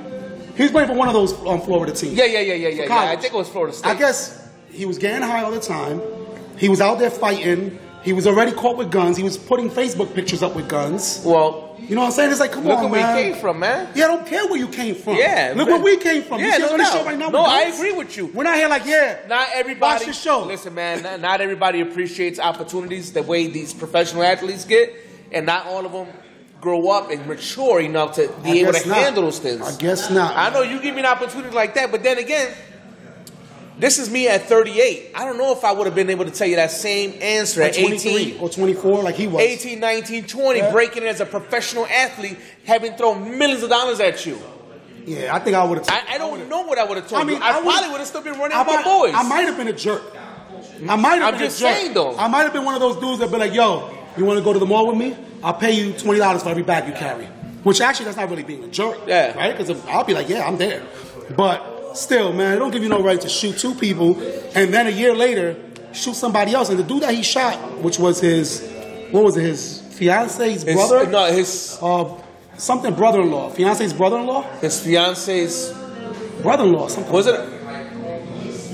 He was playing for one of those Florida teams. Yeah. I think it was Florida State. I guess he was getting high all the time. He was out there fighting. He was already caught with guns. He was putting Facebook pictures up with guns. Well, you know what I'm saying? It's like, come on, man. Look where we came from, man. Yeah, I don't care where you came from. Yeah. Look where we came from. Yeah, you see on this show right now? No, I agree with you. We're not here like, not everybody. watch the show. Listen, man, not everybody appreciates opportunities the way these professional athletes get, and not all of them grow up and mature enough to be able to handle those things. I guess not. I know you give me an opportunity like that, but then again, this is me at 38. I don't know if I would have been able to tell you that same answer at 18 or 24 like he was. 18, 19, 20, breaking in as a professional athlete, having thrown millions of dollars at you. Yeah, I think I would have. I don't know what I would have told you. I probably would have still been running with my boys. I might have been a jerk. I might have been a jerk. I'm just saying, though. I might have been one of those dudes that be like, yo, you want to go to the mall with me? I'll pay you $20 for every bag you carry. Which actually, that's not really being a jerk. Yeah. Right? Because I'll be like, yeah, I'm there. But still, man, it don't give you no right to shoot two people and then a year later shoot somebody else. And the dude that he shot, which was his fiance's brother? No, his... something brother-in-law. Fiance's brother-in-law? His fiance's... brother-in-law, something. Was it...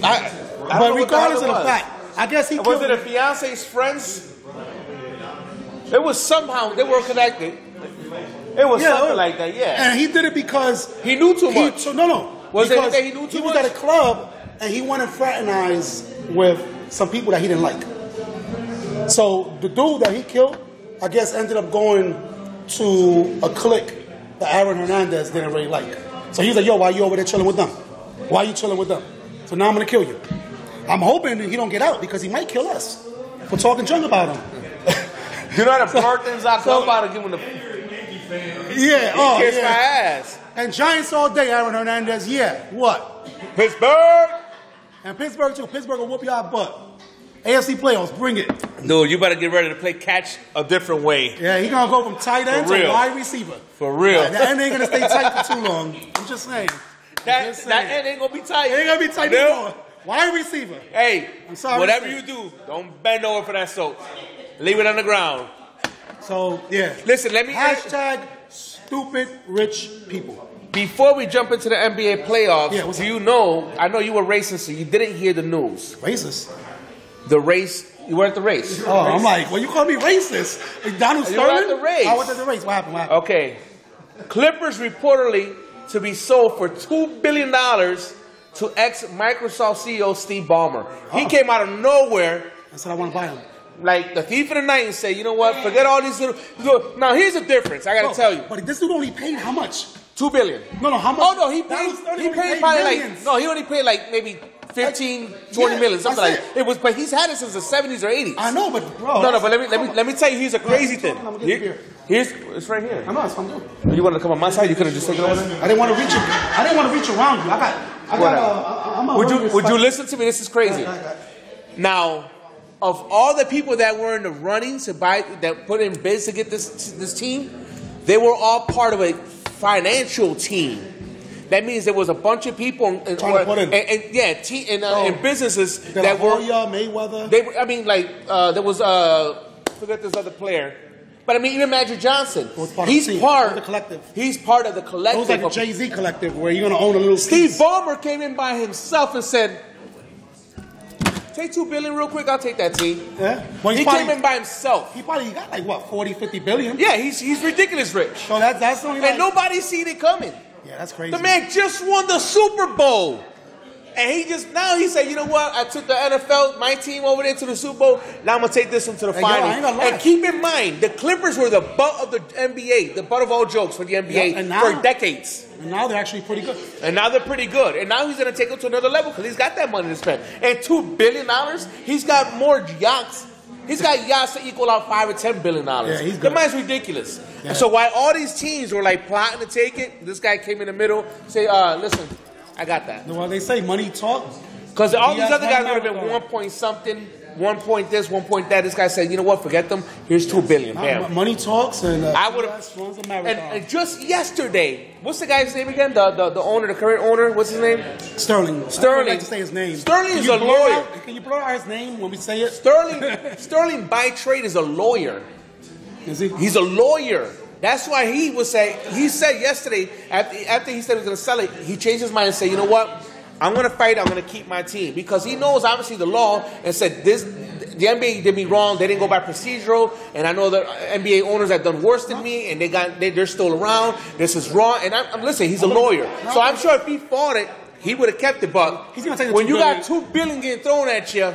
But regardless of the fact, I guess he was it a fiance's friends? It was somehow, they were connected. It was something like that, yeah. And he did it because... he knew too much. Was it that he knew too much? He was at a club and he went and fraternized with some people that he didn't like. So the dude that he killed, I guess, ended up going to a clique that Aaron Hernandez didn't really like. So he's like, yo, why you over there chilling with them? Why are you chilling with them? So now I'm going to kill you. I'm hoping that he don't get out because he might kill us for talking junk about him. You know how to blur things out about and give him the... Yeah, kiss my ass. And Giants all day, Aaron Hernandez. Yeah, what? Pittsburgh. And Pittsburgh too. Pittsburgh will whoop y'all butt. AFC playoffs, bring it. Dude, you better get ready to play catch a different way. Yeah, he's going to go from tight end to wide receiver. For real. The end ain't going to stay tight for too long. I'm just saying. That end ain't going to be tight. It ain't going to be tight anymore. Wide receiver. Hey, I'm sorry, whatever you do, don't bend over for that soap. Leave it on the ground. So, yeah. Listen, let me... Hashtag stupid rich people. Before we jump into the NBA playoffs, yeah, you know, I know you were racing, so you didn't hear the news. Racist? The race, you were at the race. Oh, I'm like, well, you call me racist. Donald Sterling? You were at the race. I went at the race. What happened? Okay. Clippers reportedly to be sold for $2 billion to ex-Microsoft CEO Steve Ballmer. He came out of nowhere. I said I want to buy him. Like the thief in the night and say, you know what? Forget all these little. Now here's the difference. I gotta tell you. But this dude only paid how much? $2 billion. No, how much? Oh no, he paid. He paid probably like he only paid like maybe 15, 20 million, something like that. It was, but he's had it since the 70s or 80s. I know, but bro. No, but let me tell you, here's a crazy thing. Here's it's right here. I know, it's fine. You wanted to come on my side? You could have just taken it over. I didn't want to reach. I didn't want to reach around you. Would you listen to me? This is crazy. Now, of all the people that were in the running to buy, that put in bids to get this team, they were all part of a financial team. That means there was a bunch of people in businesses that were Mayweather. There was forget this other player. But I mean, even Magic Johnson, he's part of the collective. He's part of the collective. It was like a Jay-Z collective where you're going to own a little Steve piece. Ballmer came in by himself and said, take $2 billion real quick, I'll take that, T. Yeah? Well, he came in by himself. He probably got like, what, 40, 50 billion? Yeah, he's ridiculous rich. So that's only like... And nobody seen it coming. Yeah, that's crazy. The man just won the Super Bowl. And he said, you know what? I took the NFL, my team over there to the Super Bowl. Now I'm going to take this one to the finals. And keep in mind, the Clippers were the butt of the NBA, the butt of all jokes for the NBA for decades. And now they're actually pretty good. And now they're pretty good. And now he's going to take them to another level because he's got that money to spend. And $2 billion, he's got more yachts. He's got yachts to equal out $5 or $10 billion. Yeah, he's good. The man's ridiculous. Yeah. And so while all these teams were like plotting to take it, this guy came in the middle, say, listen, I got that. Well, they say money talks. Because all these other guys would have been 1 point something, 1 point this, 1 point that. This guy said, you know what, forget them. Here's $2 billion. Bam. Money talks, and I would have. And just yesterday, what's the guy's name again? The owner, the current owner. What's his name? Sterling. I don't like to say his name. Sterling is a lawyer. Can you blur out his name when we say it? Sterling by trade is a lawyer. Is he? He's a lawyer. That's why he said yesterday, after he said he was going to sell it, he changed his mind and said, you know what? I'm going to fight. I'm going to keep my team. Because he knows, obviously, the law and said, the NBA did me wrong. They didn't go by procedural. And I know that NBA owners have done worse than me, and they're still around. This is wrong. And listen, he's a lawyer. So I'm sure if he fought it, he would have kept it. But he's gonna take the when you billion. got $2 billion getting thrown at you,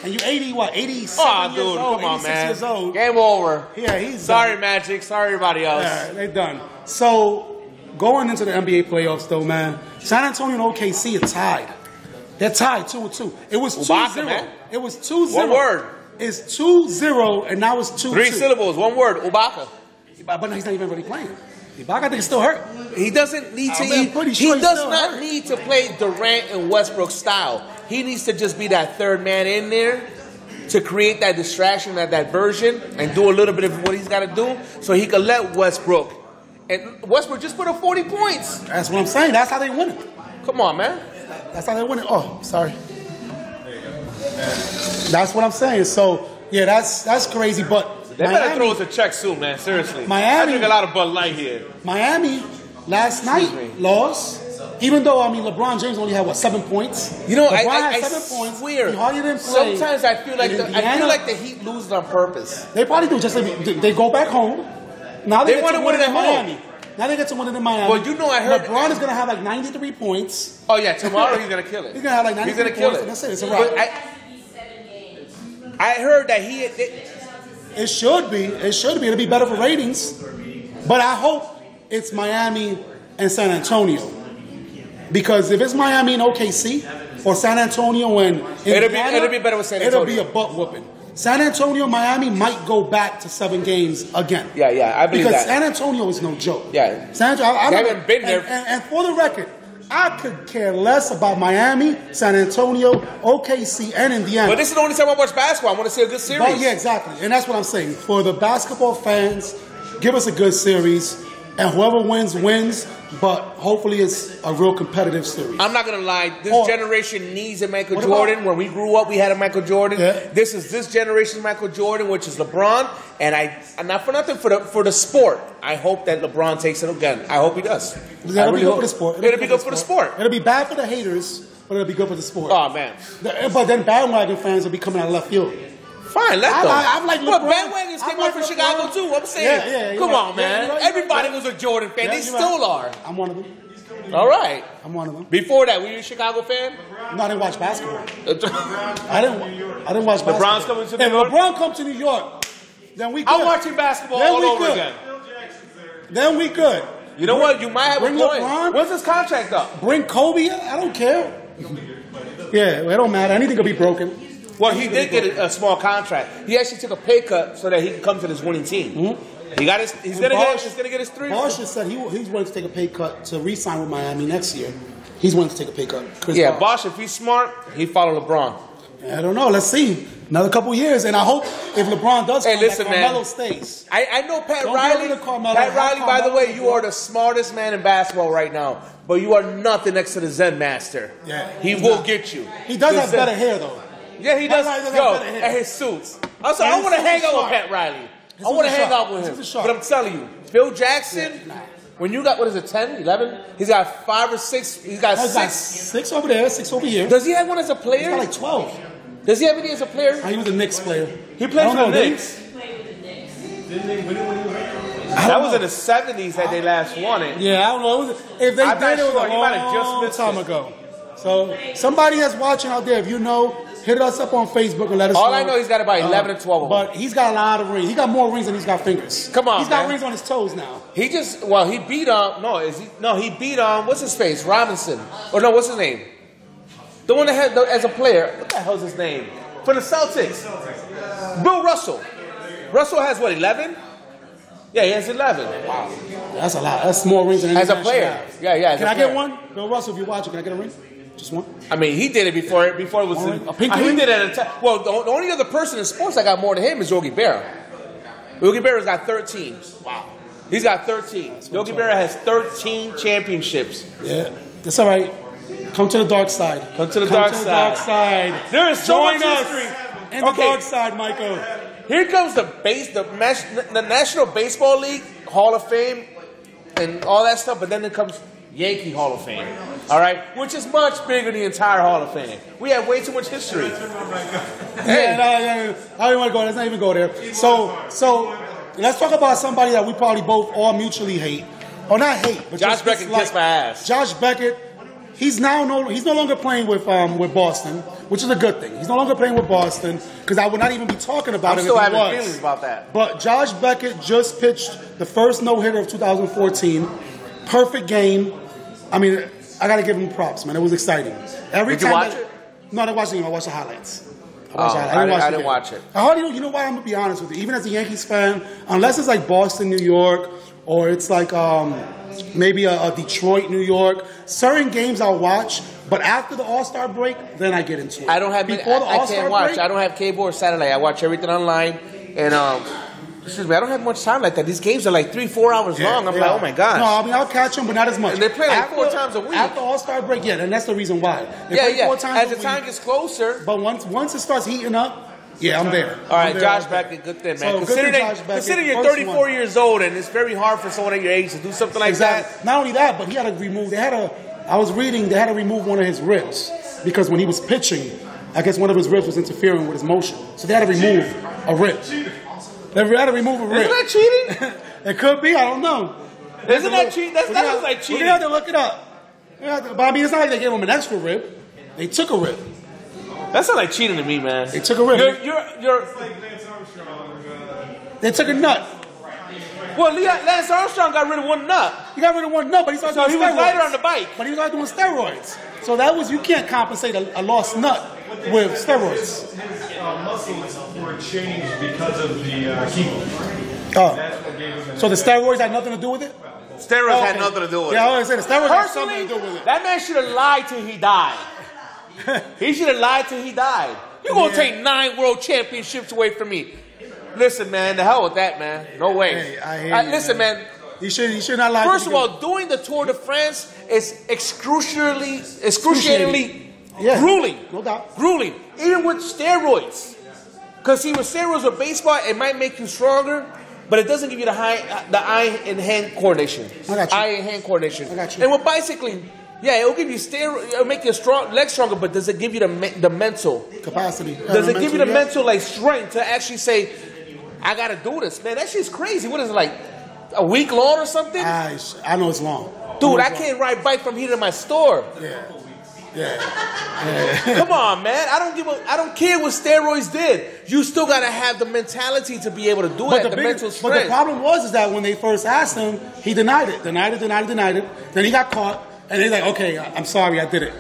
and you 87 years old, come on, 86 man. years old. Game over. Yeah, he's sorry, done. Magic. Sorry, everybody else. Yeah, they're done. So, going into the NBA playoffs, though, man, San Antonio and OKC are tied. They're tied 2-2. It was 2-0. Man. It was 2-0. One word. It's 2-0, and now it's 2-2. 3 syllables. One word. Ibaka. But he's not even really playing. Ibaka, I think, is still hurt. He doesn't need to. He does not need to play Durant and Westbrook style. He needs to just be that third man in there to create that distraction, that diversion, and do a little bit of what he's got to do, so he can let Westbrook. And Westbrook just put up 40 points. That's what I'm saying. That's how they win it. Come on, man. That's how they win it. Oh, sorry. That's what I'm saying. So, yeah, that's crazy. But they better throw us a check soon, man. Seriously. I drink a lot of Bud Light here. Miami last night lost. Even though, LeBron James only had, 7 points? You know, LeBron I had 7 points. Swear. He hardly didn't play. Sometimes I feel like the Heat lose on purpose. They probably do. Just like they go back home. Now they want to win it in Miami. Now they get to win it in Miami. Well, you know, I heard LeBron is going to have like 93 points. Oh yeah, tomorrow he's going to kill it. He's going to have like 93 points. He's going to kill it. That's it. It's a wrap. I heard that it should be. It should be. It'll be better for ratings. But I hope it's Miami and San Antonio. Because if it's Miami and OKC or San Antonio and Indiana, it'll be better with San Antonio. It'll be a butt whooping. San Antonio, Miami might go back to 7 games again. Yeah, I believe because that. San Antonio is no joke. Yeah. San Antonio, I haven't been there. And for the record, I could care less about Miami, San Antonio, OKC, and Indiana. But this is the only time I watch basketball. I want to see a good series. But yeah, exactly. And that's what I'm saying. For the basketball fans, give us a good series. And whoever wins, wins. But hopefully it's a real competitive series. I'm not going to lie. This generation needs a Michael Jordan. When we grew up, we had a Michael Jordan. Yeah. This is this generation's Michael Jordan, which is LeBron. And I'm not for nothing for the sport. I hope that LeBron takes it again. I hope he does. It'll be good for the sport. It'll be good for the sport. It'll be bad for the haters, but it'll be good for the sport. Oh, man. But then bandwagon fans will be coming out of left field. Fine, let them. I'm like LeBron. But bandwagons came out from Chicago too. I'm saying, come on, man. Everybody was a Jordan fan. They still are. I'm one of them. All right. I'm one of them. Before that, were you a Chicago fan? No, I didn't watch basketball. I didn't watch basketball. LeBron's coming to New York? If LeBron comes to New York, then we good. I'm watching basketball then all we over good. again. Then we good. You know what? You might have a Bring point. LeBron. When's his contract up? Bring Kobe. I don't care. Yeah, it don't matter. Anything could be broken. Well, he did get a small contract. He actually took a pay cut so that he could come to this winning team. Mm-hmm. He got his. He's gonna get his 3. Bosh just said he's willing to take a pay cut to re-sign with Miami next year. He's willing to take a pay cut. Yeah, Bosh, if he's smart, he follow LeBron. I don't know. Let's see. Another couple years, and I hope if LeBron does come listen, back, Carmelo stays. I know Pat Don't Riley. get rid of Carmelo. Pat Riley, by the way, Carmelo, you are the smartest man in basketball right now. But you are nothing next to the Zen Master. Yeah, he will get you. He does have better hair, though. Yeah, he does. Pat Riley Yo, have better hair. and his suits. I'm sorry, I want to hang out with Pat Riley. I want to hang out with him. But I'm telling you, Phil Jackson, when you got, what is it, 10, 11? He's got 5 or 6. He's got 6. 6 over there, 6 over here. Does he have one as a player? He's got like 12. Does he have any as a player? He was a Knicks player. He played for the Knicks. That was in the 70s that they last won it. Yeah, I don't know. If they did, it was a long time ago. So somebody that's watching out there, if you know, hit us up on Facebook and let us know. All I know, he's got about 11 or 12 of them. But he's got a lot of rings. He got more rings than he's got fingers. Come on, He's got man. rings on his toes now. He just, he beat he beat what's his face? Robinson. Or no, what's his name? The one that had, as a player, what the hell's his name? For the Celtics. Bill Russell. Russell has what, 11? Yeah, he has 11. Wow. That's a lot. That's more rings than as a anyone player. should have. Yeah. Can I get one? Bill Russell, if you're watching, can I get a ring? Just one? I mean, he did it before it was. A pink ring? He did it at a time. Well, the only other person in sports that got more than him is Yogi Berra. Yogi Berra's got 13. Wow. He's got 13. Yogi Berra has 13 championships. Yeah. That's all right. Come to the dark side. Come to the dark side. There is so much history. In the dark side, Michael. Here comes the National Baseball League Hall of Fame and all that stuff, but then it comes Yankee Hall of Fame. All right, which is much bigger than the entire Hall of Fame. We have way too much history. Yeah, I don't want to go. Let's not even go there. So let's talk about somebody that we probably both all mutually hate, or not hate, but Josh just Beckett kissed my ass. Josh Beckett. He's no longer playing with Boston, which is a good thing. He's no longer playing with Boston because I would not even be talking about it if he was. I'm still having feelings about that. But Josh Beckett just pitched the first no-hitter of 2014. Perfect game. I mean, I got to give him props, man. It was exciting. Did you watch it? No, I didn't watch it. I watched the highlights. I didn't watch it. I hardly, you know what? I'm going to be honest with you. Even as a Yankees fan, unless it's like Boston, New York, or it's like maybe a Detroit, New York, certain games I'll watch, but after the All-Star break, then I get into it. I don't have Before the I All-Star can't watch. break, I don't have cable or satellite. I watch everything online, and excuse me, I don't have much time like that. These games are like 3-4 hours long. I'm like, oh my gosh. No, I mean, I'll catch them, but not as much. And they play like 4 times a week. After All-Star break, yeah, and that's the reason why. They Yeah, play yeah. 4 times As a the time week, gets closer. but once it starts heating up, yeah, I'm there. All right, I'm there. Josh Beckett, good thing, man. So, good thing Josh Beckett, Considering you're first 34 one. years old, and it's very hard for someone at your age to do something like that. Not only that, but he had to remove. I was reading they had to remove one of his ribs because when he was pitching, I guess one of his ribs was interfering with his motion. So they had to remove a rib. They had to remove a rib. Isn't that cheating? It could be. I don't know. Isn't that cheating? That looks like cheating. We have to look it up. But I mean, it's not like they gave him an extra rib. They took a rib. That sounds like cheating to me, man. They took a rib. You're They took a nut. Well, Lance Armstrong got rid of one nut. He got rid of one nut, but he started doing So he was steroids. lighter on the bike. But he was doing steroids. So you can't compensate a lost nut with steroids. His muscles were changed because of the chemo. Oh. That's what gave him So the steroids had nothing to do with it? Steroids had nothing to do with it. Yeah, I was going to say, the steroids had Personally, something to do with it. that man should have lied till he died. He should have lied till he died. You're going to take 9 world championships away from me. Listen, man, the hell with that, man. No way. Hey, I hear you, listen, man. You should not lie. First of all, doing the Tour de France is excruciatingly Yeah. grueling. No doubt. Grueling. Even with steroids. Because with steroids with baseball, it might make you stronger, but it doesn't give you the eye and hand coordination. I got you. Eye and hand coordination. I got you. And with bicycling, yeah, it'll give you it'll make your leg stronger, but does it give you the mental Capacity. Does it give you the Yeah. mental strength to actually say, I gotta do this, man? That shit's crazy. What is it, like a week long or something? I know it's long. Dude, I can't ride bike from here to my store. Come on, man. I don't care what steroids did. You still gotta have the mentality to be able to do it. The mental strength. But the problem was that when they first asked him, he denied it. Denied it. Then he got caught, and he's like, "Okay, I'm sorry, I did it."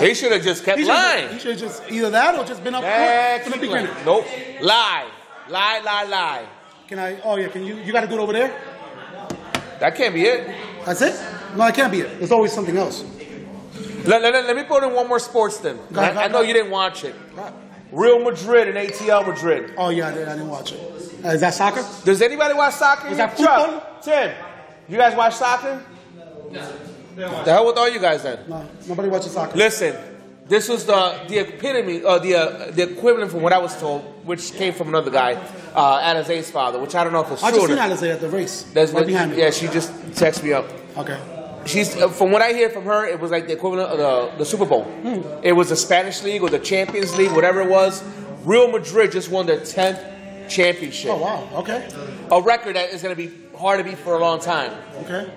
He should have just kept lying. He should have just either that or just been up front from the beginning. Nope. Lie. Can I? Oh yeah. Can you? You got to do it over there. That can't be it. That's it? No, it can't be it. There's always something else. Let me put in one more sports thing. I know you didn't watch it. Real Madrid and ATL Madrid. Oh yeah, I didn't watch it. Is that soccer? Does anybody watch soccer? Is that football? Tim, you guys watch soccer? No. The hell with all you guys then? No, nobody watches soccer. Listen, this was the epitome, the equivalent from what I was told, which came from another guy, Alize's father, which I don't know if it's true. I just seen Alize at the race. That's right behind me. Yeah, she just texted me up. Okay. She's from what I hear from her, it was like the equivalent of the Super Bowl. It was the Spanish League or the Champions League, whatever it was. Real Madrid just won their 10th championship. Oh wow, okay. A record that is going to be hard to beat for a long time. Okay.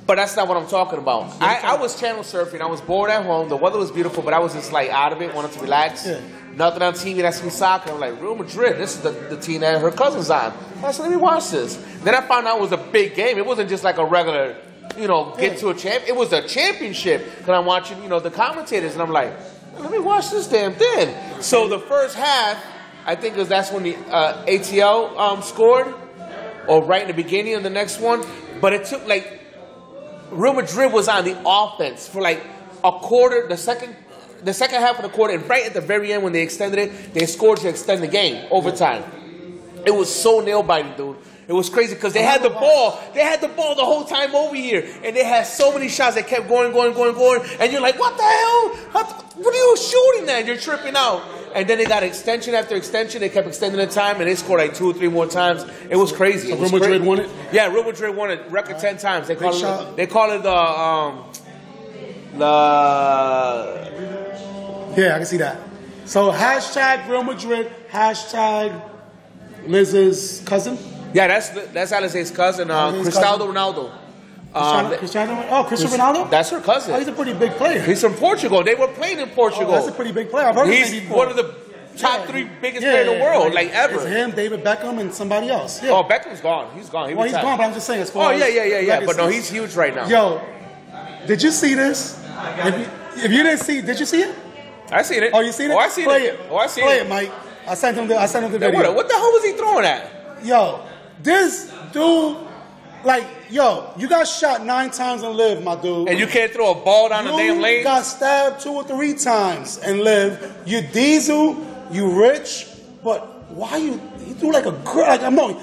But that's not what I'm talking about. I was channel surfing. I was bored at home. The weather was beautiful, but I was just like out of it, wanted to relax. Yeah. Nothing on TV. That's me soccer. I'm like, Real Madrid, this is the team that her cousin's on. I said, let me watch this. Then I found out it was a big game. It wasn't just like a regular, get to a champ. It was a championship. And I'm watching, the commentators, and I'm like, let me watch this damn thing. So the first half, I think that's when the ATL scored, or right in the beginning of the next one. But it took Real Madrid was on the offense for like a quarter, the second half of the quarter, and right at the very end when they extended it, they scored to extend the game overtime. It was so nail-biting, dude. It was crazy because they had the ball. They had the ball the whole time over here, and they had so many shots that kept going, and you're like, what the hell? What are you shooting at? You're tripping out. And then they got extension after extension. They kept extending the time, and they scored like 2 or 3 more times. It was crazy. So Real Madrid won it? Yeah, Real Madrid won it. Record 10 times. They call it Yeah, I can see that. So hashtag Real Madrid, hashtag Liz's cousin. Yeah, that's Alize's cousin, Cristiano Ronaldo. Cristiano Ronaldo? That's her cousin. Oh, he's a pretty big player. He's from Portugal. They were playing in Portugal. Oh, that's a pretty big player. I've heard his name before. One of the top 3 biggest players in the world, ever. It's him, David Beckham, and somebody else. Yeah. Oh, Beckham's gone. He's gone. He's gone, but I'm just saying as far as yeah. But no, he's huge right now. Yo, did you see this? If you didn't see, did you see it? I seen it. Oh, you seen it? Oh, I seen it. Oh, I seen it. Play it, Mike. I sent him the video. What the hell was he throwing at? Yo, this dude, you got shot 9 times and lived, my dude. And you can't throw a ball down the damn lane? You got stabbed 2 or 3 times and lived. You diesel, you rich, but why you threw like a girl?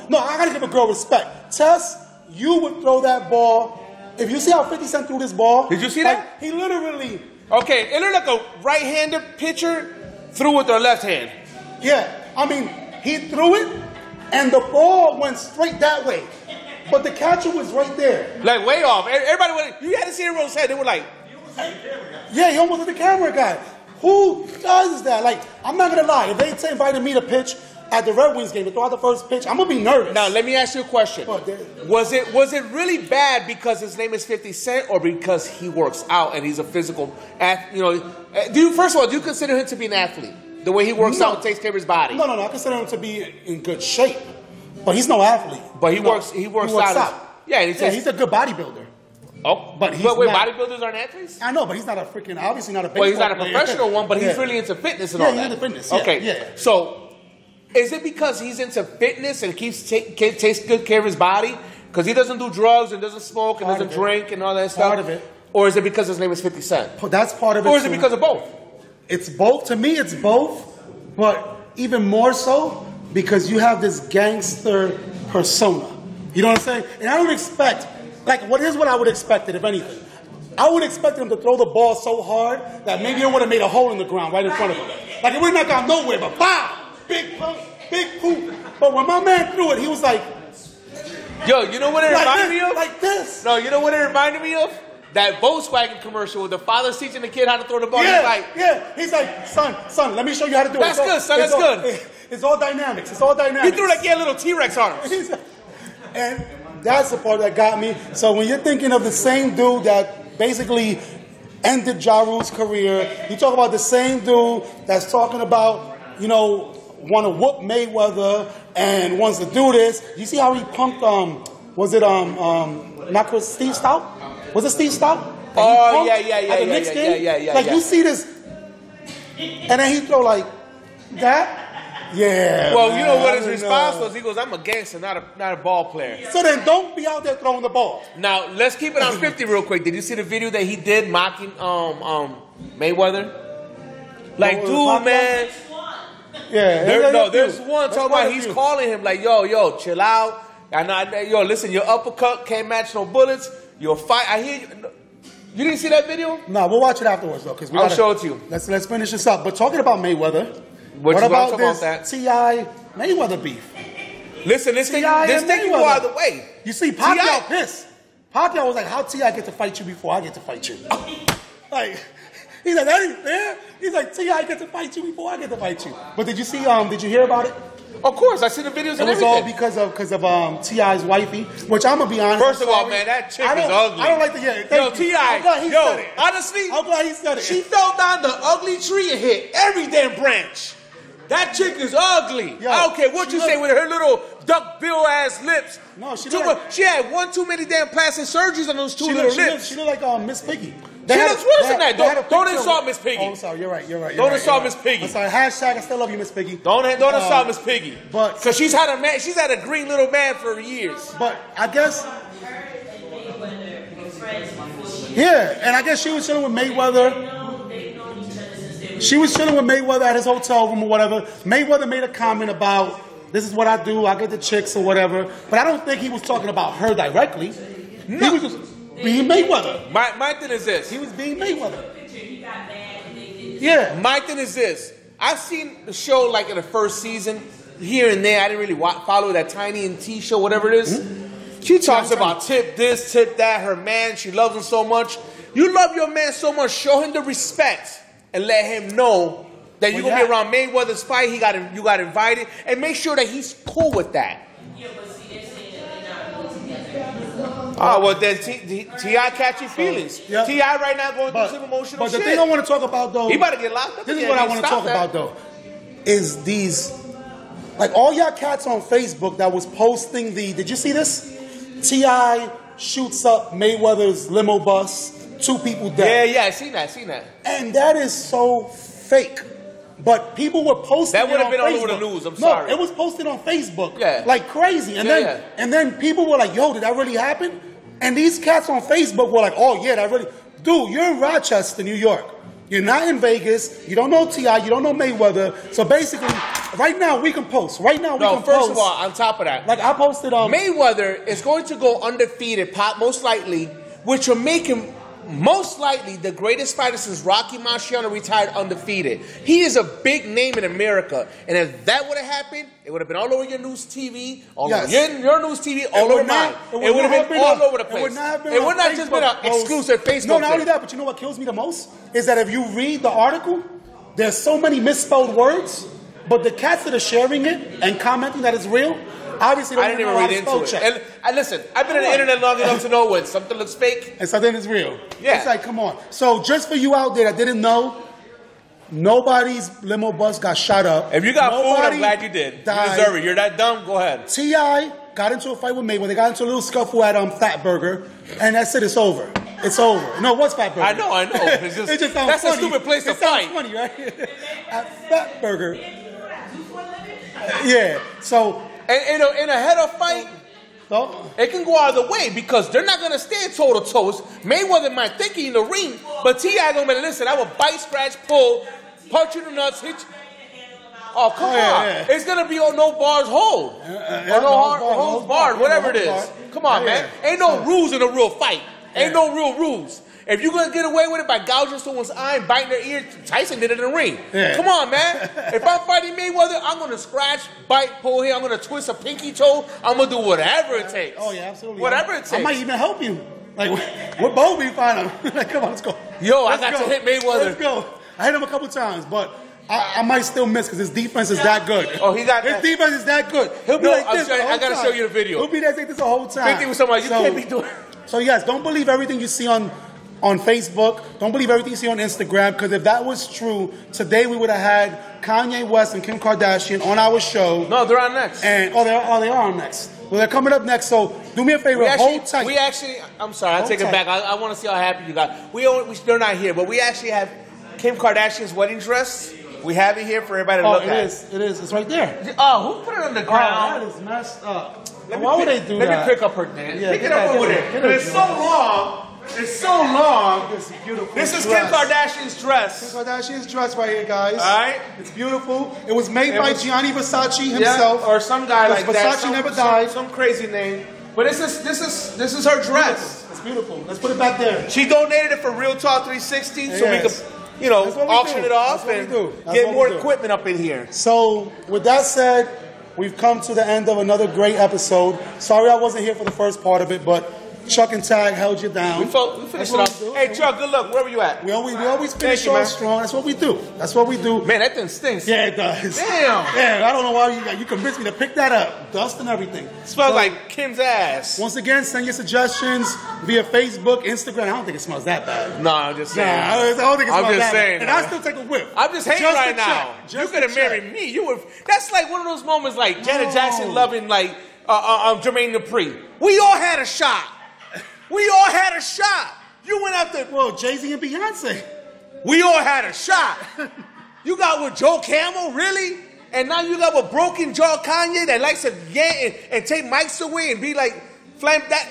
No, I gotta give a girl respect. Tess, you would throw that ball. If you see how 50 Cent threw this ball. Did you see that? He literally. Okay, it looked like a right-handed pitcher threw with their left hand. Yeah, he threw it, and the ball went straight that way. But the catcher was right there. Like way off. Everybody, you had to see everyone's head. They were like. Yeah, he almost hit the camera guy. Who does that? I'm not going to lie. If they invited me to pitch at the Red Wings game to throw out the first pitch, I'm going to be nervous. Now, let me ask you a question. Was it really bad because his name is 50 Cent or because he works out and he's a physical athlete? First of all, do you consider him to be an athlete? The way he works out and takes care of his body? No. I consider him to be in good shape. But he's no athlete. But he works out. Yeah, he's a good bodybuilder. Oh, but bodybuilders aren't athletes? I know, but he's not obviously not a baseball Well, he's not a player. professional one, but he's really into fitness and all that. Yeah, he's into fitness. Okay, yeah. So, is it because he's into fitness and takes good care of his body? Because he doesn't do drugs and doesn't smoke and doesn't drink and all that stuff? Part of it. Or is it because his name is 50 Cent? That's part of it. Or is it because of both? It's both. To me, it's both. But even more so because you have this gangster persona. You know what I'm saying? And I don't expect, here's what I would expect, if anything. I would expect him to throw the ball so hard that maybe it would have made a hole in the ground right in front of him. It would not gone nowhere, but pow! Big pump, big poop. But when my man threw it, he was like... Yo, you know what it reminded me of? Like this. No, you know what it reminded me of? That Volkswagen commercial with the father's teaching the kid how to throw the ball. He's like, son, let me show you how to do it. That's good, son, that's good. It's all dynamics. It's all dynamics. He threw like a little T-Rex on him. And That's the part that got me. So when you're thinking of the same dude that basically ended Ja Rule's career, you talk about the same dude that's talking about, you know, want to whoop Mayweather and wants to do this. You see how he punked, was it, not Chris, Steve Stout? Was it Steve Stout? Oh, yeah. Like, you see this, and then he throw like that. Yeah. Well, you know what his response was? He goes, "I'm a gangster, not a ball player." So then don't be out there throwing the ball. Now, let's keep it on 50 real quick. Did you see the video that he did mocking Mayweather? Like, dude, man. Yeah. There's one talking about he's calling him like, yo, chill out. Yo, listen, your uppercut can't match no bullets. You'll fight. I hear you. You didn't see that video? No, we'll watch it afterwards though, because I'll show it to you. Let's finish this up. But talking about Mayweather, what about this T.I. Mayweather beef? Listen, this thing can go out of the way. You see, Pacquiao pissed. Pacquiao was like, "How T.I. get to fight you before I get to fight you?" Like, he's like, "That ain't fair." He's like, "T.I. get to fight you before I get to fight you." But did you see? Did you hear about it? Of course, I see the videos. It was all because of T.I.'s wifey, which I'm gonna be honest. First of all, man, that chick is ugly. I don't like to hear it. Yo, T.I. Honestly, I'm glad he said it. She fell down the ugly tree and hit every damn branch. That chick is ugly. Yo, I don't care what you say with her little duck-bill ass lips. No, she had one too many damn plastic surgeries on those two little lips. She looked like Miss Piggy. She looks worse than that. Don't insult Miss Piggy. Oh, I'm sorry. You're right. Don't insult Miss Piggy. I'm sorry. Hashtag I still love you, Miss Piggy. Don't insult Miss Piggy. But because she's had a green little man for years. But I guess. Yeah, and I guess she was chilling with Mayweather. She was chilling with Mayweather at his hotel room or whatever. Mayweather made a comment about, "This is what I do. I get the chicks or whatever." But I don't think he was talking about her directly. No. He was just being Mayweather. My thing is this. He was being Mayweather. Yeah. My thing is this. I've seen the show like in the first season, here and there. I didn't really follow that Tiny and T show, whatever it is. Mm-hmm. She talks about tip this, tip that. Her man, she loves him so much. You love your man so much. Show him the respect and let him know that you're gonna be around Mayweather's fight. You got invited, and make sure that he's cool with that. Oh, well, then T.I. catchy feelings. Yep. T.I. right now going through some emotional shit. But the thing I want to talk about, though... He about to get locked up. This is what I want to talk about, though. Is these... Like, all y'all cats on Facebook that was posting the... Did you see this? T.I. shoots up Mayweather's limo bus. 2 people dead. Yeah, I seen that. And that is so fake. But people were posting that would have been Facebook. all over the news. I'm sorry. No, it was posted on Facebook. Yeah. Like crazy. And then people were like, "Yo, did that really happen?" And these cats on Facebook were like, "Oh yeah, that really." Dude, you're in Rochester, New York. You're not in Vegas. You don't know T.I. You don't know Mayweather. So basically, right now we can post. Right now we can post. First of all, on top of that, like I posted Mayweather is going to go undefeated, most likely, which will make him most likely the greatest fighter since Rocky Marciano retired undefeated. He is a big name in America. And if that would have happened, it would have been all over your news TV, all over your news TV, all over mine. It would have been all over the place. It would not just been an exclusive Facebook. No, not only that, but you know what kills me the most? Is that if you read the article, there's so many misspelled words, but the cats that are sharing it and commenting that it's real, obviously I didn't even read into it. And listen, I've been on the internet long enough to know when something looks fake and something is real. Yeah. It's like, come on. So just for you out there that didn't know, nobody's limo bus got shot up. If you got food, I'm glad you did. Died. You deserve it. You're that dumb, go ahead. T.I. got into a fight with Mayweather. They got into a little scuffle at Fat Burger, and that's it. It's over. It's over. No, what's Fat Burger? I know. It's just, it just sounds that's funny. a stupid place to fight. It sounds funny, right? At Fat Burger. Yeah. So... And in a head-up fight, it can go out of the way because they're not going to stand toe-to-toe. Mayweather might think he in the ring, but T.I. going to be, listen, I will bite, scratch, pull, punch you in the nuts, hit you. Oh, come on. Yeah. It's going to be on no bars hold. Or no holds barred, whatever it is. Come on, man. Ain't no rules in a real fight. Ain't no real rules. If you're going to get away with it by gouging someone's eye and biting their ear, Tyson did it in the ring. Yeah. Come on, man. If I'm fighting Mayweather, I'm going to scratch, bite, pull here. I'm going to twist a pinky toe. I'm going to do whatever it takes. Oh, yeah, absolutely. Whatever it takes. I might even help you. Like, we're both be fine. Like, come on, let's go. Yo, I got to hit Mayweather. Let's go. I hit him a couple times, but I might still miss because his defense is that good. Oh, he got his that. defense is that good. He'll be like this. I gotta show you the video. He'll be like this the whole time. 50 was something like, you can't be doing. So yes, don't believe everything you see on Facebook. Don't believe everything you see on Instagram, because if that was true, today we would have had Kanye West and Kim Kardashian on our show. No, they're on next. And they are on next. Well, they're coming up next. So do me a favor, hold tight. We actually, I'm sorry, I'll take it back. I want to see how happy you got. They're not here, but we actually have Kim Kardashian's wedding dress. We have it here for everybody to look at. It is. It's right there. Oh, who put it on the ground? That is messed up. Why would they do that? Let me pick up her dance. Yeah, pick it up over there. It's so long. It's so long. It's beautiful. This is Kim Kardashian's dress. Kim Kardashian's dress right here, guys. All right. It's beautiful. It was made by Gianni Versace himself. Yeah, or some guy like that. Versace never died. Some crazy name. But this is her dress. It's beautiful. Let's put it back there. She donated it for Real Talk 360, so we could, auction it off and get more equipment up in here. So, with that said, we've come to the end of another great episode. Sorry I wasn't here for the first part of it, but Chuck and Tag held you down. We finished it off. Hey, Chuck, good luck. Wherever you at. We always finish off strong. That's what we do. Man, that thing stinks. Yeah, it does. Damn. Yeah, I don't know why you convinced me to pick that up. Dust and everything. Smells like Kim's ass. Once again, send your suggestions via Facebook, Instagram. I don't think it smells that bad. No, I'm just saying. I don't think it smells that bad. And I still take a whiff. I'm just hating right now. You could have married me. That's like one of those moments like Janet Jackson loving like Jermaine Dupri. We all had a shot. We all had a shot. You went after... Well, Jay-Z and Beyonce. We all had a shot. You got with Joe Camel, really? And now you got with broken jaw Kanye that likes to yank and take mics away and be like, flame that.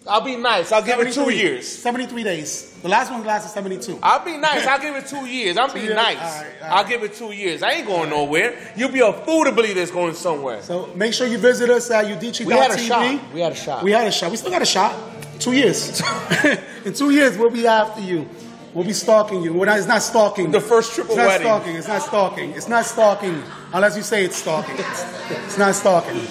I'll be nice. I'll give it 2 years. 73 days. The last one lasted 72. I'll be nice. I'll give it 2 years. I'm being nice. All right. I'll give it 2 years. I ain't going nowhere. You'll be a fool to believe it's going somewhere. So make sure you visit us at Udicci.TV. We had a shot. We still got a shot. 2 years. In 2 years, we'll be after you. We'll be stalking you. It's not stalking. The first triple wedding. It's not stalking. It's not stalking. Unless you say it's stalking. It's not stalking.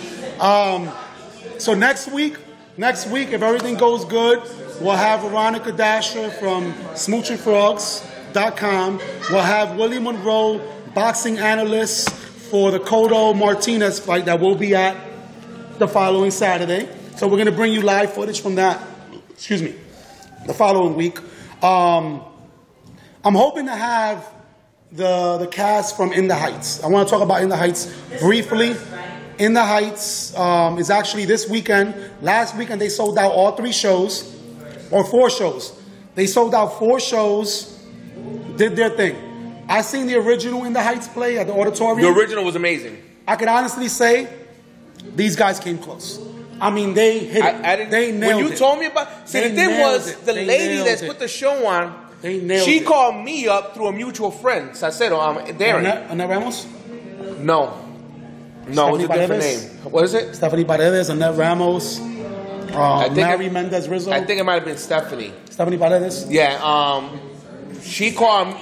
So next week, if everything goes good, we'll have Veronica Dasher from SmoochingFrogs.com. We'll have Willie Monroe, boxing analyst for the Cotto Martinez fight that will be at the following Saturday. So we're going to bring you live footage from that, the following week. I'm hoping to have the cast from In the Heights. I want to talk about In the Heights briefly. In the Heights is actually this weekend. Last weekend they sold out all 3 shows, or 4 shows. They sold out 4 shows, did their thing. I seen the original In the Heights play at the auditorium. The original was amazing. I can honestly say these guys came close. I mean, they hit it. They nailed it. When you told me about... See, the thing was, the lady that put the show on, she called me up through a mutual friend. Said, Darren. Annette Ramos? No, it's a different name. What is it? Stephanie Paredes, Annette Ramos, Mary Mendez Rizzo. I think it might have been Stephanie. Stephanie Paredes? Yeah, she called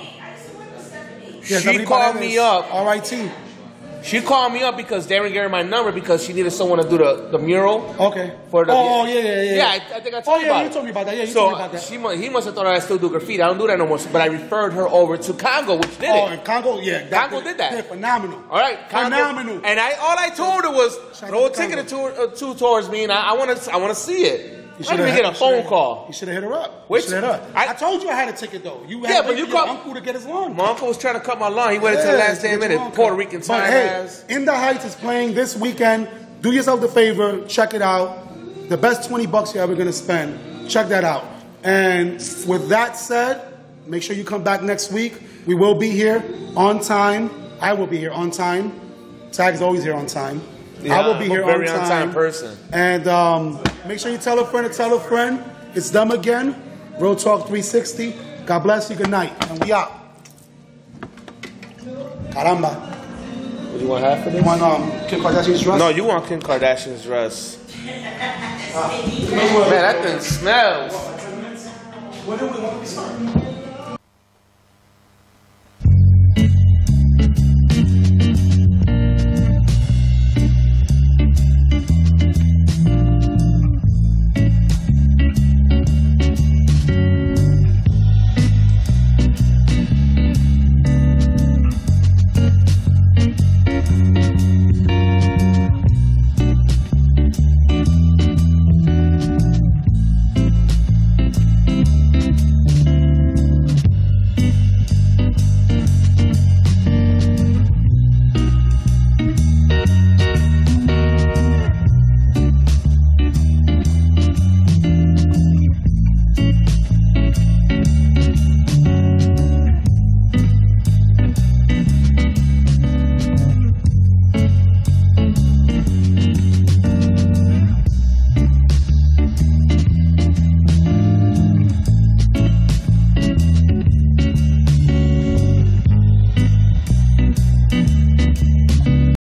me up. R.I.T. She called me up because Darren gave her my number because she needed someone to do the mural. Okay. Yeah, I think I told you about it. You told me about that. Yeah, you told me about that. He must have thought I still do graffiti. I don't do that no more. But I referred her over to Congo, which did it. Oh, and Congo, yeah. Congo did that. Yeah, phenomenal. All right, Congo. Phenomenal. And all I told her was throw a ticket or two towards me, and I want to see it. I didn't even get a phone call. You should have hit her up. I told you I had a ticket though. You had but you called your uncle to get his lawn. My uncle was trying to cut my lawn. He waited till the last damn minute. Puerto Rican time. But hey, In the Heights is playing this weekend. Do yourself the favor. Check it out. The best $20 you're ever going to spend. Check that out. And with that said, make sure you come back next week. We will be here on time. I will be here on time. Tag is always here on time. Yeah, I will be here on time. Very on-time person. And make sure you tell a friend to tell a friend. It's them again. Real Talk 360. God bless you. Good night. And we out. Caramba. What do you want half for this? You want Kim Kardashian's dress? No, you want Kim Kardashian's dress. Man, that thing smells. When do we start?